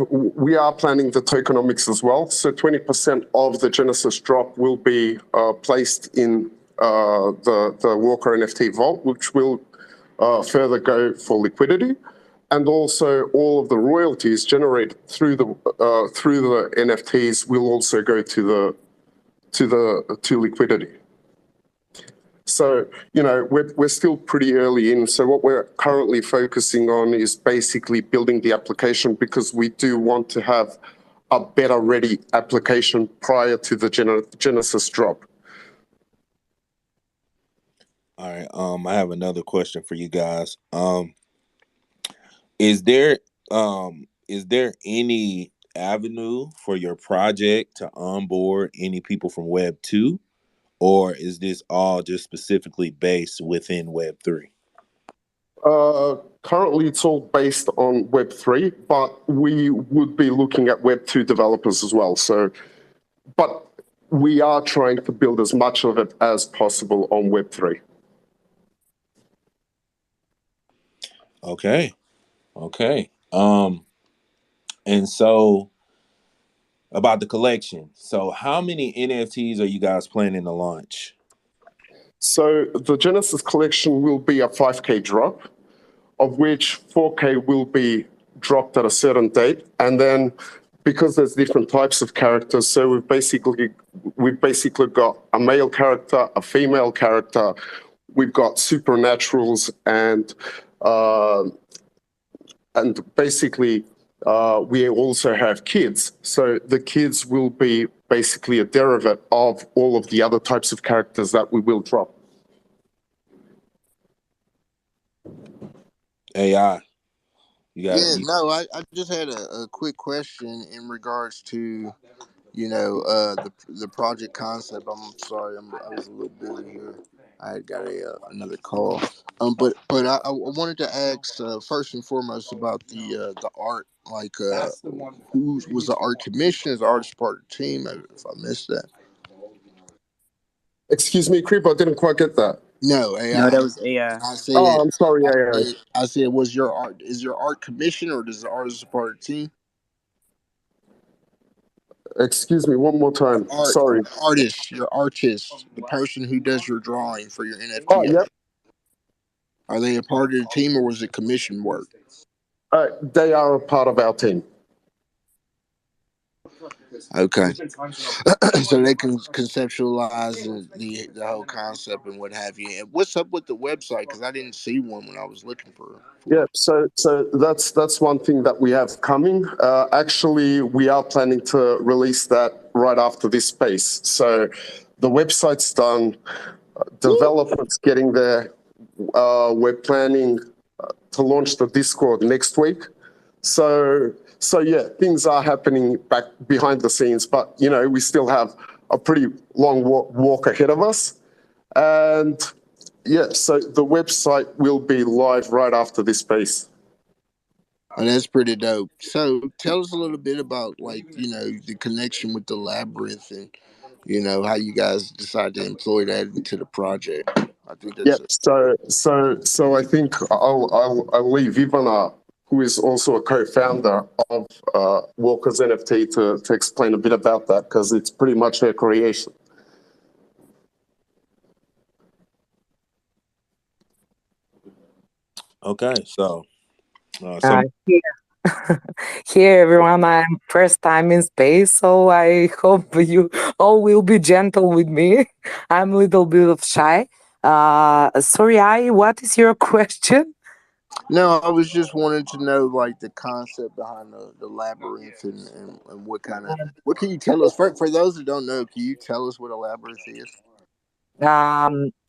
planning the tokenomics as well. So 20% of the Genesis drop will be placed in the Walker NFT vault, which will further go for liquidity, and also all of the royalties generated through the NFTs will also go to liquidity. So, we're still pretty early in. So what we're currently focusing on is basically building the application, because we do want to have a better ready application prior to the Genesis drop. All right. I have another question for you guys. Is there any avenue for your project to onboard any people from Web 2? Or is this all just specifically based within Web 3? Currently, it's all based on Web3, but we would be looking at Web2 developers as well. So, but we are trying to build as much of it as possible on Web3. Okay. And so about the collection. So how many NFTs are you guys planning to launch? So the Genesis collection will be a 5K drop, of which 4K will be dropped at a certain date. And then because there's different types of characters, so we've basically got a male character, a female character, we've got supernaturals, and basically we also have kids. So the kids will be basically a derivative of all of the other types of characters that we will drop. AI. I just had a quick question in regards to the project concept. I'm sorry, I was a little busy here. I had got another call. But I wanted to ask first and foremost about the art. Like, who was the art commission? Is the artist part of the team? If I missed that. Excuse me, Creep, I didn't quite get that. No, AI. No, that was AI. I said. Oh, I'm sorry, AI. I said, was your art? Is your art commission, or does the artist part of the team? Excuse me, one more time. Sorry. Your artist, the person who does your drawing for your NFT. Oh, yep. Are they a part of the team, or was it commission work? They are a part of our team. Okay. So they can conceptualize the whole concept and what have you. And what's up with the website? Because I didn't see one when I was looking for. Yeah, so that's one thing that we have coming. Actually, we are planning to release that right after this space. So the website's done, development's getting there. We're planning to launch the Discord next week. So yeah, things are happening back behind the scenes, but we still have a pretty long walk ahead of us. And yeah, so the website will be live right after this space. Oh, that's pretty dope. So tell us a little bit about the connection with the Labyrinth and how you guys decide to employ that into the project. I think that's So I think I'll leave Ivana, who is also a co-founder of Walker's NFT, to explain a bit about that, because it's pretty much her creation. Okay, so here everyone, I'm first time in space, so I hope you all will be gentle with me. I'm a little bit of shy. Sorry, what is your question? No, I was just wanting to know like the concept behind the labyrinth and what kind of what can you tell us for those that don't know? Can you tell us what a labyrinth is?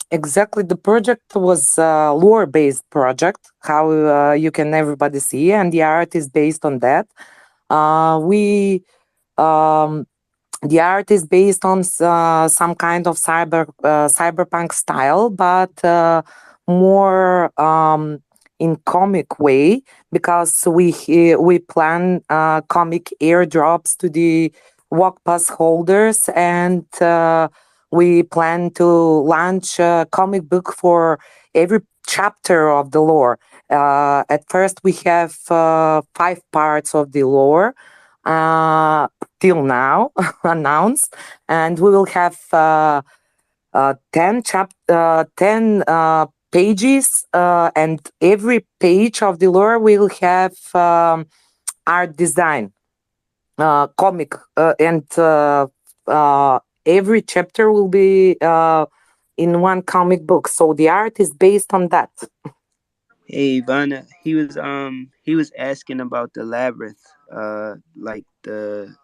Exactly, the project was a lore-based project, how you can everybody see, and the art is based on that. We um, the art is based on some kind of cyberpunk style, but more in comic way, because we plan comic airdrops to the walk pass holders, and we plan to launch a comic book for every chapter of the lore. At first, we have 5 parts of the lore. Till now announced, and we will have 10 pages, and every page of the lore will have art design, comic, and every chapter will be in one comic book, so the art is based on that. Hey, Ivana, he was asking about the labyrinth. Like the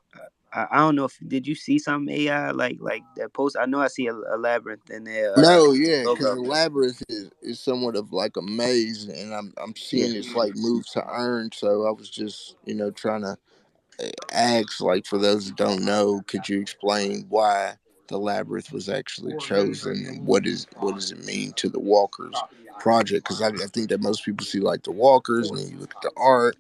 I don't know if did you see some AI like that post? I know I see a labyrinth in their No, yeah, because the logo. labyrinth is somewhat of like a maze, and I'm Yeah. seeing it's like move to earn. So I was just trying to ask like for those that don't know, could you explain why the labyrinth was actually chosen and what does it mean to the Walkers project? Because I think that most people see like the Walkers, and then you look at the art,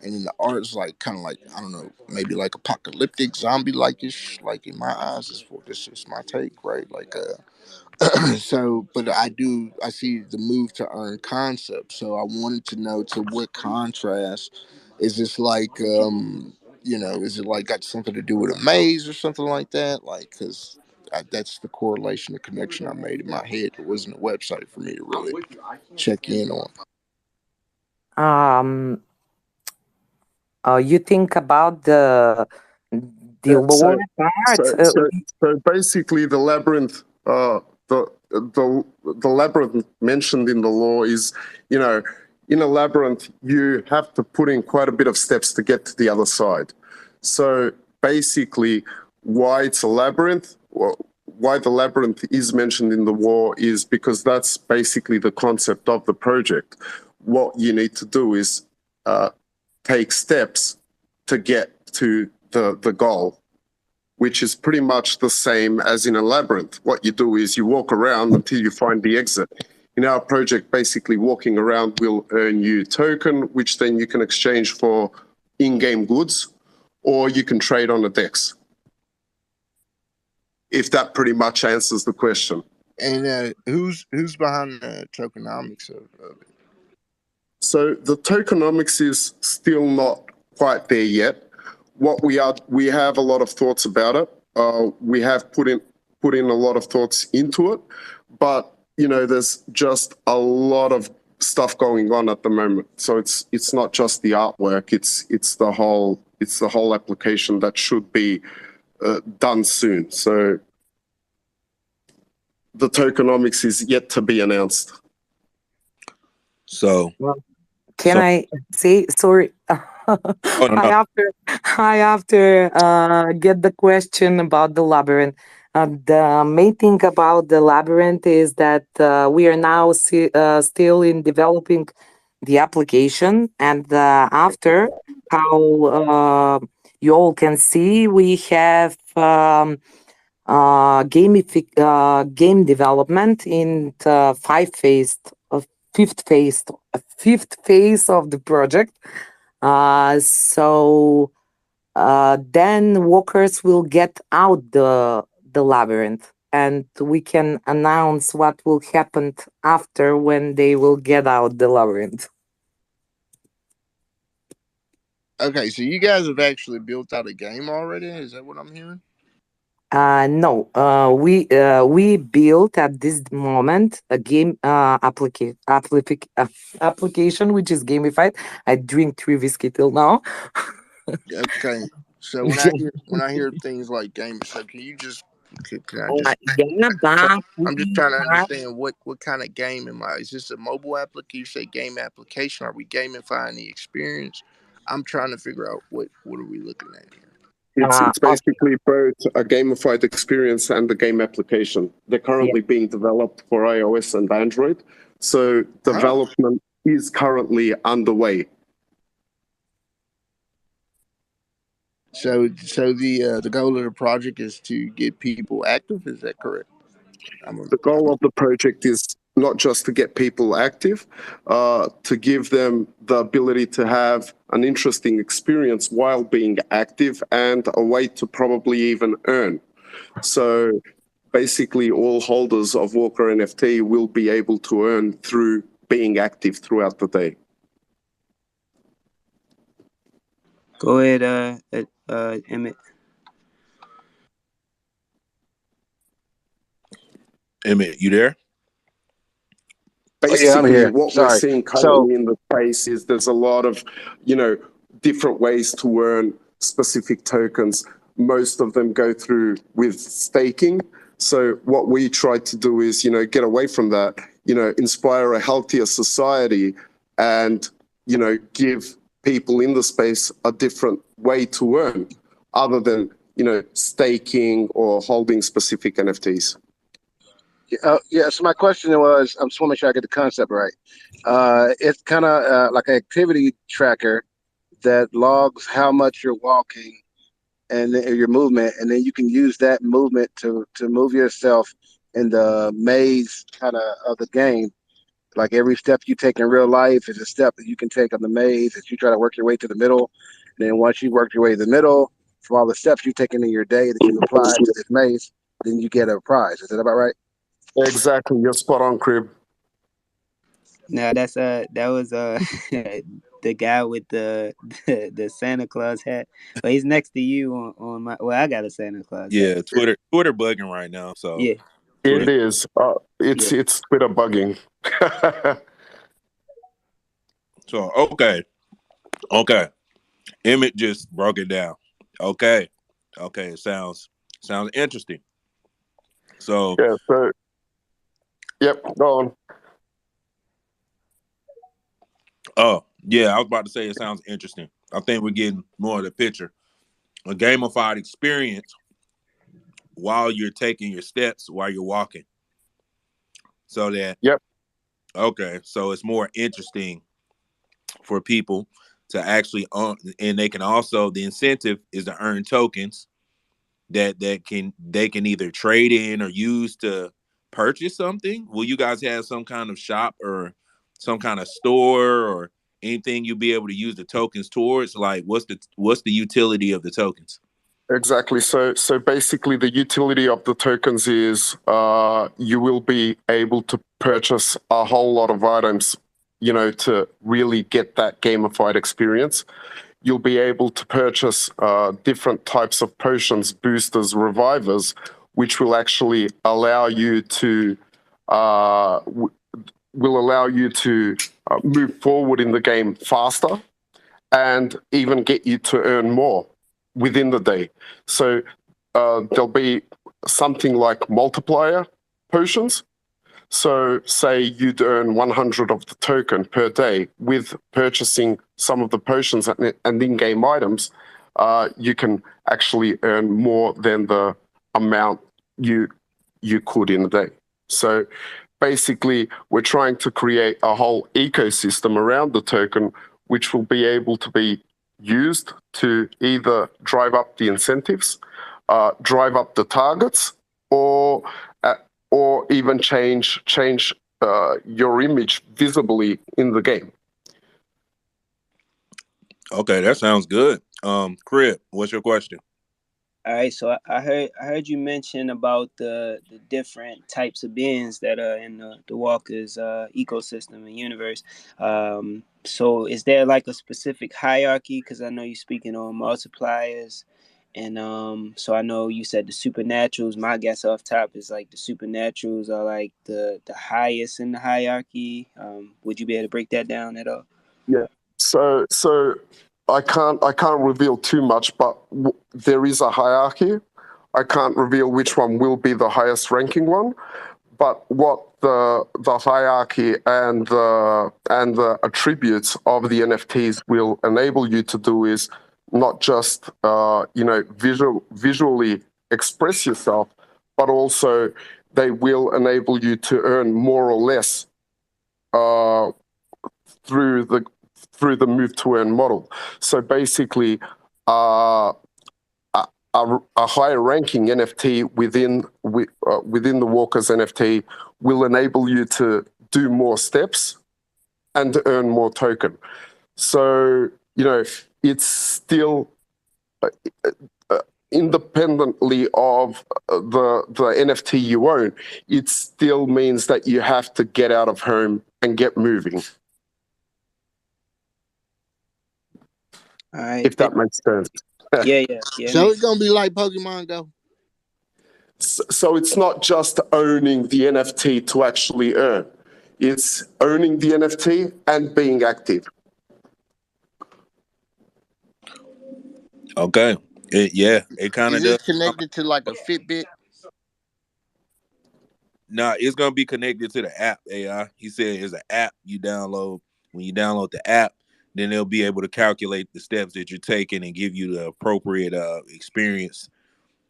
and then the art's like kind of like I don't know, maybe like apocalyptic zombie like ish. Like in my eyes, is for this is my take, right? Like so, but I see the move to earn concept. So I wanted to know to what contrast is this like, is it like got something to do with a maze or something like that? Like, because that's the correlation, the connection I made in my head. It wasn't a website for me to really check in on. um you think about the Yeah, lore part. so basically, the labyrinth, the labyrinth mentioned in the law is, you know, in a labyrinth you have to put in quite a bit of steps to get to the other side. So basically, why it's a labyrinth, why the labyrinth is mentioned in the law is because that's basically the concept of the project. What you need to do is take steps to get to the goal, which is pretty much the same as in a labyrinth. What you do is you walk around until you find the exit. In our project, basically walking around will earn you token, which then you can exchange for in-game goods, or you can trade on the DEX. If that pretty much answers the question. And who's behind the tokenomics of it? So the tokenomics is still not quite there yet. We have a lot of thoughts about it. We have put in a lot of thoughts into it, but there's just a lot of stuff going on at the moment. So it's not just the artwork; it's the whole application that should be done soon. So the tokenomics is yet to be announced. So, Can so I say sorry? oh no, I have to get the question about the labyrinth. The main thing about the labyrinth is that we are now still in developing the application, and after how you all can see, we have game development in the fifth phase of the project. So then walkers will get out the labyrinth, and we can announce what will happen after when they will get out the labyrinth. Okay, so you guys have actually built out a game already. Is that what I'm hearing? No, we built at this moment a game application which is gamified. I drink 3 whiskey till now. Okay. So when I hear things like game, so can you just Can I just? Yeah, but I'm just we trying to have understand what kind of game am I? Is this a mobile application? You say game application? Are we gamifying the experience? I'm trying to figure out what are we looking at here. It's okay, basically both a gamified experience and a game application. They're yeah. currently being developed for iOS and Android. So Oh, development is currently underway. so the goal of the project is to get people active. Is that correct? The goal of the project is not just to get people active, to give them the ability to have an interesting experience while being active and a way to probably even earn. So basically all holders of Walker NFT will be able to earn through being active throughout the day. Go ahead, Emmett. Emmett, you there? Oh, yeah, I'm Basically, here. what we're Sorry. seeing So currently in the space is there's a lot of, different ways to earn specific tokens. Most of them go through with staking. So what we try to do is, get away from that, inspire a healthier society and, give people in the space a different way to earn other than, staking or holding specific NFTs. yeah, so my question was, I'm just want to make sure I get the concept right. It's kind of like an activity tracker that logs how much you're walking and your movement, and then you can use that movement to move yourself in the maze of the game. Like every step you take in real life is a step that you can take on the maze as you try to work your way to the middle. And then once you work your way to the middle, from all the steps you've taken in your day that you applied to this maze, then you get a prize. Is that about right? Exactly, you're spot on, Crib. Now that was the guy with the Santa Claus hat. But he's next to you on my. Well, I got a Santa Claus hat. Yeah, Twitter bugging right now. So Yeah, Twitter. It is. yeah. It's Twitter bugging. So okay. Emmett just broke it down. Okay, it sounds interesting. So Yeah. So, yep. Go on. oh yeah, I was about to say it sounds interesting. I think we're getting more of the picture. A gamified experience while you're taking your steps while you're walking. So that Yep. okay, so it's more interesting for people to actually and they can also the incentive is to earn tokens that they can either trade in or use to purchase something. Will you guys have some kind of shop or some kind of store or anything you'll be able to use the tokens towards? Like what's the utility of the tokens? Exactly. So basically, the utility of the tokens is you will be able to purchase a whole lot of items, to really get that gamified experience. You'll be able to purchase different types of potions, boosters, revivers, which will actually allow you to move forward in the game faster and even get you to earn more within the day. So there'll be something like multiplier potions. So say you'd earn 100 of the token per day with purchasing some of the potions and in-game items, you can actually earn more than the amount you could in a day. So basically, we're trying to create a whole ecosystem around the token, which will be able to be used to either drive up the incentives, drive up the targets, or even change your image visibly in the game. Okay, that sounds good. Crib, what's your question? All right, so I heard you mention about the different types of beings that are in the Walker's ecosystem and universe. So is there like a specific hierarchy? Because I know you're speaking on multipliers, and so I know you said the supernaturals. My guess off top is like the supernaturals are like the highest in the hierarchy. Would you be able to break that down at all? Yeah. So I can't reveal too much, but there is a hierarchy. I can't reveal which one will be the highest ranking one, but what the hierarchy and the attributes of the NFTs will enable you to do is not just visually express yourself, but also they will enable you to earn more or less through the move to earn model. So basically, a higher ranking NFT within the Walker's NFT will enable you to do more steps and earn more token. So it's still independently of the NFT you own. It still means that you have to get out of home and get moving. All right. If that makes sense. Yeah. So it's gonna be like Pokemon Go. So it's not just owning the NFT to actually earn. It's owning the NFT and being active. Okay. It kind Is of this does. connected to like a Fitbit? Nah, it's gonna be connected to the app. AI. He said it's an app you download. When you download the app, then they'll be able to calculate the steps that you're taking and give you the appropriate experience,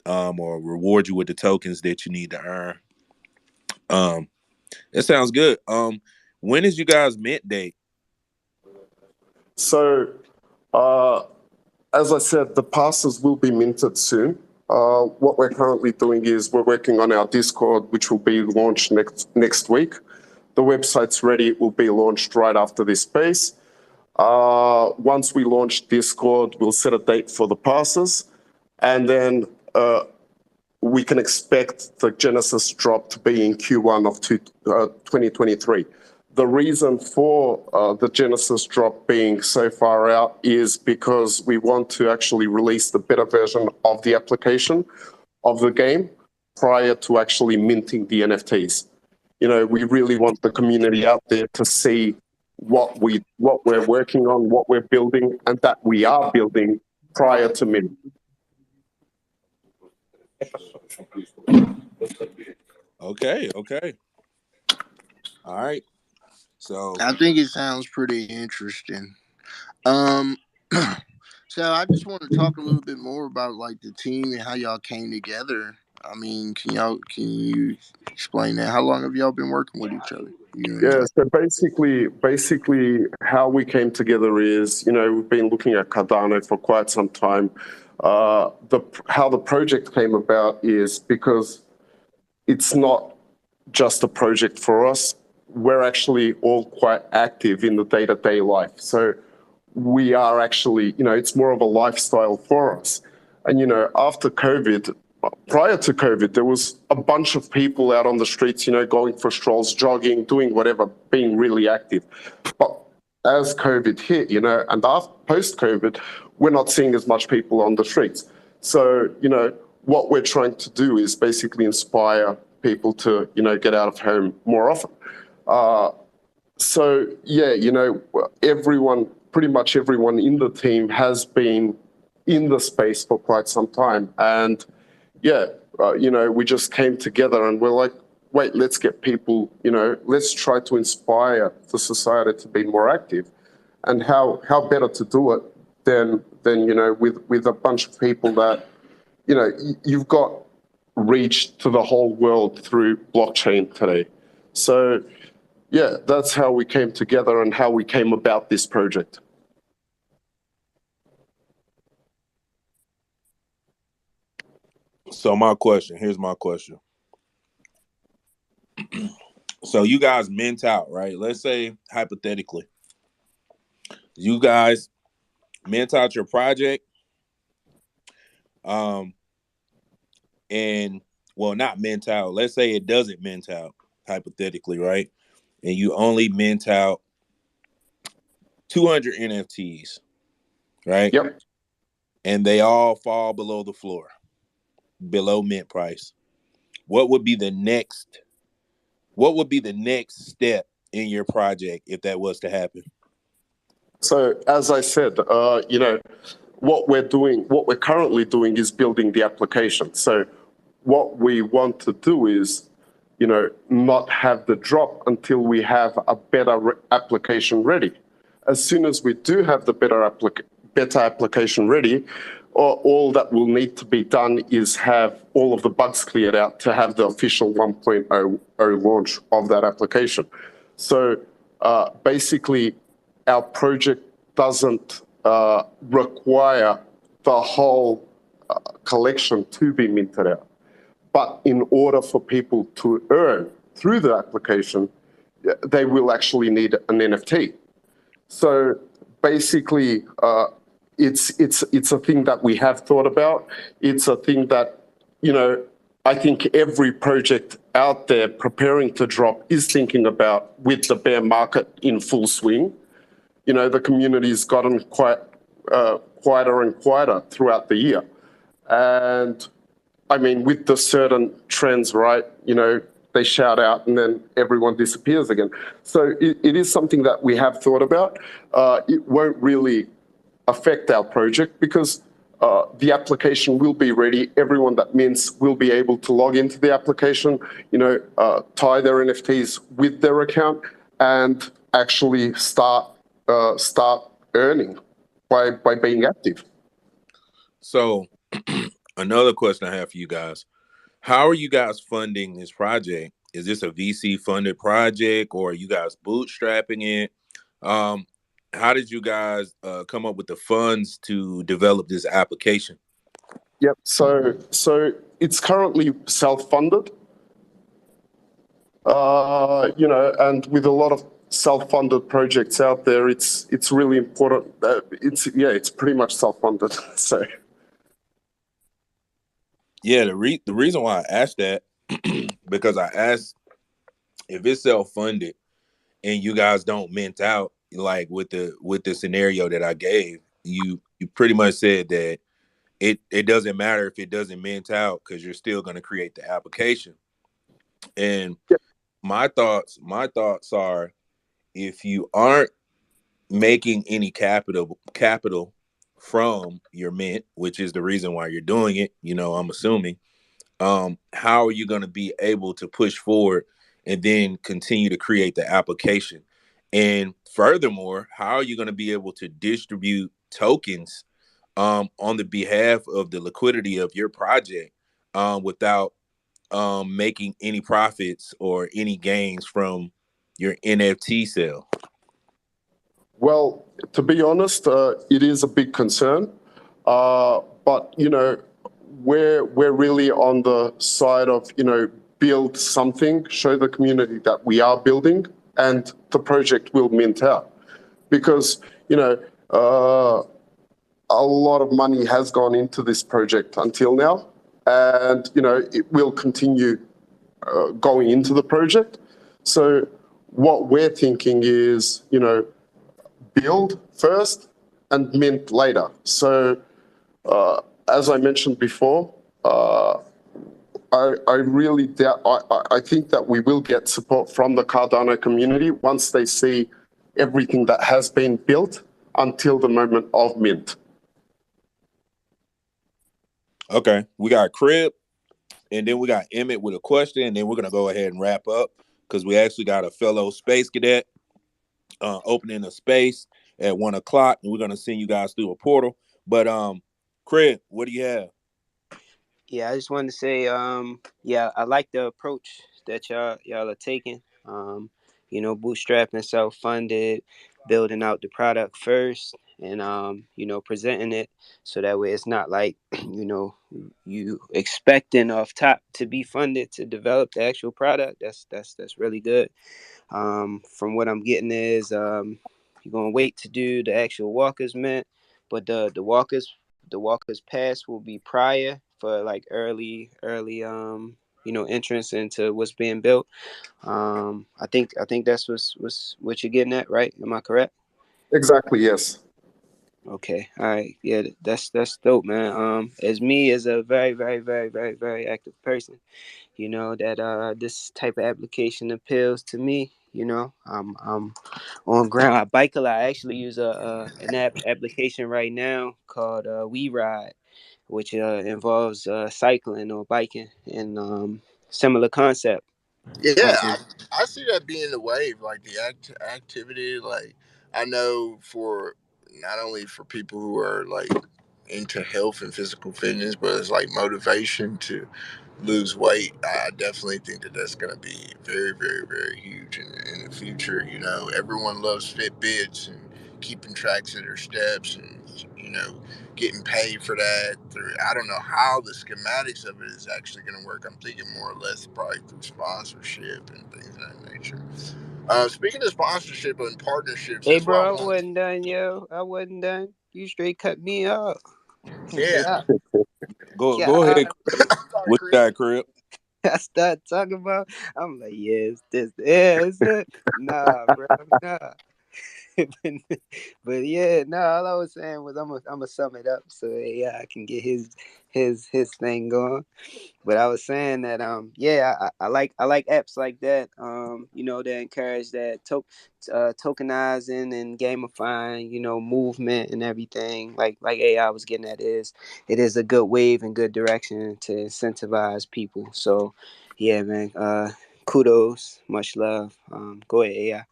or reward you with the tokens that you need to earn. That sounds good. When is you guys mint date? So, as I said, the passes will be minted soon. What we're currently doing is we're working on our Discord, which will be launched next week. The website's ready. It will be launched right after this space. Once we launch Discord, we'll set a date for the passes, and then we can expect the Genesis drop to be in Q1 of 2023. The reason for the Genesis drop being so far out is because we want to actually release the beta version of the application of the game prior to actually minting the NFTs. We really want the community out there to see what we're working on, what we're building, and that we are building prior to mint. Okay. All right. So I think it sounds pretty interesting. So I just want to talk a little bit more about like the team and how y'all came together. I mean, can you explain that? How long have y'all been working with each other? Yeah, so basically how we came together is, we've been looking at Cardano for quite some time. How the project came about is because it's not just a project for us. We're actually all quite active in the day-to-day life. So we are actually, it's more of a lifestyle for us. And, after COVID, prior to COVID, there was a bunch of people out on the streets, going for strolls, jogging, doing whatever, being really active. But as COVID hit, and after post-COVID, we're not seeing as much people on the streets. So, what we're trying to do is basically inspire people to, get out of home more often. So yeah, pretty much everyone in the team has been in the space for quite some time. And yeah, we just came together and we're like, wait, let's get people, let's try to inspire the society to be more active. And how better to do it than with a bunch of people that, you've got reach to the whole world through blockchain today. So yeah, that's how we came together and how we came about this project. So here's my question. So you guys mint out, right? Let's say hypothetically, you guys mint out your project, and well, not mint out. Let's say it doesn't mint out, hypothetically, right? And you only mint out 200 NFTs, right? Yep. And they all fall below the floor, below mint price. What would be the next step in your project if that was to happen? So as I said, what we're currently doing is building the application. So what we want to do is, not have the drop until we have a better application ready. As soon as we do have the better application ready, all that will need to be done is have all of the bugs cleared out to have the official 1.0 launch of that application. So basically, our project doesn't require the whole collection to be minted out. But in order for people to earn through the application, they will actually need an NFT. So basically, it's a thing that we have thought about. It's a thing that, I think every project out there preparing to drop is thinking about with the bear market in full swing. The community's gotten quieter and quieter throughout the year. And I mean, with the certain trends, right, they shout out and then everyone disappears again. So it is something that we have thought about. It won't really affect our project because the application will be ready. Everyone that mints will be able to log into the application, tie their NFTs with their account and actually start earning by being active. So another question I have for you guys. How are you guys funding this project? Is this a VC funded project or are you guys bootstrapping it? How did you guys come up with the funds to develop this application? Yep. So it's currently self-funded. And with a lot of self-funded projects out there, it's really important. It's pretty much self-funded. So. Yeah, the reason why I asked that because I asked if it's self-funded and you guys don't mint out, like with the scenario that I gave, you pretty much said that it doesn't matter if it doesn't mint out because you're still going to create the application. And Yep. my thoughts are if you aren't making any capital from your mint, which is the reason why you're doing it, I'm assuming, how are you going to be able to push forward and then continue to create the application? And furthermore, how are you going to be able to distribute tokens on the behalf of the liquidity of your project without making any profits or any gains from your NFT sale? Well, to be honest, it is a big concern. But we're really on the side of build something, show the community that we are building, and the project will mint out. Because a lot of money has gone into this project until now, and it will continue going into the project. So what we're thinking is build first and mint later. So as I mentioned before, I really doubt. I think that we will get support from the Cardano community once they see everything that has been built until the moment of mint. Okay, we got Crib, and then we got Emmett with a question, and then we're gonna go ahead and wrap up because we actually got a fellow space cadet opening a space at 1:00, and we're gonna send you guys through a portal. But Crib, what do you have? Yeah, I just wanted to say, yeah, I like the approach that y'all are taking. Bootstrapping, self-funded, building out the product first, and presenting it so that way it's not like you expecting off top to be funded to develop the actual product. That's really good. From what I'm getting is you're gonna wait to do the actual walkers mint, but the walkers pass will be prior for like early entrance into what's being built. I think that's what you're getting at, right? Am I correct? Exactly, yes. Okay, all right, yeah, that's dope, man. As me as a very very very very very active person, that this type of application appeals to me. You know, I'm on ground. I bike a lot. I actually use an application right now called We Ride, which involves cycling or biking and similar concept. Yeah, Um, I see that being the wave, like the activity. Like I know for not only for people who are like into health and physical fitness, but it's like motivation to lose weight. I definitely think that that's going to be very, very, very huge in the future. You know, everyone loves Fitbits and keeping tracks of their steps and, you know, getting paid for that. I don't know how the schematics of it is actually going to work. I'm thinking more or less probably through sponsorship and things of that nature. Speaking of sponsorship and partnerships, hey, that's what I bro, I want. wasn't done, yo. I wasn't done. You straight cut me off. Yeah. God, Go ahead, God. Crip. Sorry, What you Chris. got, Crip? I start talking about. I'm like, yes, this, yes, nah, bro, nah. But yeah, no, all I was saying was I'm gonna sum it up so yeah, I can get his thing going. But I was saying that yeah, I like apps like that, you know, that encourage that tokenizing and gamifying, you know, movement and everything. Like AI was getting at, is it is a good wave and good direction to incentivize people. So yeah, man, kudos, much love. Go ahead, AI.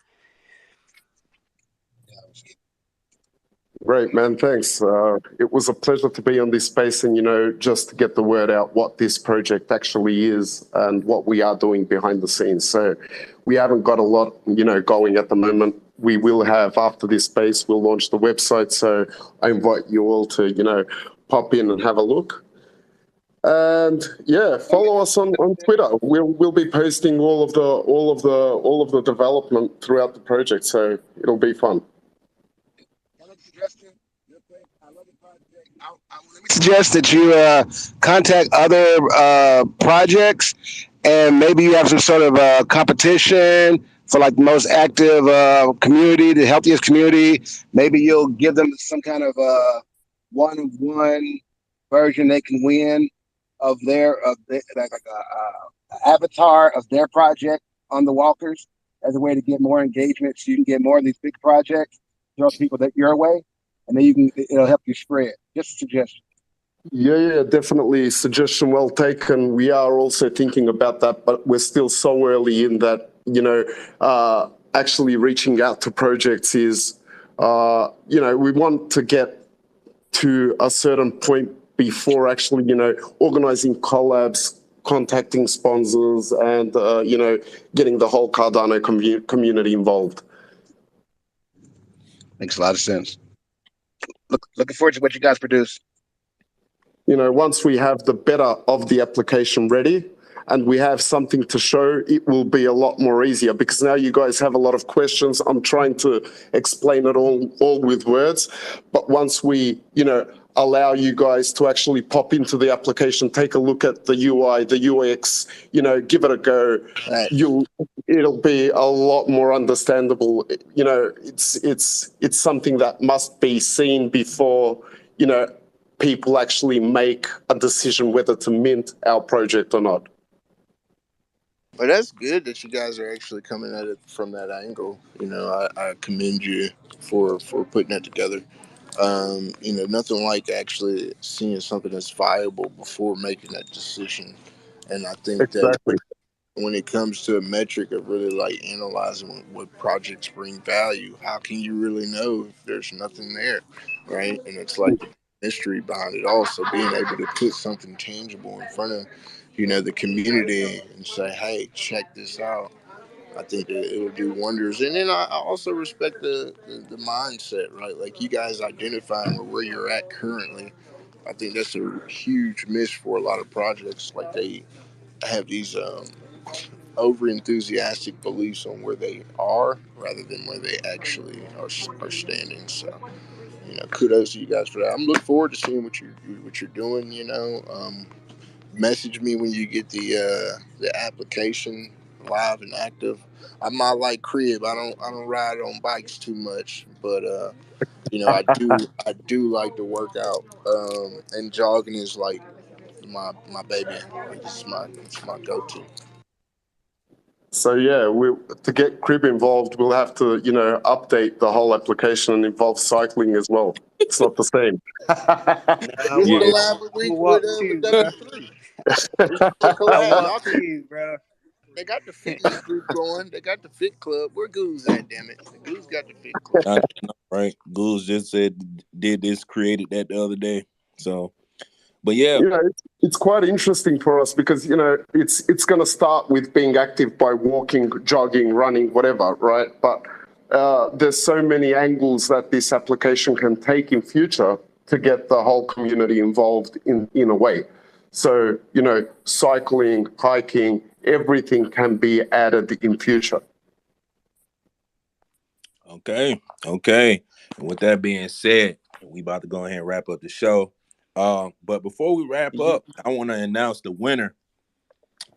Great, man. Thanks. It was a pleasure to be on this space and, just to get the word out what this project actually is and what we are doing behind the scenes. So we haven't got a lot, going at the moment. We will have after this space, we'll launch the website. So I invite you all to, pop in and have a look. And yeah, follow us on Twitter. We'll be posting all of the development throughout the project. So it'll be fun. Let me suggest that you contact other projects, and maybe you have some sort of competition for like the most active community, the healthiest community. Maybe you'll give them some kind of one-of-one version they can win like a avatar of their project on the walkers as a way to get more engagement, so you can get more of these big projects, throw people that your way, and then it'll help you spread. Just a suggestion. Yeah, definitely. Suggestion well taken. We are also thinking about that, but we're still so early in that, actually reaching out to projects is, we want to get to a certain point before actually, organizing collabs, contacting sponsors, and, getting the whole Cardano community involved. Makes a lot of sense. Looking forward to what you guys produce. Once we have the beta of the application ready and we have something to show, it will be a lot more easier because now you guys have a lot of questions. I'm trying to explain it all with words. But once we, allow you guys to actually pop into the application, take a look at the UI, the UX, give it a go, Right. it'll be a lot more understandable. It's something that must be seen before, people actually make a decision whether to mint our project or not. But that's good that you guys are actually coming at it from that angle. You know, I commend you for putting that together. Nothing like actually seeing something that's viable before making that decision. And I think that Exactly. when it comes to a metric of really like analyzing what projects bring value, how can you really know if there's nothing there, right? And it's like the mystery behind it all. So being able to put something tangible in front of, the community and say, hey, check this out. I think that it'll do wonders. And then I also respect the mindset, right? Like you guys identifying where you're at currently. I think that's a huge miss for a lot of projects. Like they have these over enthusiastic beliefs on where they are rather than where they actually are standing. So, kudos to you guys for that. I'm looking forward to seeing what you're doing. Message me when you get the application live and active. I'm not like Crib. I don't ride on bikes too much, but I do like to work out. And jogging is like my baby. It's my go to. So yeah, to get Crib involved, we'll have to, update the whole application and involve cycling as well. It's not the same. Nah, Just Yeah. collab I'm gonna with walk too, bro. W3. Just do a I collab. walk Y'all can. too, bro. They got the fitness group going. They got the fit club. Where Goose at? Damn it, the Goose got the fit club. I know, right? Goose just said did this, created that the other day. So, but yeah, it's quite interesting for us because it's going to start with being active by walking, jogging, running, whatever, right? But there's so many angles that this application can take in future to get the whole community involved in a way. So cycling, hiking, everything can be added in future. Okay. And with that being said, we about to go ahead and wrap up the show. But before we wrap up, I want to announce the winner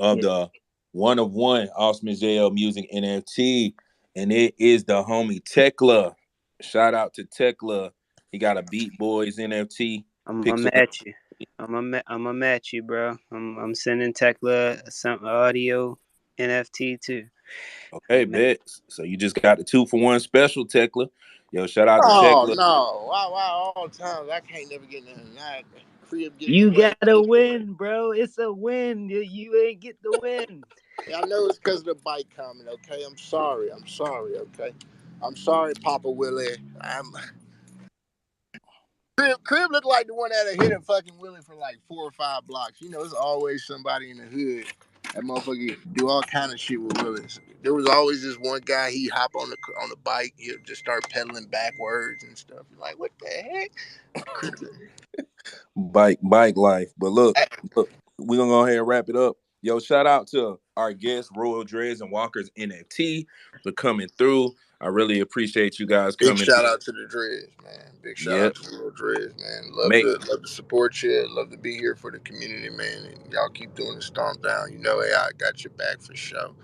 of the one of one Awesome JL Music NFT, and it is the homie Tekla. Shout out to Tekla. He got a Beat Boys NFT. I'm gonna match you. I'm gonna match you, bro. I'm sending Tekla some audio NFT too. Okay, bet. So you just got the 2-for-1 special, Tekla. Yo, shout out to Oh Tekla. no! Why all times I can't never get nothing. Crib getting You away. gotta win, bro. It's a win. You ain't get the win. I know it's because of the bike comment. Okay, I'm sorry. Okay, I'm sorry, Papa Willie. Crib looked like the one that hit a fucking Willie for like 4 or 5 blocks. It's always somebody in the hood. That motherfucker do all kind of shit with Willis. There was always this one guy. He hop on the bike. He'll just start pedaling backwards and stuff. You're like, what the heck? Bike life. But look, we're gonna go ahead and wrap it up. Yo, shout out to our guests, Royal Dreads and Walker's NFT, for coming through. I really appreciate you guys Big coming shout through. out to the Dreads, man. Big shout Yep. out to the Real Dreads, man. Love to support you. Love to be here for the community, man. And y'all keep doing the stomp down. AI got your back for sure.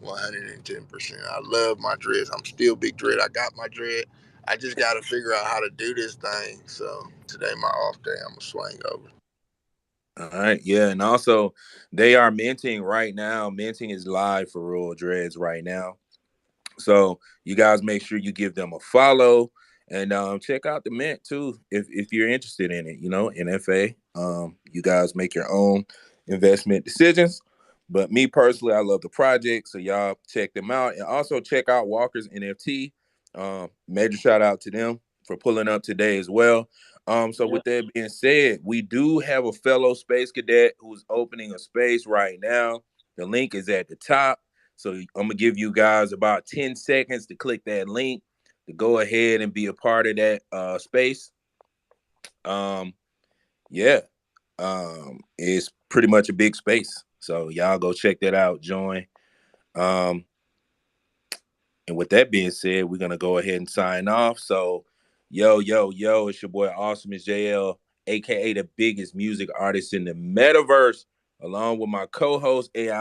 110%. I love my dreads. I'm still big dread. I got my dread. I just got to figure out how to do this thing. So today, my off day, I'm going to swing over. All right, yeah, and also they are minting right now. Minting is live for Royal Dreads right now. So you guys make sure you give them a follow and check out the mint too if you're interested in it. NFA. You guys make your own investment decisions. But me personally, I love the project, so y'all check them out and also check out Walker's NFT. Major shout out to them for pulling up today as well. So with that being said, we do have a fellow space cadet who's opening a space right now. The link is at the top. So I'm going to give you guys about 10 seconds to click that link to go ahead and be a part of that space. It's pretty much a big space. So y'all go check that out, join. And with that being said, we're going to go ahead and sign off. So yo, it's your boy Awesome JL, aka the biggest music artist in the metaverse, along with my co-host AI